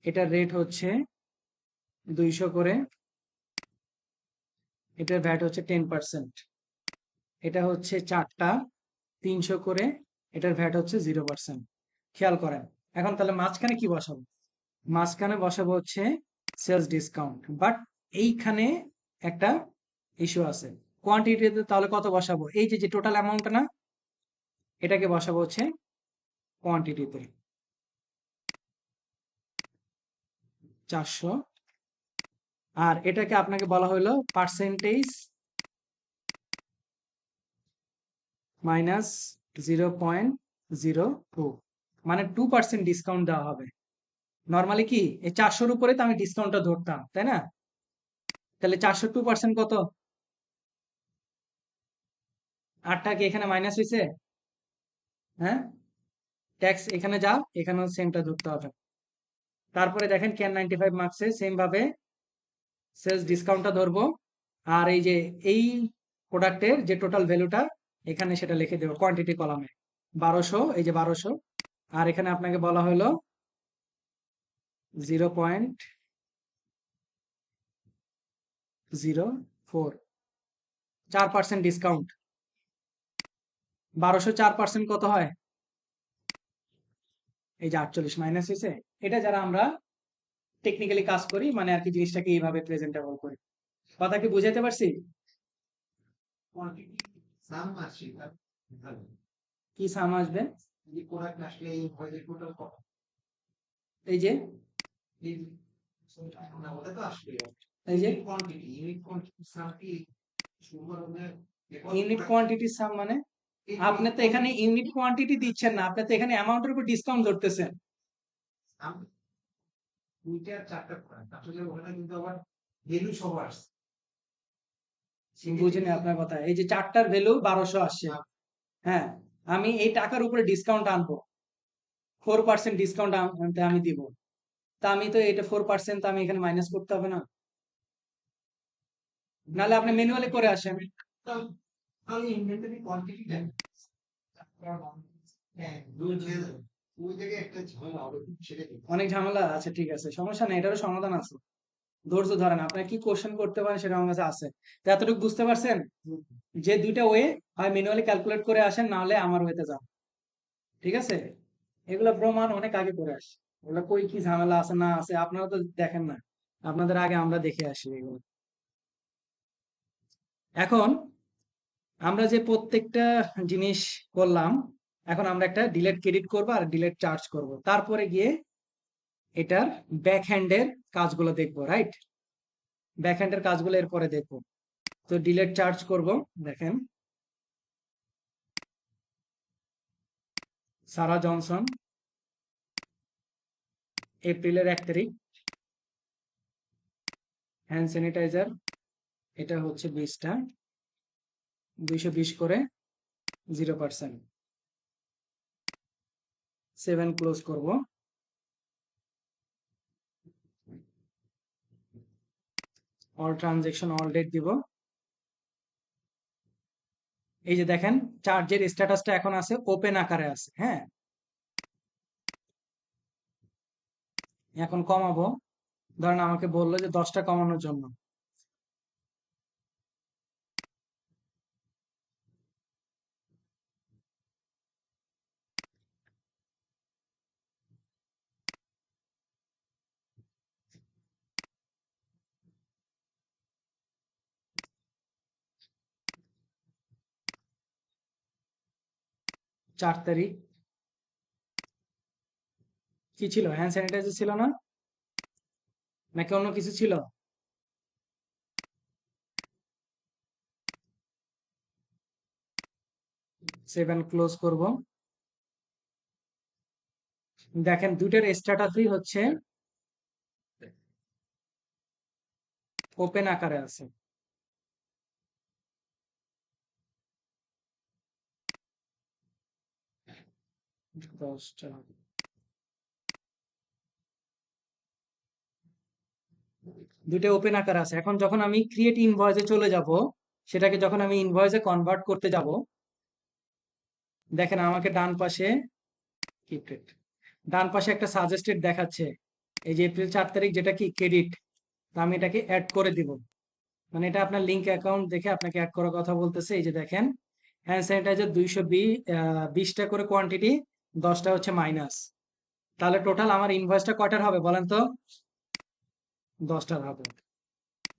এটার রেট হচ্ছে 200 করে, এটার ভ্যাট হচ্ছে 10%, এটা হচ্ছে 4টা 300 করে, এটার ভ্যাট হচ্ছে 0%। খেয়াল করেন। এখন তাহলে মাঝখানে কি বসাবো? মাঝখানে বসাবো হচ্ছে সেলস ডিসকাউন্ট, বাট এইখানে একটা ইস্যু আছে। কোয়ান্টিটিতে তাহলে কত বসাবো? এই যে টোটাল অ্যামাউন্ট না, এটাকে বসাবো হচ্ছে কোয়ান্টিটিতে 400, আর এটাকে আপনাকে বলা হলো পার্সেন্টেজ -0.02, মানে 2% ডিসকাউন্ট দেওয়া হবে। নর্মালি কি এই 400-র উপরে তো আমি ডিসকাউন্টটা ধরতাম, তাই না? তাহলে 400 2% কত? 8টা কি এখানে মাইনাস হয়েছে? হ্যাঁ, ট্যাক্স এখানে যা, এখানেও সেমটা ধরতে হবে। তারপরে দেখেন কেয়ার 95 মার্কসে সেম ভাবে সেলস ডিসকাউন্টটা ধরবো, আর এই যে এই প্রোডাক্টের যে টোটাল ভ্যালুটা এখানে সেটা লিখে দেবো কোয়ান্টিটি কলামে 1200, এই যে 1200, আর এখানে আপনাকে বলা হলো 0.04, 4% ডিসকাউন্ট। 1200 4% কত হয়? এই যে 48 মাইনাস হয়েছে। এটা যারা আমরা টেকনিক্যালি কাজ করি মানে আর কি জিনিসটাকে এইভাবে প্রেজেন্টেবল করি। কথা কি বুঝাইতে পারছি? কোয়ান্টিটি সাম আসছে কি সাম আসবে? এই প্রোডাক্ট আসলে এই হয় টোটাল কত? এই যে এই না ওটা তো আসলে এই যে ইউনিট কোয়ান্টিটি সাম কি শুরু করবে? ইউনিট কোয়ান্টিটি সাম মানে আপনি তো এখানে ইউনিট কোয়ান্টিটি দিচ্ছেন না, আপনি তো এখানে অ্যামাউন্টের উপর ডিসকাউন্ট ধরতেছেন। দুইটা আর চারটা প্রোডাক্ট আসলে ওখানে কিন্তু আবার ভ্যালু সহ আসছে। বুঝিনি আপনার কথা। এই যে 4টার ভ্যালু 1200 আসছে, হ্যাঁ, আমি এই টাকার উপরে ডিসকাউন্ট আনবো, 4% ডিসকাউন্ট আনতে আমি দিব, তা আমি তো এটা 4% তো আমি এখানে মাইনাস করতে হবে না? নাহলে আপনি ম্যানুয়ালি করে আসেন। আমি ইনভেন্টরি কোয়ান্টিটি দেন হ্যাঁ ওই জায়গায় একটা ঝামেলা হবে সেটা কি? অনেক ঝামেলা আছে, ঠিক আছে, সমস্যা নেই, এটারও সমাধান আছে। ধৈর্য ধরেন, আপনার কি কোশ্চেন করতে পারেন সেটা আমার কাছে আছে। তো এতটুকু বুঝতে পারছেন যে দুইটা ওয়ে, হয় ম্যানুয়ালি ক্যালকুলেট করে আসেন, না হলে আমার ওয়েতে যান, ঠিক আছে? এগুলো প্রমাণ অনেক আগে করে আসে, ওগুলো কই কি ঝামেলা আছে না আছে আপনারা তো দেখেন না, আপনাদের আগে আমরা দেখে আসি এগুলো। এখন আমরা যে প্রত্যেকটা জিনিস করলাম, এখন আমরা একটা ডিলেট ক্রেডিট করব আর ডিলেট চার্জ করব, তারপরে গিয়ে এটার ব্যাক হ্যান্ডের কাজগুলো দেখবো, রাইট? ব্যাকহ্যান্ডের কাজগুলো এরপরে দেখবো। তো ডিলেট চার্জ করব। দেখেন, সারা জনসন, এপ্রিলের 1 তারিখ, হ্যান্ড স্যানিটাইজার, এটা হচ্ছে 20টা, 220 করে, 0%। 7 ক্লোজ করব। অল ট্রানজেকশন, অল ডেট দিব। এই যে দেখেন, চার্জের স্ট্যাটাসটা এখন আছে ওপেন আকারে আছে। হ্যাঁ, এখন কমাবো। ধরেন আমাকে বললো যে 10টা কমানোর জন্য। চার তারিখ কি ছিল? হ্যান্ড স্যানিটাইজার ছিল না, নাকি অন্য কিছু ছিল? 7 ক্লোজ করব। দেখেন দুইটার স্ট্যাটাসই হচ্ছে ওপেন আকারে আছে। দশটা, দুইটা ওপেন আকারে আছে। এখন যখন আমি ক্রিয়েট ইনভয়েসে চলে যাব, সেটাকে যখন আমি ইনভয়েসে কনভার্ট করতে যাব, দেখেন আমাকে ডান পাশে keep it, ডান পাশে একটা সাজেস্টেড দেখাচ্ছে, এই যে এপ্রিল 4 তারিখ, যেটা কি ক্রেডিট। তো আমি এটাকে অ্যাড করে দিব। মানে এটা আপনার লিঙ্ক অ্যাকাউন্ট দেখে আপনাকে অ্যাড করার কথা বলতেছে। এই যে দেখেন, হ্যান্ড স্যানিটাইজার 220টা করে কোয়ান্টিটি, 10টা হচ্ছে মাইনাস। তাহলে টোটাল আমার ইনভয়েসটা কয়টার হবে বলেন তো? 10টার হবে।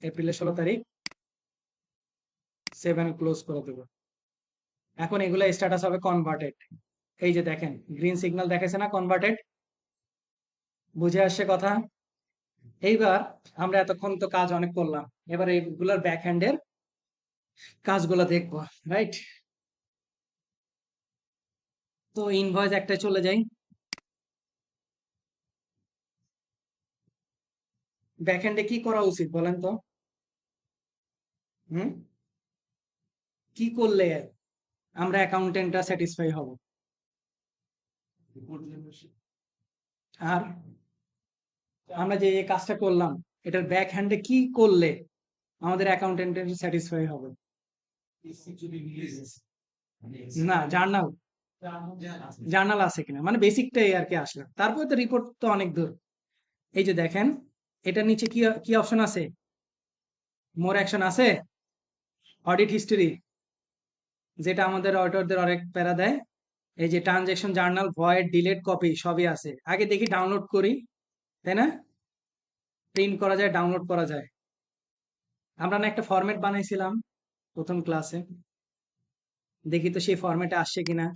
এপ্রিলের 16 তারিখ, 7 ক্লোজ করে দেবো। এখন এগুলা স্ট্যাটাস হবে কনভার্টেড। এই যে দেখেন গ্রিন সিগন্যাল দেখাচ্ছে না, কনভার্টেড। বুঝে আসছে কথা? এইবার আমরা এতক্ষণ তো কাজ অনেক করলাম, এবার এইগুলার ব্যাক হ্যান্ডের কাজগুলো দেখবো, রাইট? তো ইনভয়েস একটা চলে যাই। ব্যাক হ্যান্ডে কি করা উচিত বলেন তো? হুম, কি করলে আমরা অ্যাকাউন্টেন্টরা স্যাটিসফাই হব? Report generation. আর আমরা যে এই কাজটা করলাম, এটার ব্যাক হ্যান্ডে কি করলে আমাদের অ্যাকাউন্টেন্টের স্যাটিসফাই হবে? যদি মিলে না, জার্নাল, জার্নাল আছে কিনা, মানে বেসিকটাই আর কি আসলাম, তারপরে তো রিপোর্ট তো অনেক দূর। এই যে দেখেন, এটার নিচে কি কি অপশন আছে? মোর অ্যাকশন আছে, অডিট হিস্টোরি, যেটা আমাদের অডিটরদের অনেক প্যারা দেয়। এই যে transaction journal, void, delete, copy সবই আছে। আগে দেখি ডাউনলোড করি, তাই না? প্রিন্ট করা যায়, ডাউনলোড করা যায়। আমরা না একটা ফরম্যাট বানাইছিলাম প্রথম ক্লাসে, দেখি তো সেই ফরম্যাটে আসছে কিনা।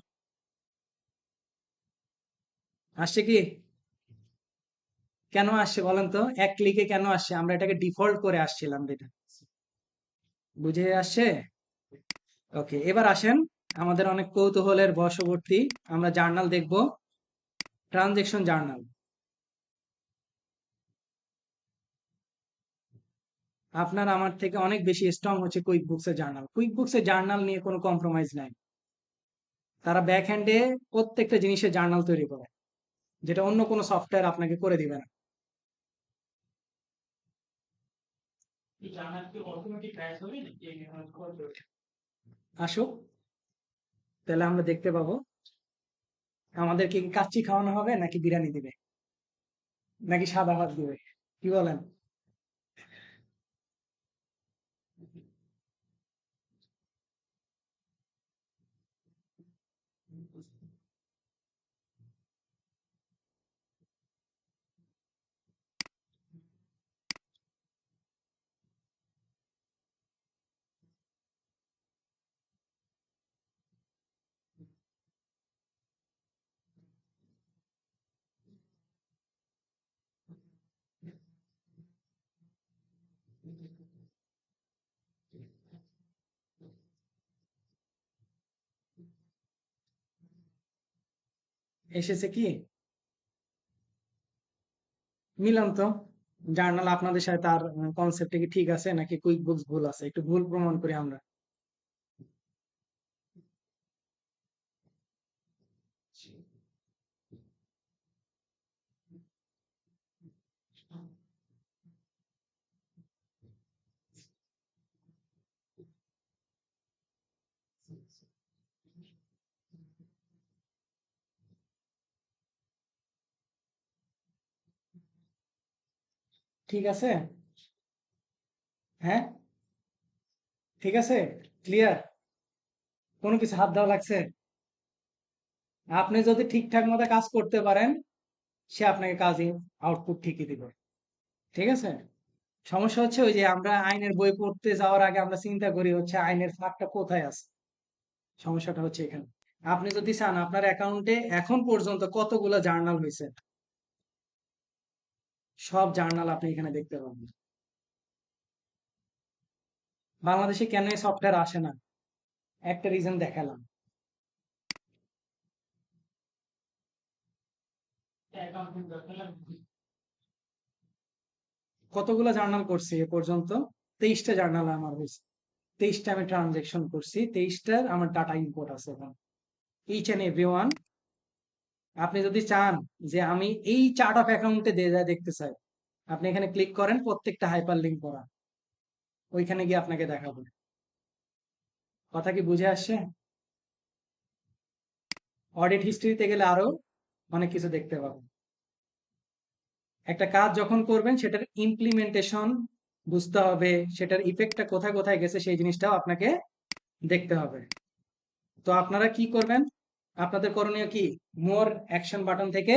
আসছে কি? কেন আসছে বলেন তো? এক ক্লিকে কেন আসছে? আমরা এটাকে ডিফল্ট করে আসছিলাম যেটা। বুঝে আসছে? ওকে, এবার আসেন, আমাদের অনেক কৌতূহলের বশবর্তী, আমরা জার্নাল দেখব। ট্রানজেকশন জার্নাল, আপনার আমার থেকে অনেক বেশি স্ট্রং হচ্ছে কুইক বুকসের জার্নাল। কুইক বুকসের জার্নাল নিয়ে কোনো কম্প্রোমাইজ নাই। তারা ব্যাক হ্যান্ডে প্রত্যেকটা জিনিসের জার্নাল তৈরি করে, যেটা অন্য কোনো সফটওয়্যার আপনাকে করে দিবে না। এই জার্নাল কি অটোমেটিক রাইজ হবে নাকি করবে? আসুক, তাহলে আমরা দেখতে পাবো আমাদেরকে কি কাচ্চি খাওয়ানো হবে, নাকি বিরিয়ানি দিবে, নাকি সাদা ভাত দিবে, কি বলেন? এসেছে কি মিলান তো জার্নাল আপনাদের সাথে তার কনসেপ্টে কি ঠিক আছে নাকি কুইক বুকস ভুল আছে একটু ভুল প্রমাণ করি আমরা। ঠিক আছে, হ্যাঁ ঠিক আছে, ক্লিয়ার, কোনো কিছু হাত দেওয়া লাগছে? আপনি যদি ঠিকঠাক মতো কাজ করতে পারেন সে আপনাকে কাজে আউটপুট ঠিকই দিবে। ঠিক আছে, সমস্যা হচ্ছে ওই যে আমরা আইনের বই পড়তে যাওয়ার আগে আমরা চিন্তা করি হচ্ছে আইনের ফাঁকটা কোথায় আছে। সমস্যাটা হচ্ছে এখানে। আপনি যদি চান আপনার অ্যাকাউন্টে এখন পর্যন্ত কতগুলো জার্নাল হয়েছে সব জার্নাল আপনি এখানে দেখতে পাবেন। বাংলাদেশে কেন এই সফটওয়্যার আসে না একটা রিজন দেখালাম। অ্যাকাউন্টিং দরকার কতগুলো জার্নাল করছি এ পর্যন্ত? 23টা জার্নাল আমার হয়েছে, 23টা আমি ট্রানজেকশন করছি, 23টার আমার ডাটা ইম্পোর্ট আছে এখন। Each and every one. আপনি যদি চান যে আমি এই চার্ট অফ অ্যাকাউন্টে দেখতে চাই, আপনি এখানে ক্লিক করেন, প্রত্যেকটা হাইপার লিঙ্ক করা, ওইখানে গিয়ে আপনাকে দেখাবো। কথা কি বুঝে আসছে? অডিট হিস্ট্রিতে গেলে আরো অনেক কিছু দেখতে পাবেন। একটা কাজ যখন করবেন সেটার ইমপ্লিমেন্টেশন বুঝতে হবে, সেটার ইফেক্টটা কোথায় কোথায় গেছে সেই জিনিসটাও আপনাকে দেখতে হবে। তো আপনারা কি করবেন, আপনাদের করণীয় কি, মোর অ্যাকশন বাটন থেকে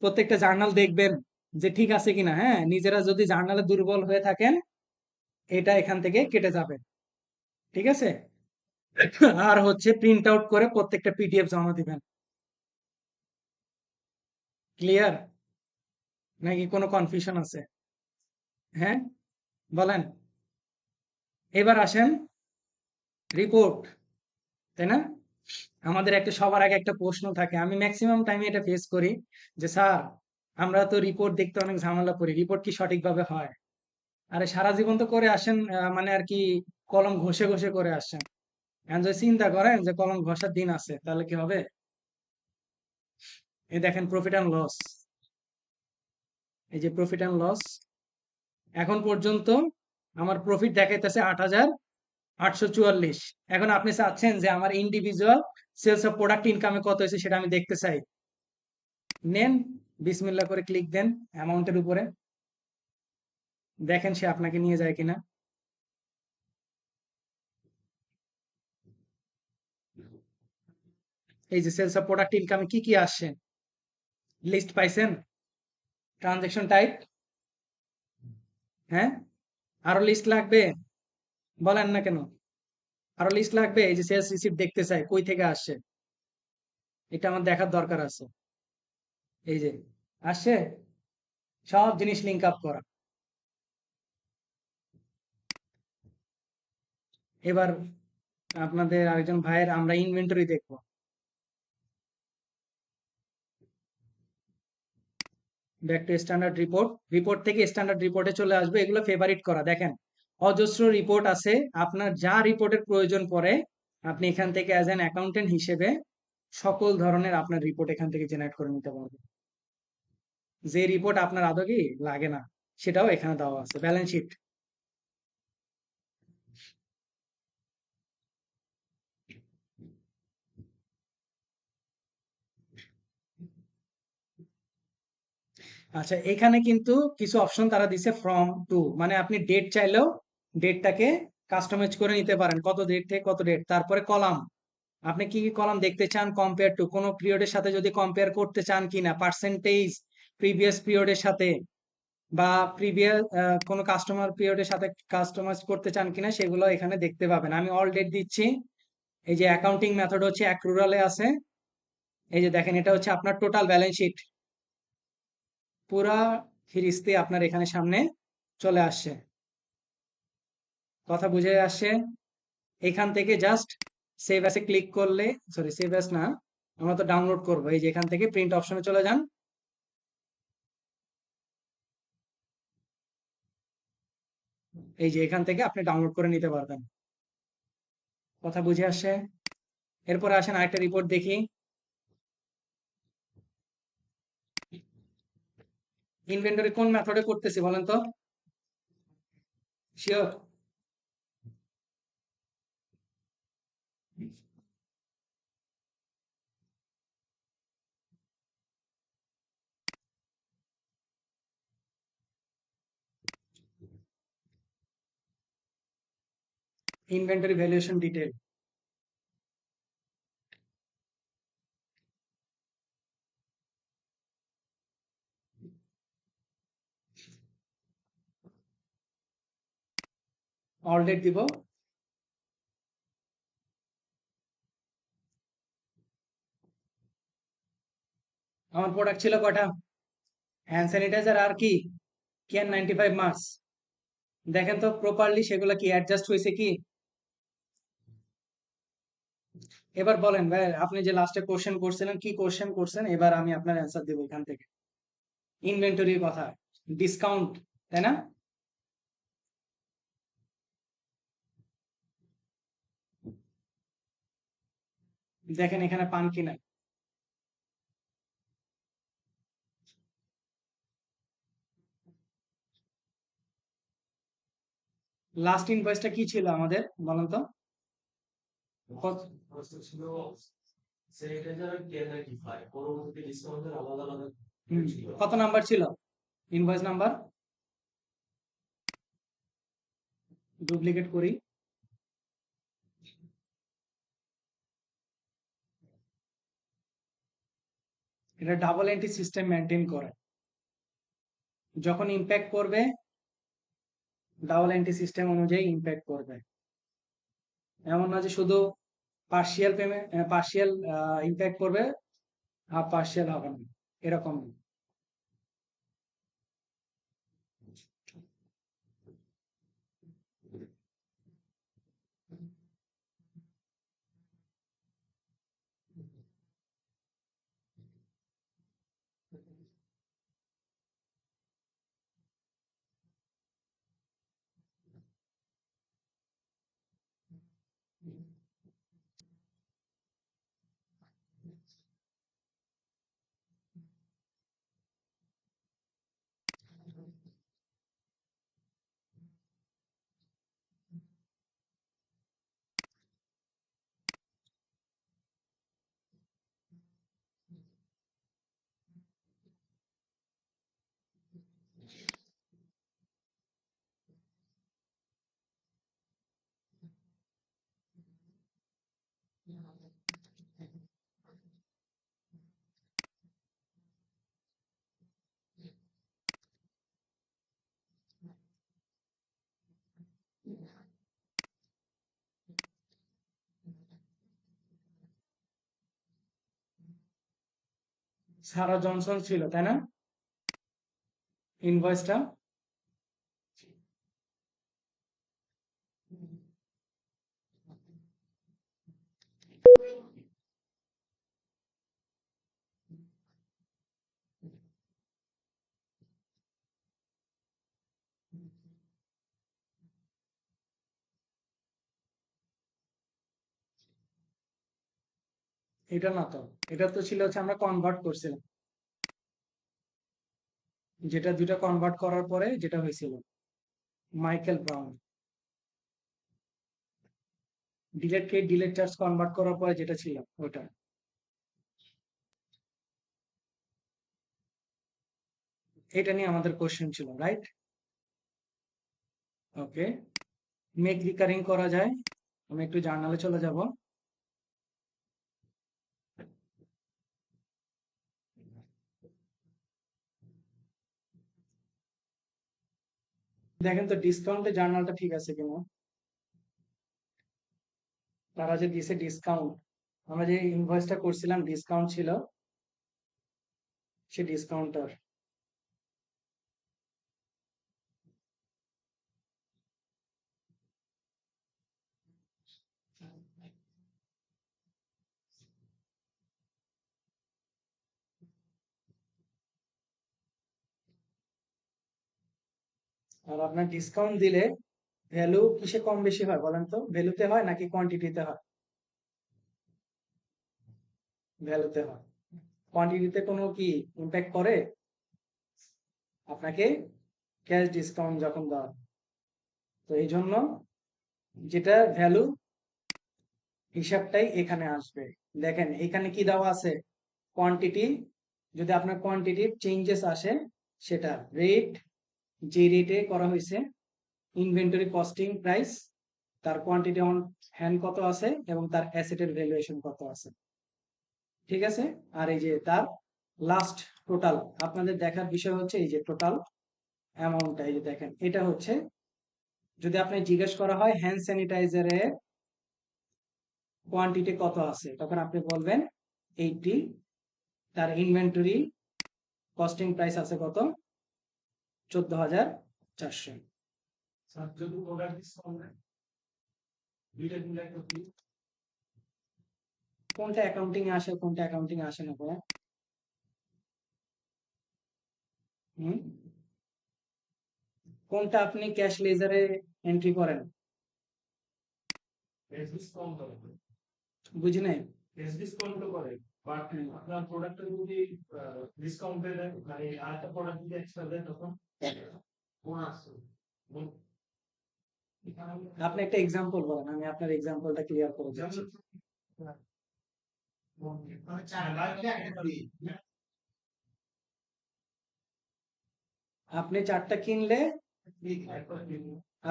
প্রত্যেকটা জার্নাল দেখবেন যে ঠিক আছে কিনা। হ্যাঁ, নিজেরা যদি জার্নালে দুর্বল হয়ে থাকেন এটা এখান থেকে কেটে যাবে। ঠিক আছে, আর হচ্ছে প্রিন্ট আউট করে প্রত্যেকটা পিডিএফ জমা দিবেন। ক্লিয়ার নাকি কোনো কনফিউশন আছে? হ্যাঁ বলেন। এবার আসেন রিপোর্ট, তাই না? আমাদের একটা সবার আগে একটা প্রশ্ন থাকে, আমি ম্যাক্সিমাম টাইমে এটা ফেস করি, যে স্যার আমরা তো রিপোর্ট দেখতে অনেক ঝামেলা করি, রিপোর্ট কি সঠিকভাবে হয়? আরে সারা জীবন তো করে আসেন, মানে আর কি কলম ঘষে ঘষে করে আসছেন। এখন যদি চিন্তা করেন যে কলম ঘষার দিন আছে তাহলে কি হবে? এই দেখেন প্রফিট অ্যান্ড লস, এই যে প্রফিট অ্যান্ড লস, এখন পর্যন্ত আমার প্রফিট দেখাইতেছে 8,844। এখন আপনি চাচ্ছেন যে আমার ইন্ডিভিজুয়াল সেলস অফ প্রোডাক্ট ইনকামে কত হয়েছে সেটা আমি দেখতে চাই। নেন, বিসমিল্লাহ করে ক্লিক দেন অ্যামাউন্টের উপরে, দেখেন সে আপনাকে নিয়ে যায় কিনা। এই যে সেলস অফ প্রোডাক্ট ইনকামে কি কি আসছে, লিস্ট পাইছেন, ট্রানজেকশন টাইপ, হ্যাঁ আরো লিস্ট লাগবে? বলেন না কেন, আরো লিস্ট লাগবে? এই যে সেলস রিসিপ্ট দেখতে চাই কই থেকে আসছে, এটা আমার দেখার দরকার আছে। এই যে আসছে, সব জিনিস লিঙ্ক আপ করা। এবার আপনাদের আরেকজন ভাইয়ের আমরা ইনভেন্টরি দেখবো। Back to standard report, report থেকে স্ট্যান্ডার্ড রিপোর্টে চলে আসবে, এগুলো ফেভারিট করা। দেখেন অজস্র রিপোর্ট আছে, আপনার যা রিপোর্টের প্রয়োজন পড়ে আপনি এখান থেকে অ্যাজ অ্যান অ্যাকাউন্টেন্ট হিসেবে সকল ধরনের আপনার রিপোর্ট এখান থেকে জেনারেট করে নিতে পারবেন। যে রিপোর্ট আপনার আদৌ কি লাগে না সেটাও এখানে দেওয়া আছে, ব্যালেন্স শিট। আচ্ছা, এখানে কিন্তু কিছু অপশন তারা দিছে ফ্রম টু, মানে আপনি ডেট চাইলেও ডেটটাকে কাস্টমাইজ করে নিতে পারেন, কত ডেট থেকে কত ডেট। তারপরে কলাম, আপনি কি কি কলাম দেখতে চান, কম্পেয়ার টু, কোনো পিরিয়ডের সাথে যদি কম্পেয়ার করতে চান কিনা, পার্সেন্টেজ প্রিভিয়াস পিরিয়ডের সাথে, বা প্রিভিয়াস কোনো কাস্টমার পিরিয়ডের সাথে কাস্টমাইজ করতে চান কিনা সেগুলো এখানে দেখতে পাবেন। আমি অল ডেট দিচ্ছি। এই যে অ্যাকাউন্টিং মেথড হচ্ছে অ্যাক্রুরালে আছে। এই যে দেখেন এটা হচ্ছে আপনার টোটাল ব্যালেন্স শিট, পুরা ফিরিস্তি আপনার এখানে সামনে চলে আসছে। কথা বুঝে আসছে? এখান থেকে জাস্ট সেভ অ্যাসে ক্লিক করলে, সরি সেভ অ্যাস না, আমরা তো ডাউনলোড করবো, এই যে এখান থেকে প্রিন্ট অপশনে চলে যান। এই যে এখান থেকে আপনি ডাউনলোড করে নিতে পারবেন। কথা বুঝে আসছে? এরপরে আসেন আরেকটা রিপোর্ট দেখি। ইনভেন্টরি কোন মেথডে করতেছি বলেন তো? Sure? Inventory valuation detail. All date দিব। আমার প্রোডাক্ট ছিল কয়টা? হ্যান্ড স্যানিটাইজার আর কি কেন 95 মার্কস। দেখেন তো প্রপারলি সেগুলো কি অ্যাডজাস্ট হয়েছে কি। এবার বলেন ভাই, আপনি যে লাস্টে কোশ্চেন করছিলেন, কি কোশ্চেন করছেন, এবার আমি আপনার অ্যান্সার দেবো এখান থেকে। ইনভেন্টরির কথা, ডিসকাউন্ট, তাই না? দেখেন এখানে পান কিনা। লাস্ট ইনভয়েসটা কি ছিল আমাদের বলেন তো? কত- ছিল স্যানিটাইজার আর KN95, পরবর্তীতে ডিসকাউন্টের আলাদা আলাদা ছিল। কত নাম্বার ছিল ইনভয়েস নাম্বার? ডুপ্লিকেট করি। এটা ডাবল এন্ট্রি সিস্টেম মেনটেন করে। যখন ইম্প্যাক্ট করবে ডাবল এন্ট্রি সিস্টেম অনুযায়ী ইম্প্যাক্ট করবে। এমন না যে শুধু পার্শিয়াল পেমেন্ট, পার্শিয়াল ইম্প্যাক্ট করবে, হাফ পার্শিয়াল হবে না, এরকম না। সারা জনসন ছিল তাই না ইনভয়েসটা? এটা না তো, এটা তো ছিল হচ্ছে আমরা কনভার্ট করছিলাম, যেটা দুইটা কনভার্ট করার পরে যেটা হয়েছিল মাইকেল ব্রাউন। ডিলেট কে ডিলেট চার্জ কনভার্ট করার পরে যেটা ছিল ওটা। এটা নিয়ে আমাদের কোশ্চেন ছিল, রাইট? ওকে, মেক রিকারিং করা যায়। আমি একটু জার্নালে চলে যাব। দেখেন তো ডিসকাউন্টে জার্নালটা ঠিক আছে কিনা। তারা যে দিছে ডিসকাউন্ট, আমরা যে ইনভয়েসটা করছিলাম ডিসকাউন্ট ছিল, সে ডিসকাউন্টার। আর আপনার ডিসকাউন্ট দিলে ভ্যালু কিসে কম বেশি হয় বলেন তো, ভ্যালুতে হয় নাকি কোয়ান্টিটিতে হয়? ভ্যালুতে হয়। কোয়ান্টিটিতে কোনো কি ইম্প্যাক্ট করে আপনাকে ক্যাশ ডিসকাউন্ট যখন দেওয়া হয়? তো এই জন্য যেটা ভ্যালু হিসাবটাই এখানে আসবে। দেখেন এখানে কি দেওয়া আছে, কোয়ান্টিটি, যদি আপনার কোয়ান্টিটি চেঞ্জেস আসে সেটা রেট, যে রেটে করা হয়েছে, ইনভেন্টরি কস্টিং প্রাইস, তার কোয়ান্টিটি অন হ্যান্ড কত আছে এবং তার অ্যাসেটের ভ্যালুয়েশন কত আছে, ঠিক আছে। আর এই যে তার লাস্ট টোটাল, আপনাদের দেখার বিষয় হচ্ছে এই যে টোটাল অ্যামাউন্টটা, এই যে দেখেন এটা হচ্ছে, যদি আপনি জিজ্ঞেস করা হয় হ্যান্ড স্যানিটাইজারের কোয়ান্টিটি কত আছে, তখন আপনি বলবেন 80, তার ইনভেন্টরি কস্টিং প্রাইস আছে কত, 14,400। স্যার যদি প্রোডাক্ট ডিসকাউন্ট দেয় দুইটা দিলে একটা ফ্রি। কোনটা অ্যাকাউন্টিং এ আসে কোনটা অ্যাকাউন্টিং এ আসে না ভাইয়া? হুম, কোনটা আপনি ক্যাশ লেজারে এন্ট্রি করেন? এস ডিসকাউন্ট করে বুঝি নাই। এস ডিসকাউন্ট তো করে বাট আপনার প্রোডাক্টটা যদি ডিসকাউন্টে দেয় মানে আরেকটা প্রোডাক্ট যদি এক্সট্রা দেয় তখন বোনাস। আপনি একটা এক্সাম্পল বলেন, আমি আপনার এক্সাম্পলটা ক্লিয়ার করে দিচ্ছি। আপনি 4টা কিনলে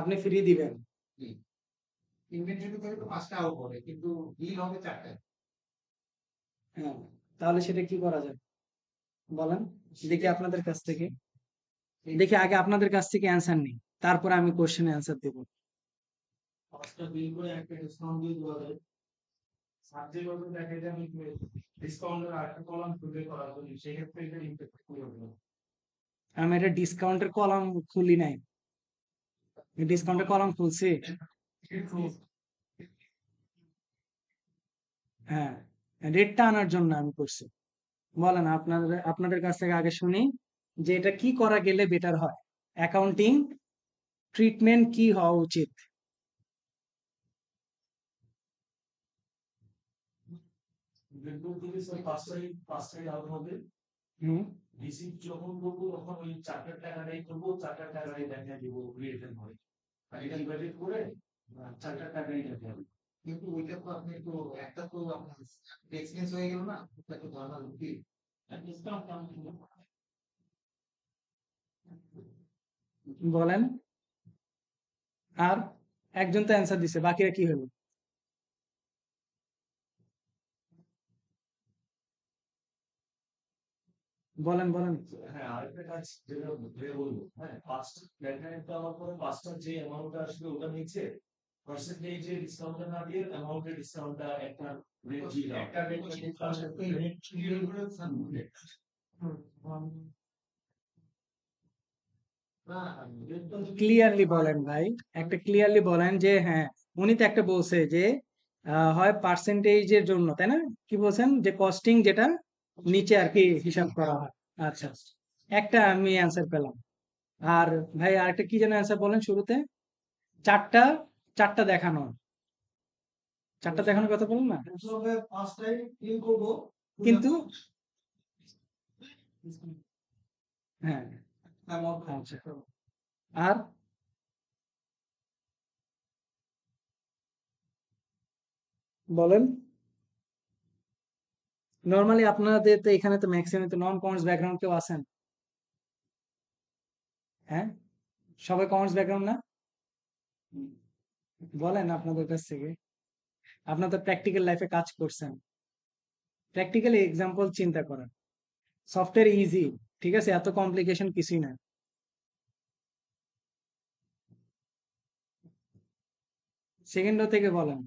আপনি ফ্রি দিবেন। ইনভেন্টরি করে তো 5টা আউট হবে কিন্তু বিল হবে 4টা। হ্যাঁ, তাহলে সেটা কি করা যায় বলেন, দেখি আপনাদের কাছ থেকে, দেখি আগে আপনাদের কাছ থেকে অ্যান্সার নিই, তারপরে আমি কোশ্চেনে অ্যান্সার দেব। পাঁচটা বিল করে একটা ডিসকাউন্ট দিয়ে দেওয়া যায়। সাবজেক্ট বলতে দেখা যায় আমি ডিসকাউন্টের আরেকটা কলাম খুলে করার জন্য সেক্ষেত্রে এটা ইম্প্যাক্ট করবে। আমি এটা ডিসকাউন্টের কলাম খুলি নাই, ডিসকাউন্টের কলাম খুলছি। হ্যাঁ, রেটটা আনার জন্য আমি করছি। বলেন আপনাদের আপনাদের কাছ থেকে আগে শুনি যে এটা কি করা গেলে বেটার হয়, অ্যাকাউন্টিং ট্রিটমেন্ট কি হওয়া উচিত? কিন্তু যদি স্যার পাঁচটাই আউট হবে হুম, রিসিভ যখন করবো তখন ওই 4টা টাকাটাই করবো 4টা টাকাটাই দেখা দিব রিটার্ন হয়। আর এটা বাজেট করে 4টা টাকাই দেখা হবে। কিন্তু ওইটা তো আপনি তো একটা তো আপনার এক্সপেন্স হয়ে গেল না, ওটা তো ধরা উচিত। ডিসকাউন্ট বলেন। আর একজন তো অ্যান্সার দিছে, বাকিরা কি হলো? বলেন বলেন। হ্যাঁ আরেকটা কাজ যেটা বলবো, হ্যাঁ পাঁচটা ডেটা আমার পরে পাঁচটা যে অ্যামাউন্টটা আসবে ওটা নিচে পার্সেন্টেজে ডিসকাউন্টটা না দিয়ে অ্যামাউন্টের ডিসকাউন্টটা একটা রেট দিয়ে দাও। একটা রেট ক্লিয়ারলি বলেন ভাই, একটা ক্লিয়ারলি বলেন যে হ্যাঁ, উনি তো একটা বলছে যে হয় পার্সেন্টেজের জন্য, তাই না? কি বলছেন যে কস্টিং যেটা নিচে আর কি হিসাব করা হয়। আচ্ছা, একটা আমি অ্যান্সার পেলাম। আর ভাই আরেকটা কি যেন অ্যান্সার বলেন শুরুতে, চারটা, চারটা দেখানো, চারটা দেখানোর কথা বলুন না। প্রথমে 5টাই ফিল করবো কিন্তু হ্যাঁ, অ্যামাউন্ট। আচ্ছা, আর বলেন। নর্মালি আপনাদের তো এখানে তো ম্যাক্সিমাম তো নন কমার্স ব্যাকগ্রাউন্ড কেউ আছেন? হ্যাঁ, সবাই কমার্স ব্যাকগ্রাউন্ড না? বলেন আপনাদের কাছ থেকে, আপনার তো প্র্যাকটিক্যাল লাইফে কাজ করছেন, প্র্যাকটিক্যালি এক্সাম্পল চিন্তা করেন। সফটওয়্যার ইজি, ঠিক আছে, এত কমপ্লিকেশন কিছুই না। সেকেন্ড থেকে বলেন।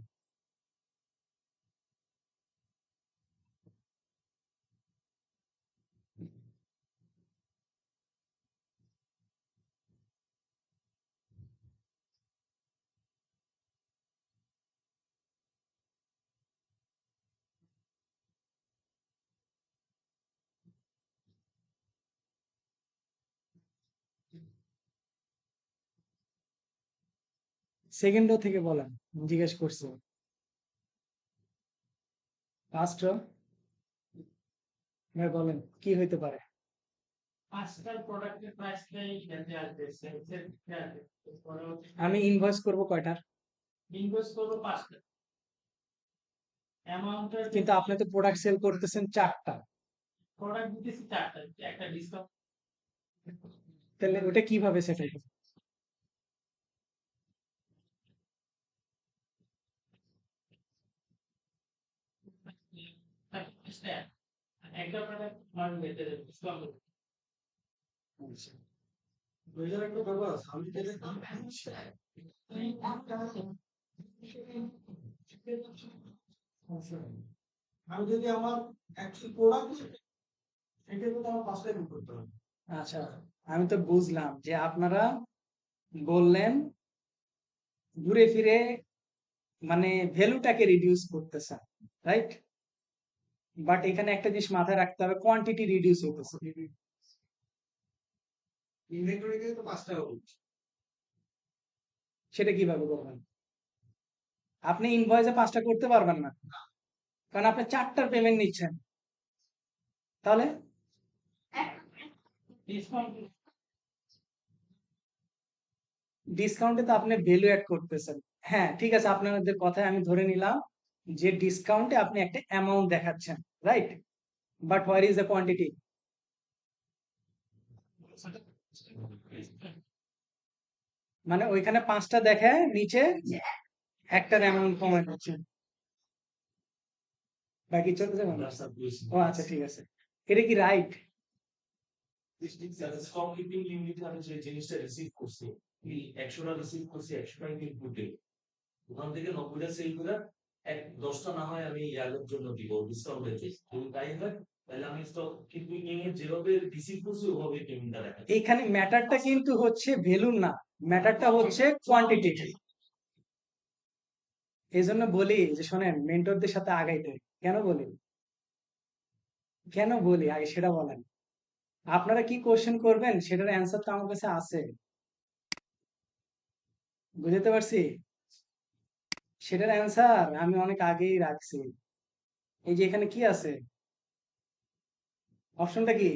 সেকেন্ড রো থেকে বলেন, জিজ্ঞেস করছে। ফার্স্ট রো, ভাই বলেন কি হইতে পারে? পাঁচটার প্রোডাক্টের প্রাইসটাই জানতে আসবে, সেলসের আসবে। পরে আমি ইনভয়েস করব কয়টার? ইনভেস্ট করবো পাঁচটা, অ্যামাউন্টের কিন্তু আপনি তো প্রোডাক্ট সেল করতেছেন 4টা, প্রোডাক্ট দিতেছি চারটা, একটা ডিসকাউন্ট। তাহলে ওটা কিভাবে সেট হবে? একটা প্রোডাক্ট মারবে ডিসকাউন্ট। আচ্ছা, ওইটার একটা ব্যাপার আছে, আমি যদি আমি যদি আমার অ্যাকচুয়াল প্রোডাক্ট সেক্ষেত্রে তো আমার 5টাই বুক করতে হবে। আচ্ছা, আমি তো বুঝলাম যে আপনারা বললেন ঘুরে ফিরে মানে ভ্যালুটাকে রিডিউস করতেছেন, রাইট? বাট এখানে একটা জিনিস মাথায় রাখতে হবে, কোয়ান্টিটি রিডিউস হইতেছে। ইনভেন্টরিতে তো 5টা হবে। সেটা কিভাবে করবেন? আপনি ইনভয়েসে 5টা করতে পারবেন না, কারণ আপনি 4টার পেমেন্ট নিচ্ছেন। তাহলে ডিসকাউন্ট ডিসকাউন্টে তো আপনি ভ্যালু অ্যাড করতেছেন। হ্যাঁ ঠিক আছে, আপনাদের কথায় আমি ধরে নিলাম যে ডিসকাউন্টে আপনি একটা অ্যামাউন্ট দেখাচ্ছেন, right? But where is the quantity? মানে ওইখানে 5টা দেখায়, নিচে একটার অ্যামাউন্ট কমায় দিচ্ছেন, বাকি চলে যাবে না? ও আচ্ছা ঠিক আছে, এটা কি রাইট? স্টক কিপিং লিমিটে আমি যে জিনিসটা রিসিভ করছি, আমি 100টা রিসিভ করছি, 100টা ইনপুটে ওখান থেকে 90টা সেল করে 10টা না হয় আমি ইয়ারের জন্য দিব ডিসকাউন্টের জন্য। যদি তাই হয় তাহলে আমি স্টক কিপিং এর যেভাবে রিসিভ করছি ওভাবে পেমেন্টটা দেখা যায়। এখানে ম্যাটারটা কিন্তু হচ্ছে ভ্যালু না, ম্যাটারটা হচ্ছে কোয়ান্টিটি। এই জন্য বলি যে শোনেন, মেন্টরদের সাথে আগাইতে। কেন বলি, কেন বলি আগে সেটা বলেন। আপনারা কি কোশ্চেন করবেন সেটার অ্যান্সার তো আমার কাছে আছে, বুঝতে পারছি। সেটার অ্যান্সার আমি অনেক আগেই রাখছি। এই যে এখানে কি আছে, অপশনটা কি?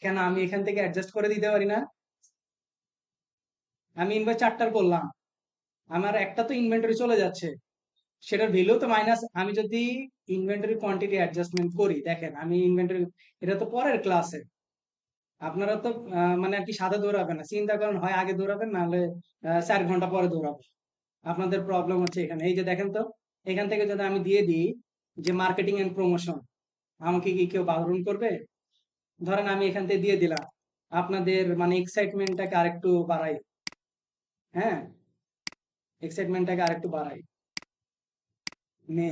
কেন আমি এখান থেকে অ্যাডজাস্ট করে দিতে পারি না? আমি ইনভয়েস 4টার করলাম, আমার একটা তো ইনভেন্টরি চলে যাচ্ছে, সেটার ভ্যালু তো মাইনাস। আমি যদি ইনভেন্টরি কোয়ান্টিটি অ্যাডজাস্টমেন্ট করি, দেখেন আমি ইনভেন্টরি, এটা তো পরের ক্লাসে, আপনারা তো মানে আর কি সাথে দৌড়াবেন না, চিন্তা করেন হয় আগে দৌড়াবেন, নাহলে 4 ঘন্টা পরে দৌড়াবেন। আপনাদের প্রবলেম হচ্ছে এখানে। এই যে দেখেন তো, এখান থেকে যদি আমি দিয়ে দিই যে মার্কেটিং এন্ড প্রমোশন, আমাকে কি কেউ বারণ করবে? ধরেন আমি এখান থেকে দিয়ে দিলাম, আপনাদের মানে এক্সাইটমেন্টটাকে আরেকটু বাড়াই। হ্যাঁ, এক্সাইটমেন্টটাকে আরেকটু বাড়াই। মে,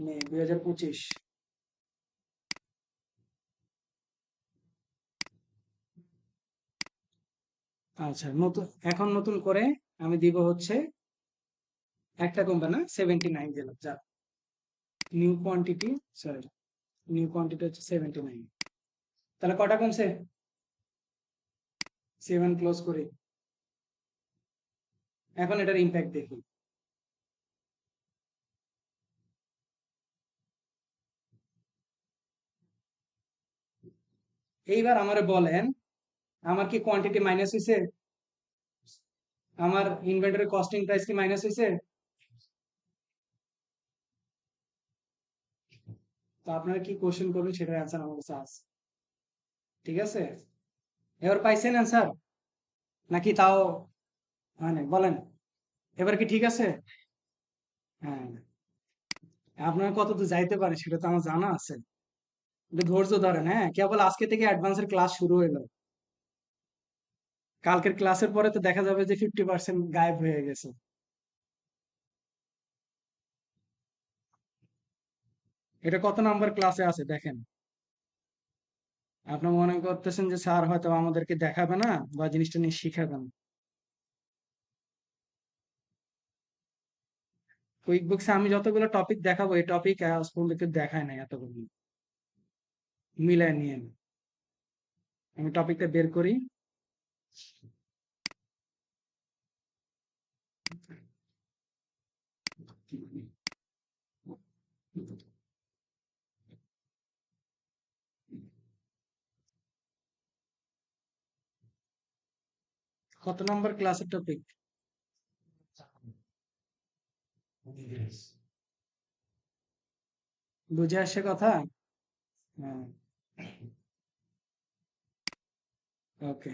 মে 2025। আচ্ছা, নতুন এখন নতুন করে আমি দিব হচ্ছে, একটা কমবে না, 79 দিলাম যা। New quantity, sorry, new quantity হচ্ছে 79। তাহলে কটা কমছে? 7 ক্লোজ করি। এখন এটার ইম্প্যাক্ট দেখি। এইবার আমারে বলেন, আমার কি কোয়ান্টিটি মাইনাস হয়েছে? আমার ইনভেন্টরি কস্টিং প্রাইস কি মাইনাস হয়েছে? তো আপনারা কি কোশ্চেন করবেন সেটার অ্যান্সার আমার কাছে আছে, ঠিক আছে? এবার পাইছেন অ্যান্সার নাকি তাও মানে বলেন, এবার কি ঠিক আছে? হ্যাঁ, আপনারা কত দূর যাইতে পারে সেটা তো আমার জানা আছে। একটু ধৈর্য ধরেন, হ্যাঁ, কেবল আজকে থেকে অ্যাডভান্সের ক্লাস শুরু হইলো। কালকের ক্লাসের পরে তো দেখা যাবে যে 50% গায়েব হয়ে গেছে। এটা কত নাম্বার ক্লাসে আছে দেখেন। আপনি মনে করতেছেন যে স্যার হয়তো আমাদেরকে দেখাবে না বা জিনিসটা নিয়ে শিখাবে না। কুইক বুকসে আমি যতগুলো টপিক দেখাবো, এই টপিক আজ পর্যন্ত কেউ দেখায় নাই এতগুলো, মিলায় নিয়ে। আমি টপিকটা বের করি। কত নম্বর ক্লাসের টপিক? বুঝে আসছে কথা? হ্যাঁ, ওকে।